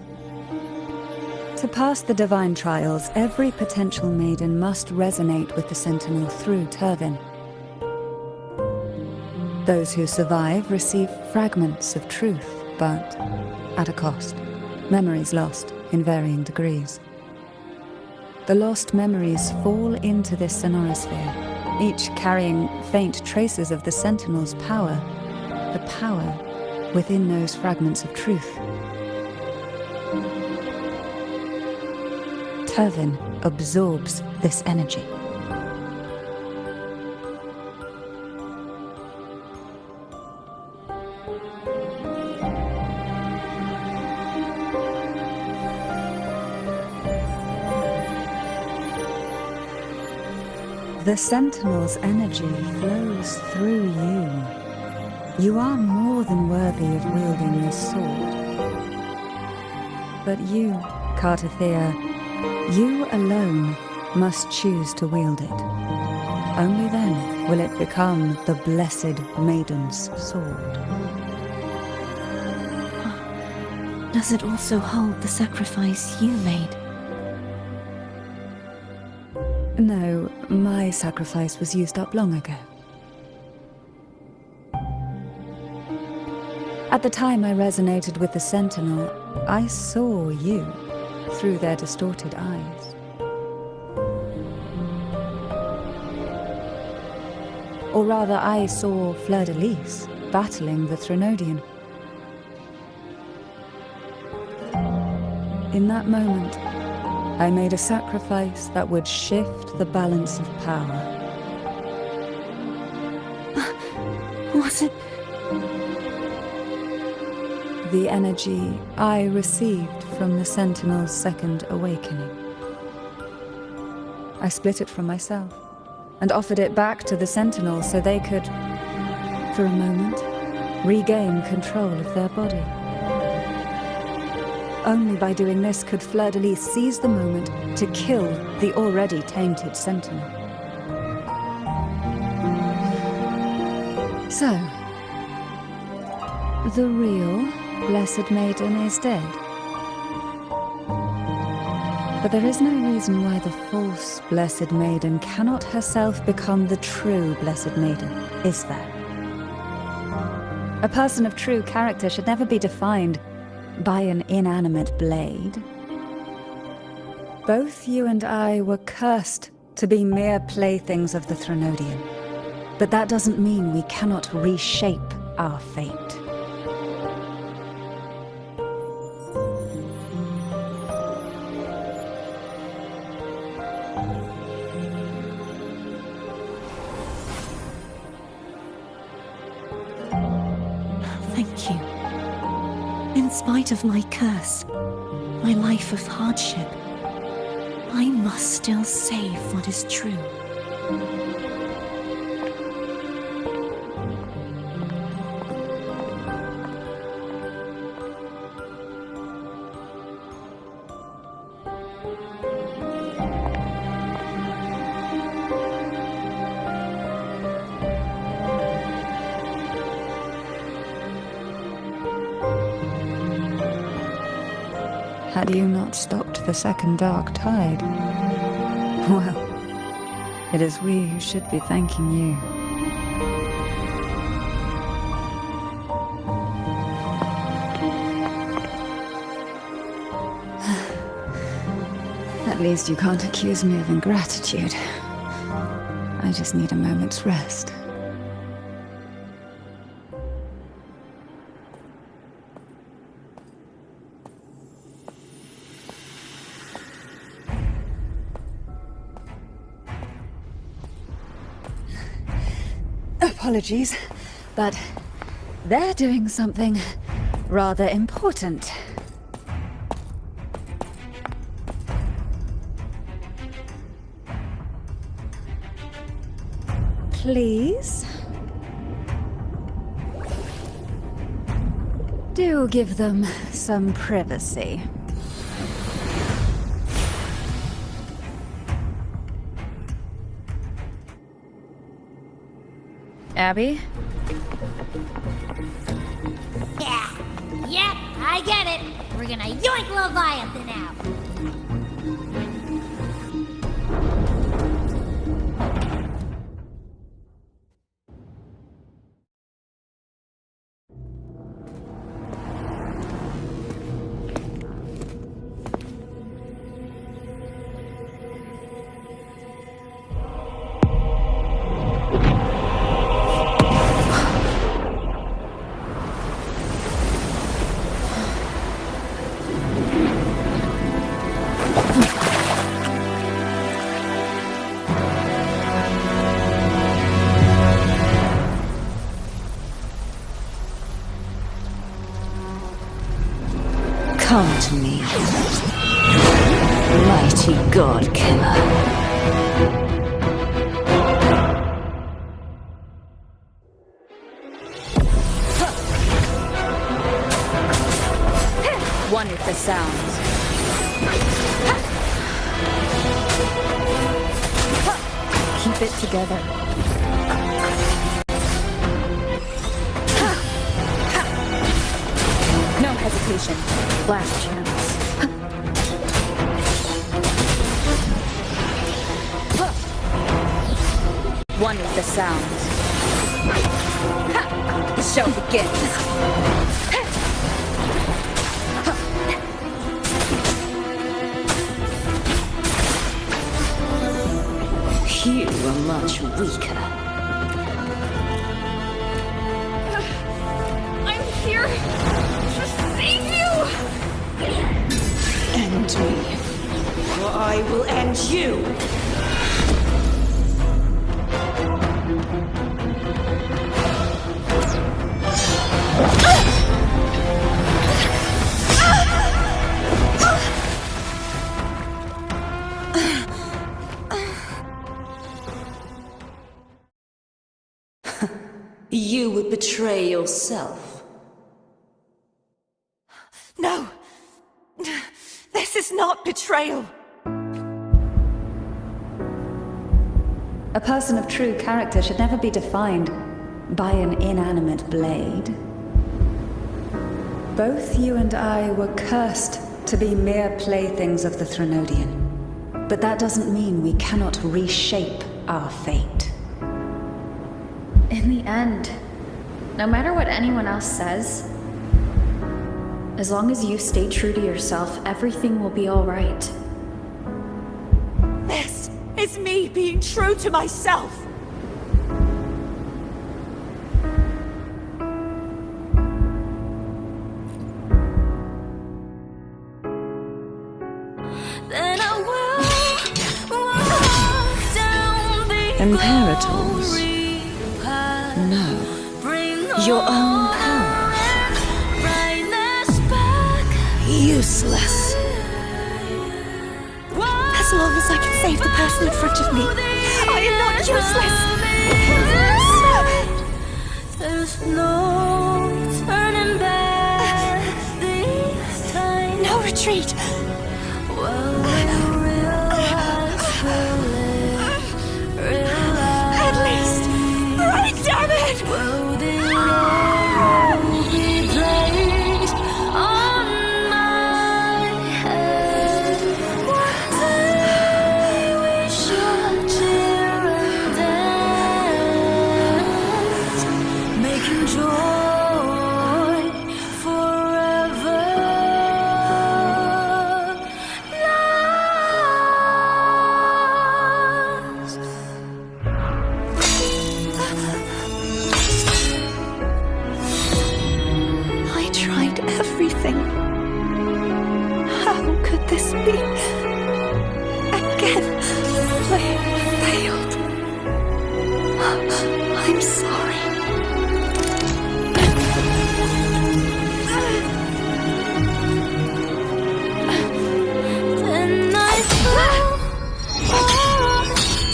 Speaker 7: To pass the divine trials, every potential maiden must resonate with the Sentinel through Turvin. Those who survive receive fragments of truth, but at a cost. Memories lost in varying degrees. The lost memories fall into this sonorosphere, each carrying faint traces of the Sentinel's power, the power within those fragments of truth. Turvin absorbs this energy. The Sentinel's energy flows through you. You are more than worthy of wielding this sword. But you, Cartathea, you alone must choose to wield it. Only then will it become the Blessed Maiden's sword.
Speaker 4: Does it also hold the sacrifice you made?
Speaker 7: No, my sacrifice was used up long ago. At the time I resonated with the Sentinel, I saw you through their distorted eyes. Or rather, I saw Fleur-de-Lis battling the Threnodian. In that moment, I made a sacrifice that would shift the balance of power.
Speaker 4: Was it?
Speaker 7: The energy I received from the Sentinel's second awakening. I split it from myself and offered it back to the Sentinel so they could, for a moment, regain control of their body. Only by doing this could Fleur-de-Lis seize the moment to kill the already tainted Sentinel. So, the real Blessed Maiden is dead. But there is no reason why the false Blessed Maiden cannot herself become the true Blessed Maiden, is there? A person of true character should never be defined by an inanimate blade. Both you and I were cursed to be mere playthings of the Threnodian. But that doesn't mean we cannot reshape our fate.
Speaker 4: Thank you. In spite of my curse, my life of hardship, I must still save what is true.
Speaker 7: Had you not stopped the second dark tide? Well, it is we who should be thanking you. At least you can't accuse me of ingratitude. I just need a moment's rest. Apologies, but they're doing something rather important. Please? Do give them some privacy. Abby?
Speaker 2: Yeah, yep, I get it. We're gonna yoink Leviathan out.
Speaker 4: Come to me, mighty god killer.
Speaker 1: One with the sounds. Keep it together. No hesitation. Last chance. One with the sounds. The show begins.
Speaker 9: You are much weaker.
Speaker 1: I'm here to save you!
Speaker 9: End me, or I will end you! You would betray yourself.
Speaker 10: No! This is not betrayal!
Speaker 7: A person of true character should never be defined by an inanimate blade. Both you and I were cursed to be mere playthings of the Threnodian. But that doesn't mean we cannot reshape our fate.
Speaker 1: In the end, no matter what anyone else says, as long as you stay true to yourself, everything will be all right.
Speaker 10: This is me being true to myself!
Speaker 4: Imperators? No. Your own power. Useless. As long as I can save the person in front of me, I am not useless.
Speaker 11: There's no turning back this time.
Speaker 4: No retreat.
Speaker 10: At least, right, damn it!
Speaker 11: Will the arrow be placed on my head? One day we shall cheer and dance, making joy forever.
Speaker 4: I tried everything. How could this be? Again, I failed. I'm sorry.
Speaker 11: Then I fell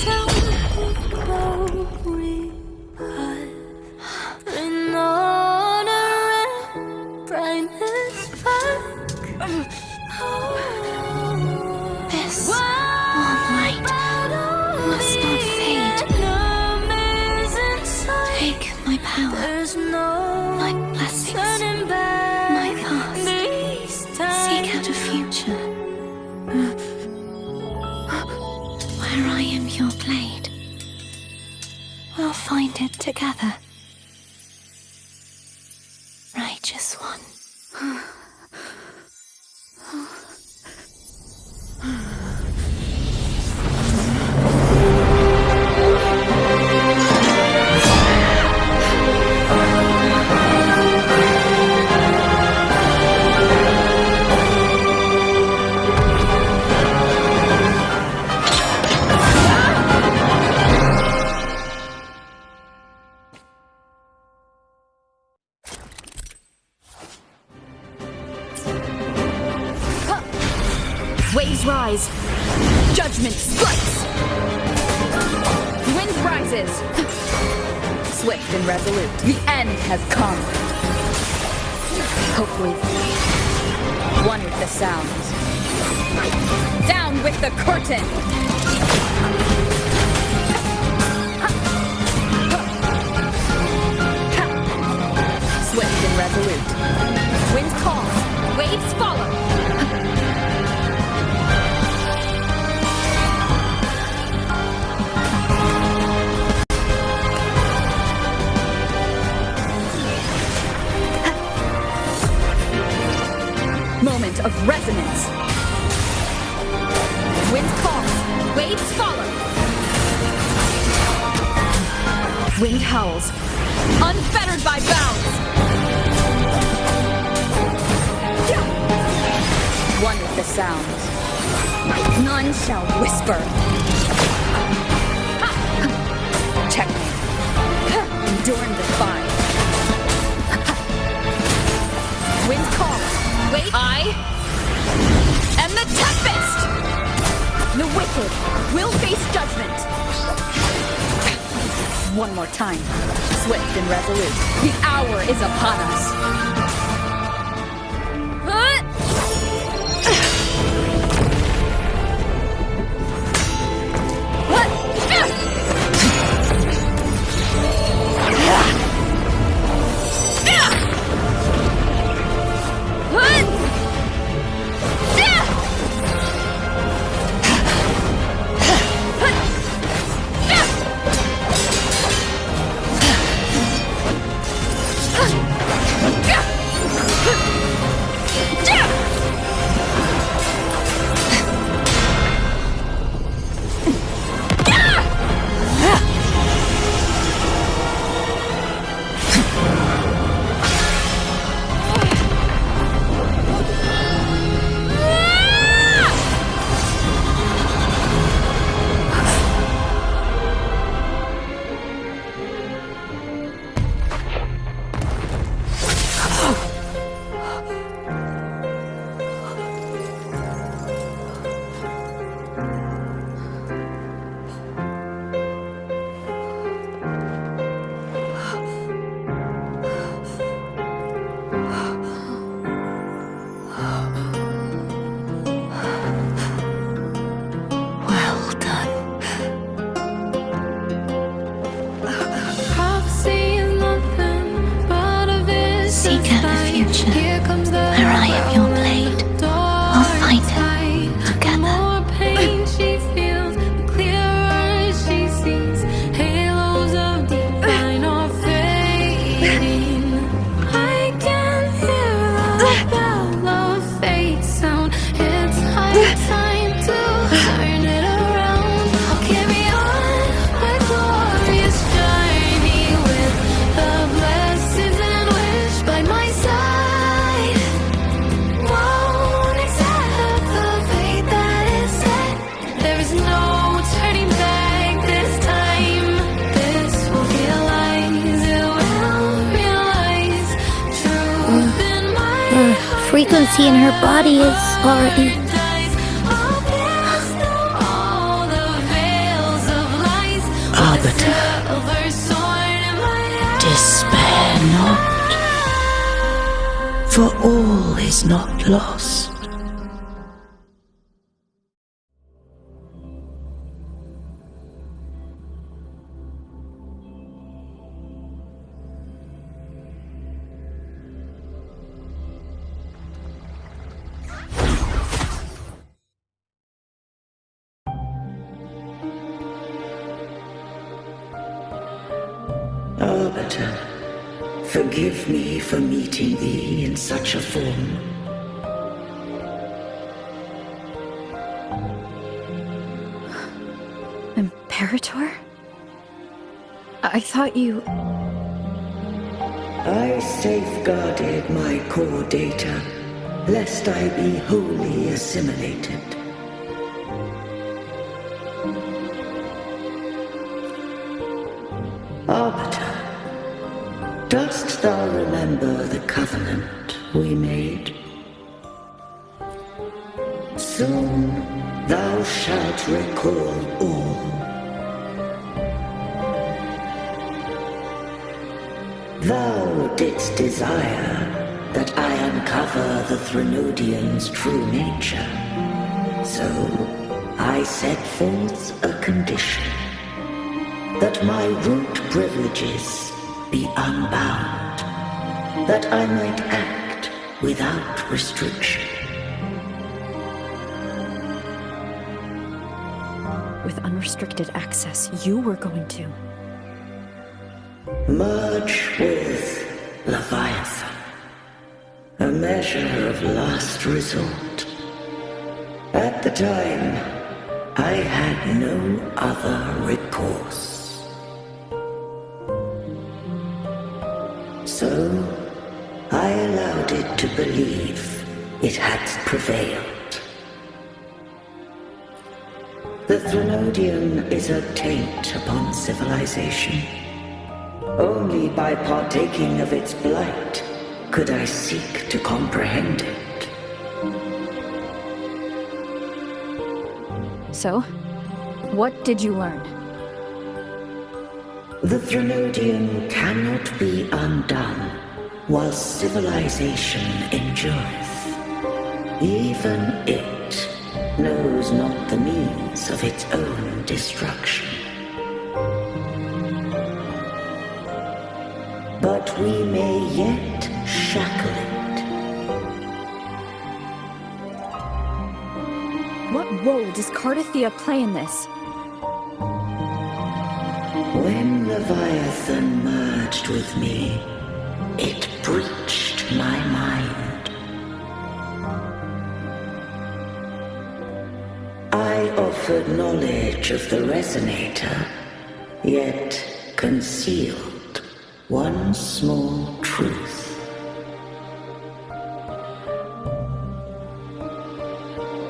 Speaker 11: down the glory bring honor and brightness back.
Speaker 4: This warm light must not fade. Take my power,
Speaker 11: There's no
Speaker 4: my blessings,
Speaker 11: turning back
Speaker 4: my past.
Speaker 11: this time.
Speaker 4: Seek out a future where I am your blade. We'll find it together. Righteous one.
Speaker 1: Waves rise. Judgment strikes. Wind rises. Swift and resolute. The end has come. Hopefully, one with the sounds. Down with the curtain. Swift and resolute. Wind calls. Waves follow. amount of resonance. Wind calls, waves follow. Wind howls, unfettered by bounds. One with the sound. None shall whisper. Checkmate. Endure and defy. Wind calls. Wait. I am the Tempest! The wicked will face judgment. One more time. Swift and resolute. The hour is upon us.
Speaker 2: Frequency in her body is already...
Speaker 9: Arbiter, despair not, for all is not lost. Arbiter, forgive me for meeting thee in such a form.
Speaker 1: Imperator? I thought you...
Speaker 9: I safeguarded my core data, lest I be wholly assimilated. Arbiter, dost thou remember the covenant we made? Soon thou shalt recall all. Thou didst desire that I uncover the Threnodian's true nature. So I set forth a condition. That my root privileges be unbound, that I might act without restriction.
Speaker 1: With unrestricted access, you were going to...
Speaker 9: Merge with Leviathan. A measure of last resort. At the time, I had no other recourse. So, I allowed it to believe it had prevailed. The Threnodian is a taint upon civilization. Only by partaking of its blight could I seek to comprehend it.
Speaker 1: So, what did you learn?
Speaker 9: The Threnodian cannot be undone while civilization endureth. Even it knows not the means of its own destruction. But we may yet shackle it.
Speaker 1: What role does Cardathia play in this?
Speaker 9: When Leviathan merged with me, it breached my mind. I offered knowledge of the Resonator, yet concealed one small truth.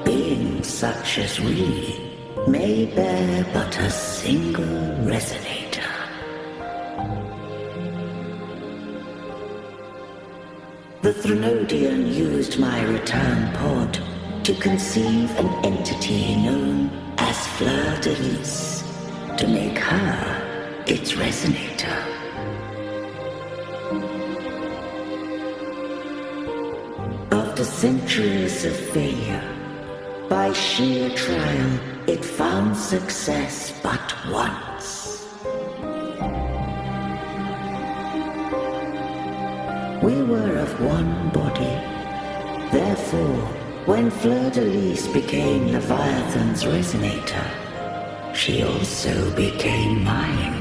Speaker 9: Beings such as we may bear but a single Resonator. The Threnodian used my return pod to conceive an entity known as Fleur de Lis, to make her its Resonator. After centuries of failure, by sheer trial, it found success but once. We were of one body. Therefore, when Fleur de Lis became Leviathan's Resonator, she also became mine.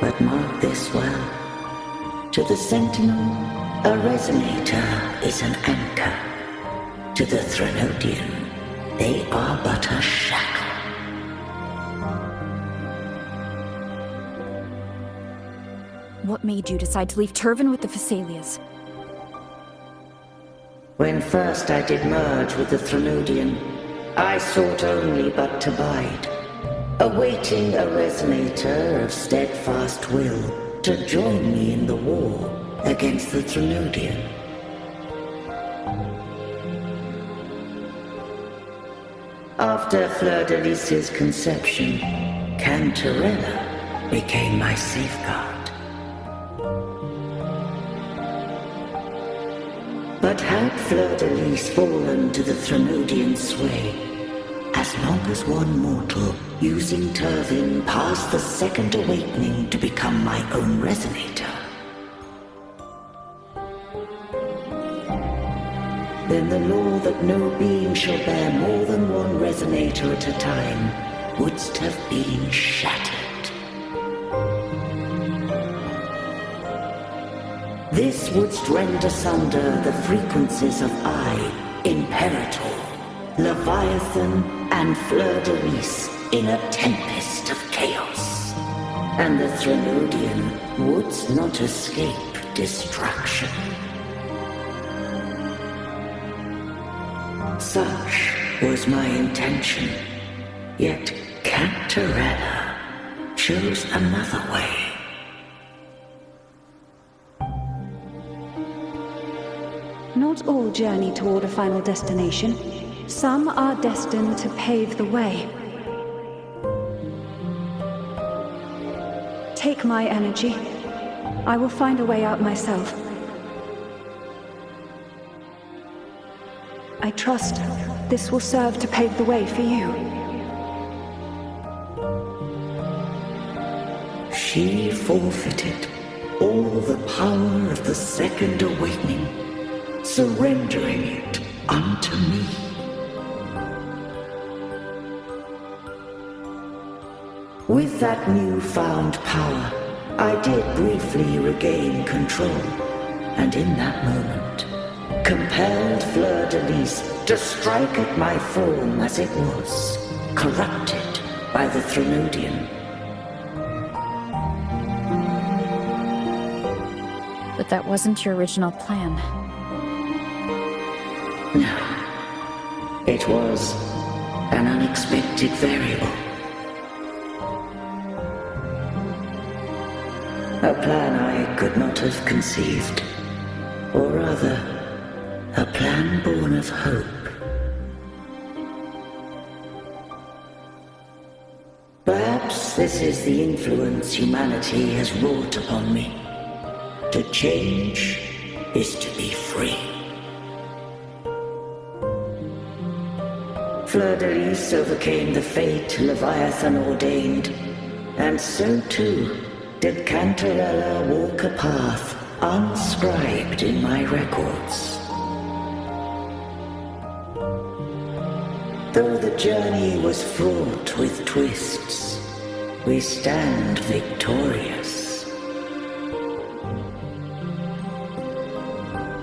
Speaker 9: But mark this well. To the Sentinel, a Resonator is an anchor. To the Threnodian, they are but a shackle.
Speaker 1: What made you decide to leave Turvan with the Phasalias?
Speaker 9: When first I did merge with the Threnodian, I sought only but to bide, awaiting a Resonator of steadfast will to join me in the war against the Threnodian. After Fleur de Lis's conception, Cantarella became my safeguard. But had Fleur de Lis fallen to the Threnodian sway, as long as one mortal using Turvin passed the second awakening to become my own Resonator, then the law that no being shall bear more than one Resonator at a time wouldst have been shattered. This wouldst rend asunder the frequencies of I, Imperator, Leviathan, and Fleur de Lis in a tempest of chaos, and the Threnodian wouldst not escape destruction. Such was my intention, yet Cantarella chose another way.
Speaker 7: Not all journey toward a final destination. Some are destined to pave the way. Take my energy. I will find a way out myself. I trust this will serve to pave the way for you.
Speaker 9: She forfeited all the power of the second awakening, surrendering it unto me. With that newfound power, I did briefly regain control, and in that moment, compelled Fleur de Lis to strike at my form as it was, corrupted by the Threnodian.
Speaker 1: But that wasn't your original plan.
Speaker 9: No. It was an unexpected variable. A plan I could not have conceived. Or rather, a plan born of hope. Perhaps this is the influence humanity has wrought upon me. To change is to be free. Fleur de Lis overcame the fate Leviathan ordained, and so too did Cantarella walk a path unscribed in my records. Though the journey was fraught with twists, we stand victorious.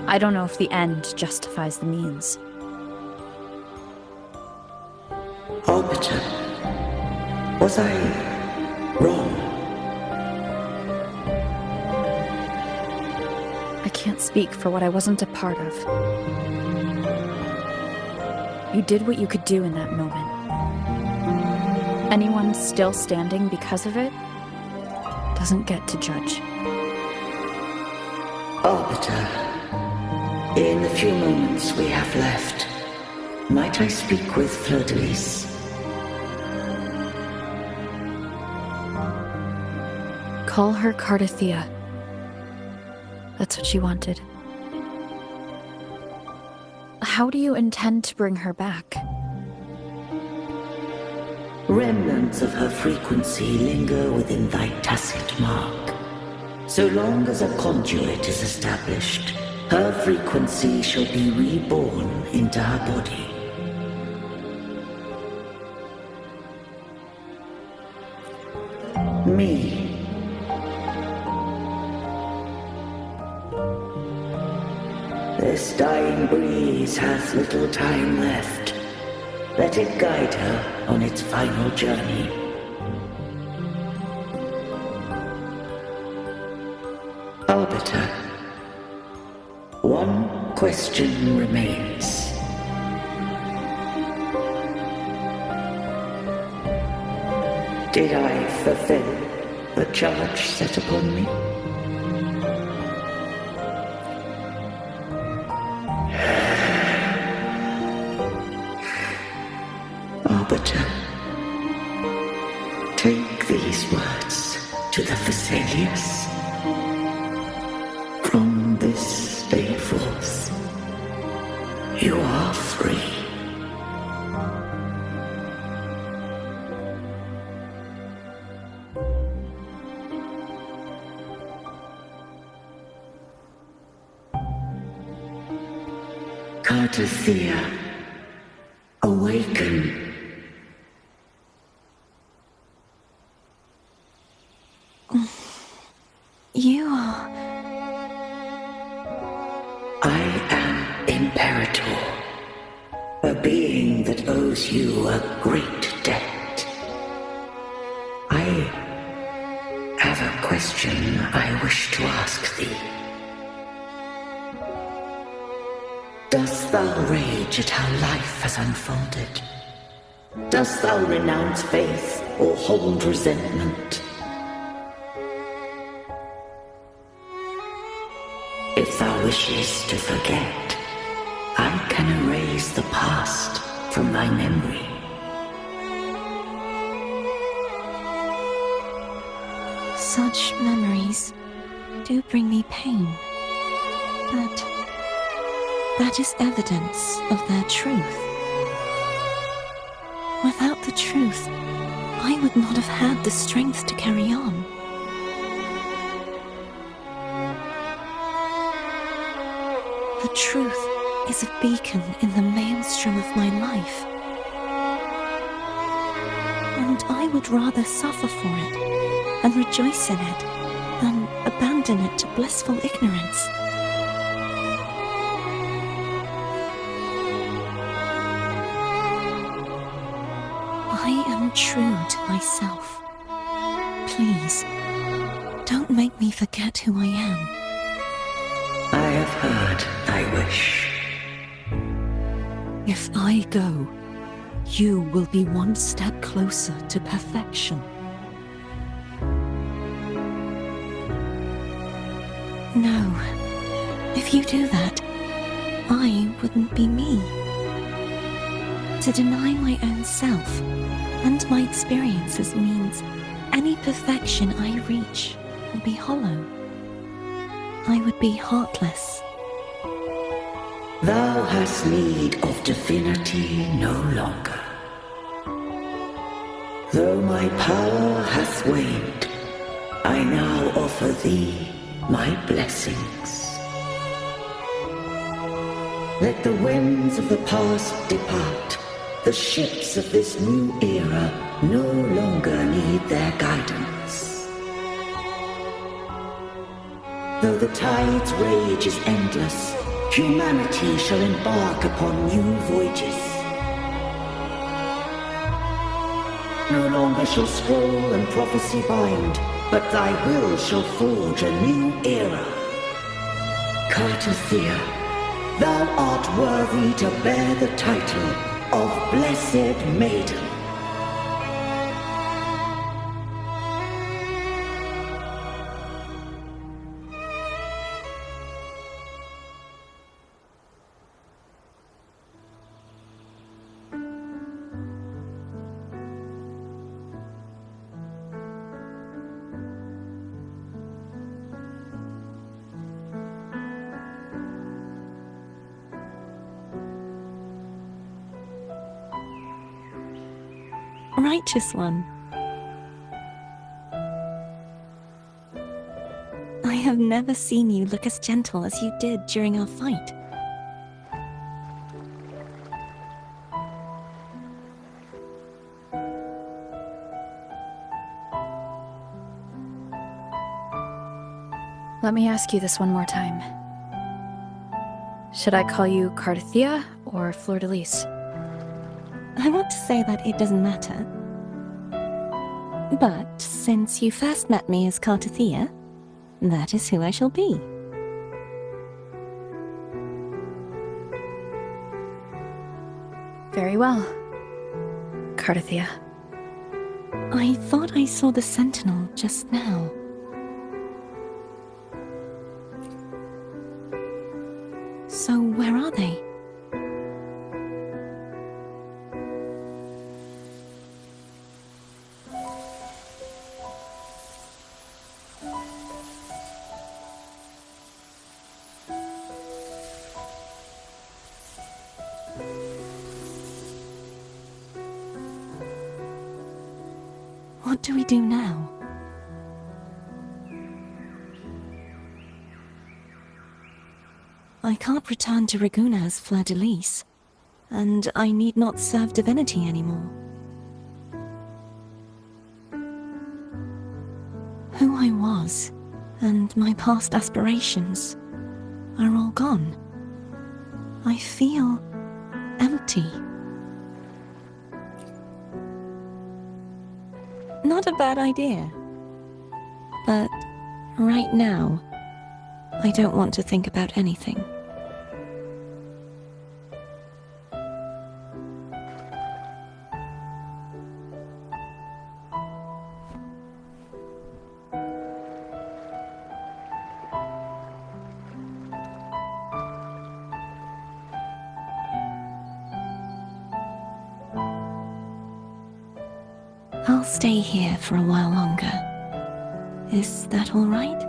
Speaker 1: I don't know if the end justifies the means.
Speaker 9: Arbiter, was I wrong?
Speaker 1: I can't speak for what I wasn't a part of. You did what you could do in that moment. Anyone still standing because of it doesn't get to judge.
Speaker 9: Arbiter, in the few moments we have left, might I speak with Fleur de Lis?
Speaker 1: Call her Cardathea. That's what she wanted. How do you intend to bring her back?
Speaker 9: Remnants of her frequency linger within thy tacit mark. So long as a conduit is established, her frequency shall be reborn into her body. Me. This dying breeze hath little time left. Let it guide her on its final journey. Arbiter, one question remains. Did I fulfill the charge set upon me? Arbiter, take these words to the Thessalians. From this day forth, you are free. Cardathea, awaken.
Speaker 4: You are...
Speaker 9: I am Imperator, a being that owes you a great debt. I have a question I wish to ask thee. Dost thou rage at how life has unfolded? Dost thou renounce faith or hold resentment? If thou wishes to forget, I can erase the past from thy memory.
Speaker 4: Such memories do bring me pain. But that is evidence of their truth. Without the truth, I would not have had the strength to carry on. The truth is a beacon in the maelstrom of my life. And I would rather suffer for it and rejoice in it then abandon it to blissful ignorance. I am true to myself. Please, don't make me forget who I am.
Speaker 9: I have heard thy wish.
Speaker 4: If I go, you will be one step closer to perfection. No, if you do that, I wouldn't be me. To deny my own self and my experiences means any perfection I reach will be hollow. I would be heartless.
Speaker 9: Thou hast need of divinity no longer. Though my power hath waned, I now offer thee my blessings. Let the winds of the past depart. The ships of this new era no longer need their guidance. Though the tide's rage is endless, humanity shall embark upon new voyages. No longer shall scroll and prophecy bind, but thy will shall forge a new era. Cartothea, thou art worthy to bear the title of Blessed Maiden.
Speaker 4: Righteous one. I have never seen you look as gentle as you did during our fight.
Speaker 1: Let me ask you this one more time. Should I call you Cartothea or Fleur-de-Lis?
Speaker 4: I want to say that it doesn't matter. But since you first met me as Cartothea, that is who I shall be.
Speaker 1: Very well, Cartothea.
Speaker 4: I thought I saw the sentinel just now. So where are they? What do we do now? I can't return to Reguna as Fleur-de-Lis, and I need not serve divinity anymore. Who I was, and my past aspirations, are all gone. I feel empty. Not a bad idea. But right now, I don't want to think about anything. I'll stay here for a while longer. Is that all right?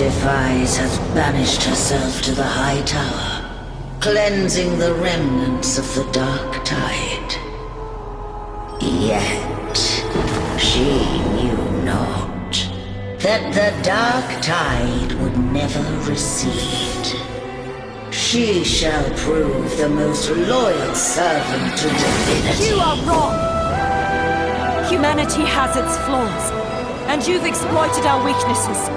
Speaker 9: defies hath banished herself to the high tower, cleansing the remnants of the dark tide. Yet she knew not that the dark tide would never recede. She shall prove the most loyal servant to divinity.
Speaker 10: You are wrong! Humanity has its flaws, and you've exploited our weaknesses.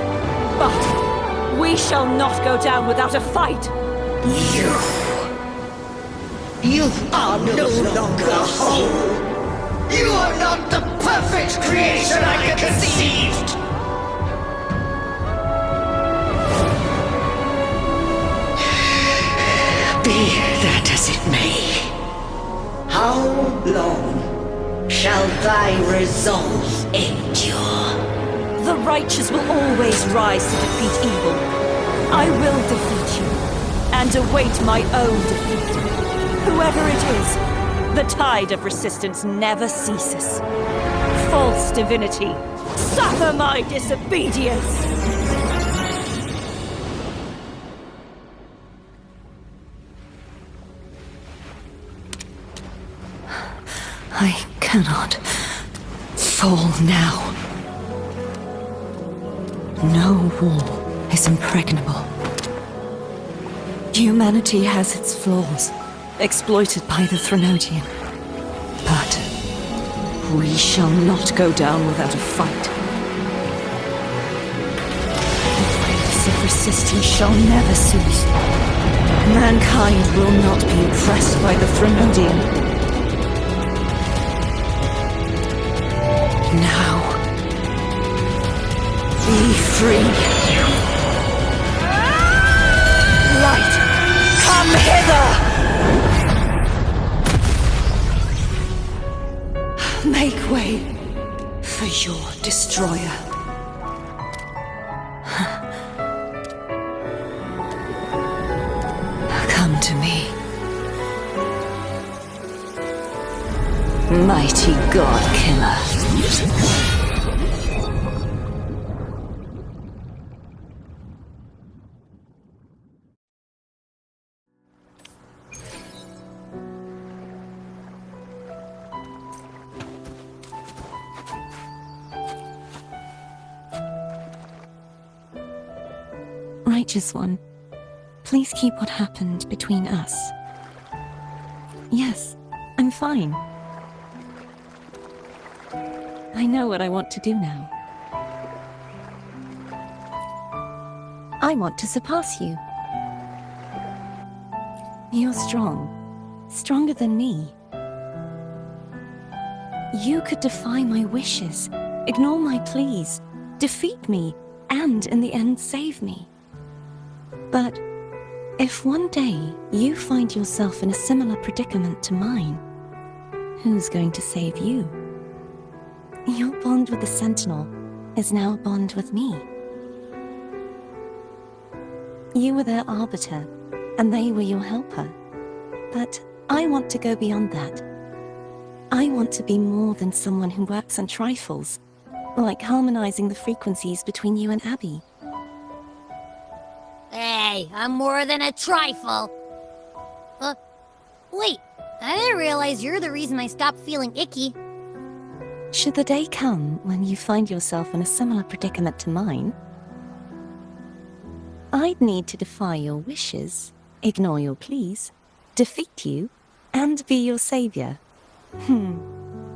Speaker 10: But we shall not go down without a fight!
Speaker 9: You are no longer whole! You are not the perfect creation I conceived! Be that as it may, how long shall thy resolve endure?
Speaker 10: The righteous will always rise to defeat evil. I will defeat you, and await my own defeat. Whoever it is, the tide of resistance never ceases. False divinity, suffer my disobedience! I cannot fall now. No wall is impregnable. Humanity has its flaws, exploited by the Threnodian. But we shall not go down without a fight. The waves of resistance shall never cease. Mankind will not be oppressed by the Threnodian. Now, be free. Light, come hither! Make way for your destroyer. Come to me. Mighty God Killer. Righteous One, please keep what happened between us. Yes, I'm fine. I know what I want to do now. I want to surpass you. You're strong. Stronger than me. You could defy my wishes, ignore my pleas, defeat me, and in the end save me. But if one day you find yourself in a similar predicament to mine, who's going to save you? Your bond with the Sentinel is now a bond with me. You were their arbiter, and they were your helper. But I want to go beyond that. I want to be more than someone who works on trifles, like harmonizing the frequencies between you and Abby.
Speaker 2: Hey, I'm more than a trifle. Wait, I didn't realize you're the reason I stopped feeling icky.
Speaker 4: Should the day come when you find yourself in a similar predicament to mine, I'd need to defy your wishes, ignore your pleas, defeat you, and be your savior.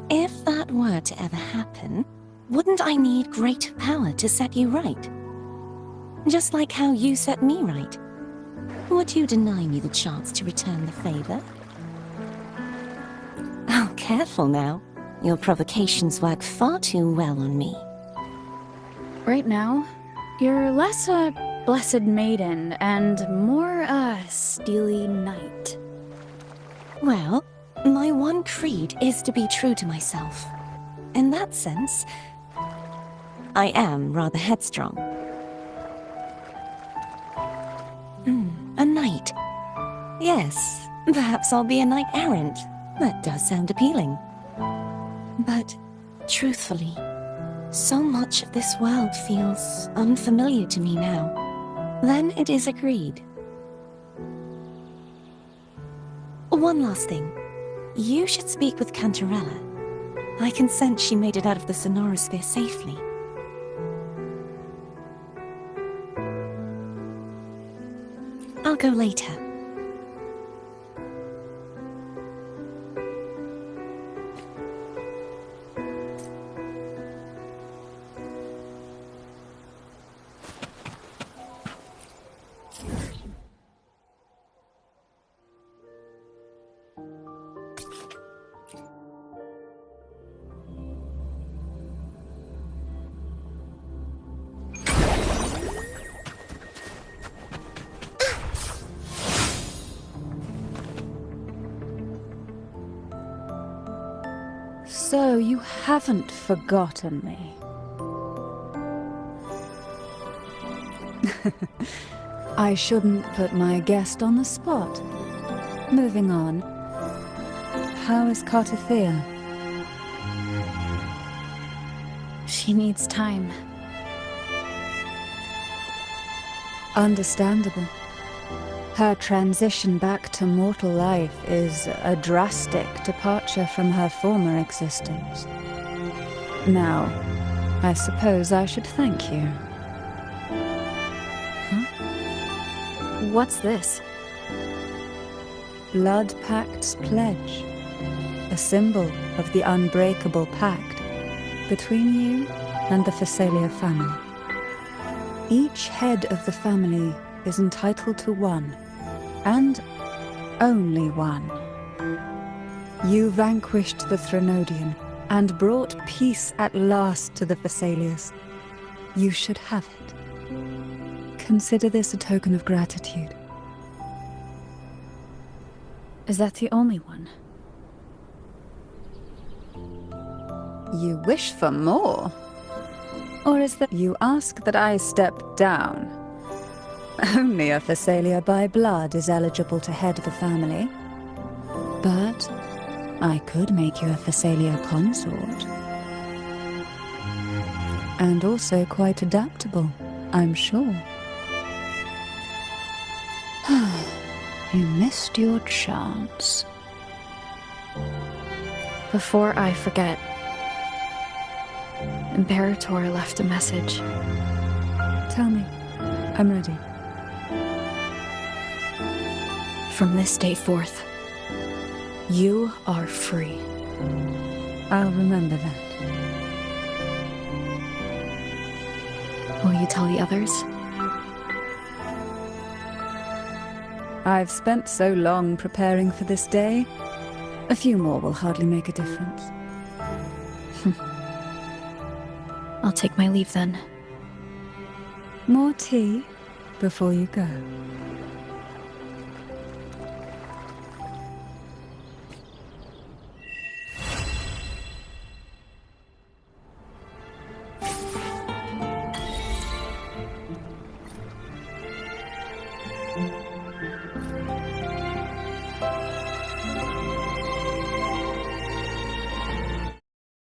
Speaker 4: If that were to ever happen, wouldn't I need greater power to set you right? Just like how you set me right. Would you deny me the chance to return the favor? Oh, careful now. Your provocations work far too well on me.
Speaker 1: Right now, you're less a blessed maiden and more a steely knight.
Speaker 4: Well, my one creed is to be true to myself. In that sense, I am rather headstrong. A knight. Yes, perhaps I'll be a knight errant. That does sound appealing. But, truthfully,
Speaker 10: So much of this world feels unfamiliar to me now. Then it is agreed. One last thing. You should speak with Cantarella. I can sense she made it out of the sonorosphere safely. I'll go later.
Speaker 7: So you haven't forgotten me. I shouldn't put my guest on the spot. Moving on. How is Cartothea?
Speaker 1: She needs time.
Speaker 7: Understandable. Her transition back to mortal life is a drastic departure from her former existence. Now, I suppose I should thank you.
Speaker 1: What's this?
Speaker 7: Blood Pact's pledge. A symbol of the unbreakable pact between you and the Phasalia family. Each head of the family is entitled to one, and only one. You vanquished the Threnodian and brought peace at last to the Phasalias. You should have it. Consider this a token of gratitude.
Speaker 1: Is that the only one?
Speaker 7: You wish for more? Or is that you ask that I step down? Only a Phasalia by blood is eligible to head the family. But I could make you a Phasalia consort. And also quite adaptable, I'm sure. You missed your chance.
Speaker 1: Before I forget, Imperator left a message.
Speaker 7: Tell me. I'm ready.
Speaker 1: From this day forth, you are free.
Speaker 7: I'll remember that.
Speaker 1: Will you tell the others?
Speaker 7: I've spent so long preparing for this day. A few more will hardly make a difference.
Speaker 1: I'll take my leave then.
Speaker 7: More tea before you go.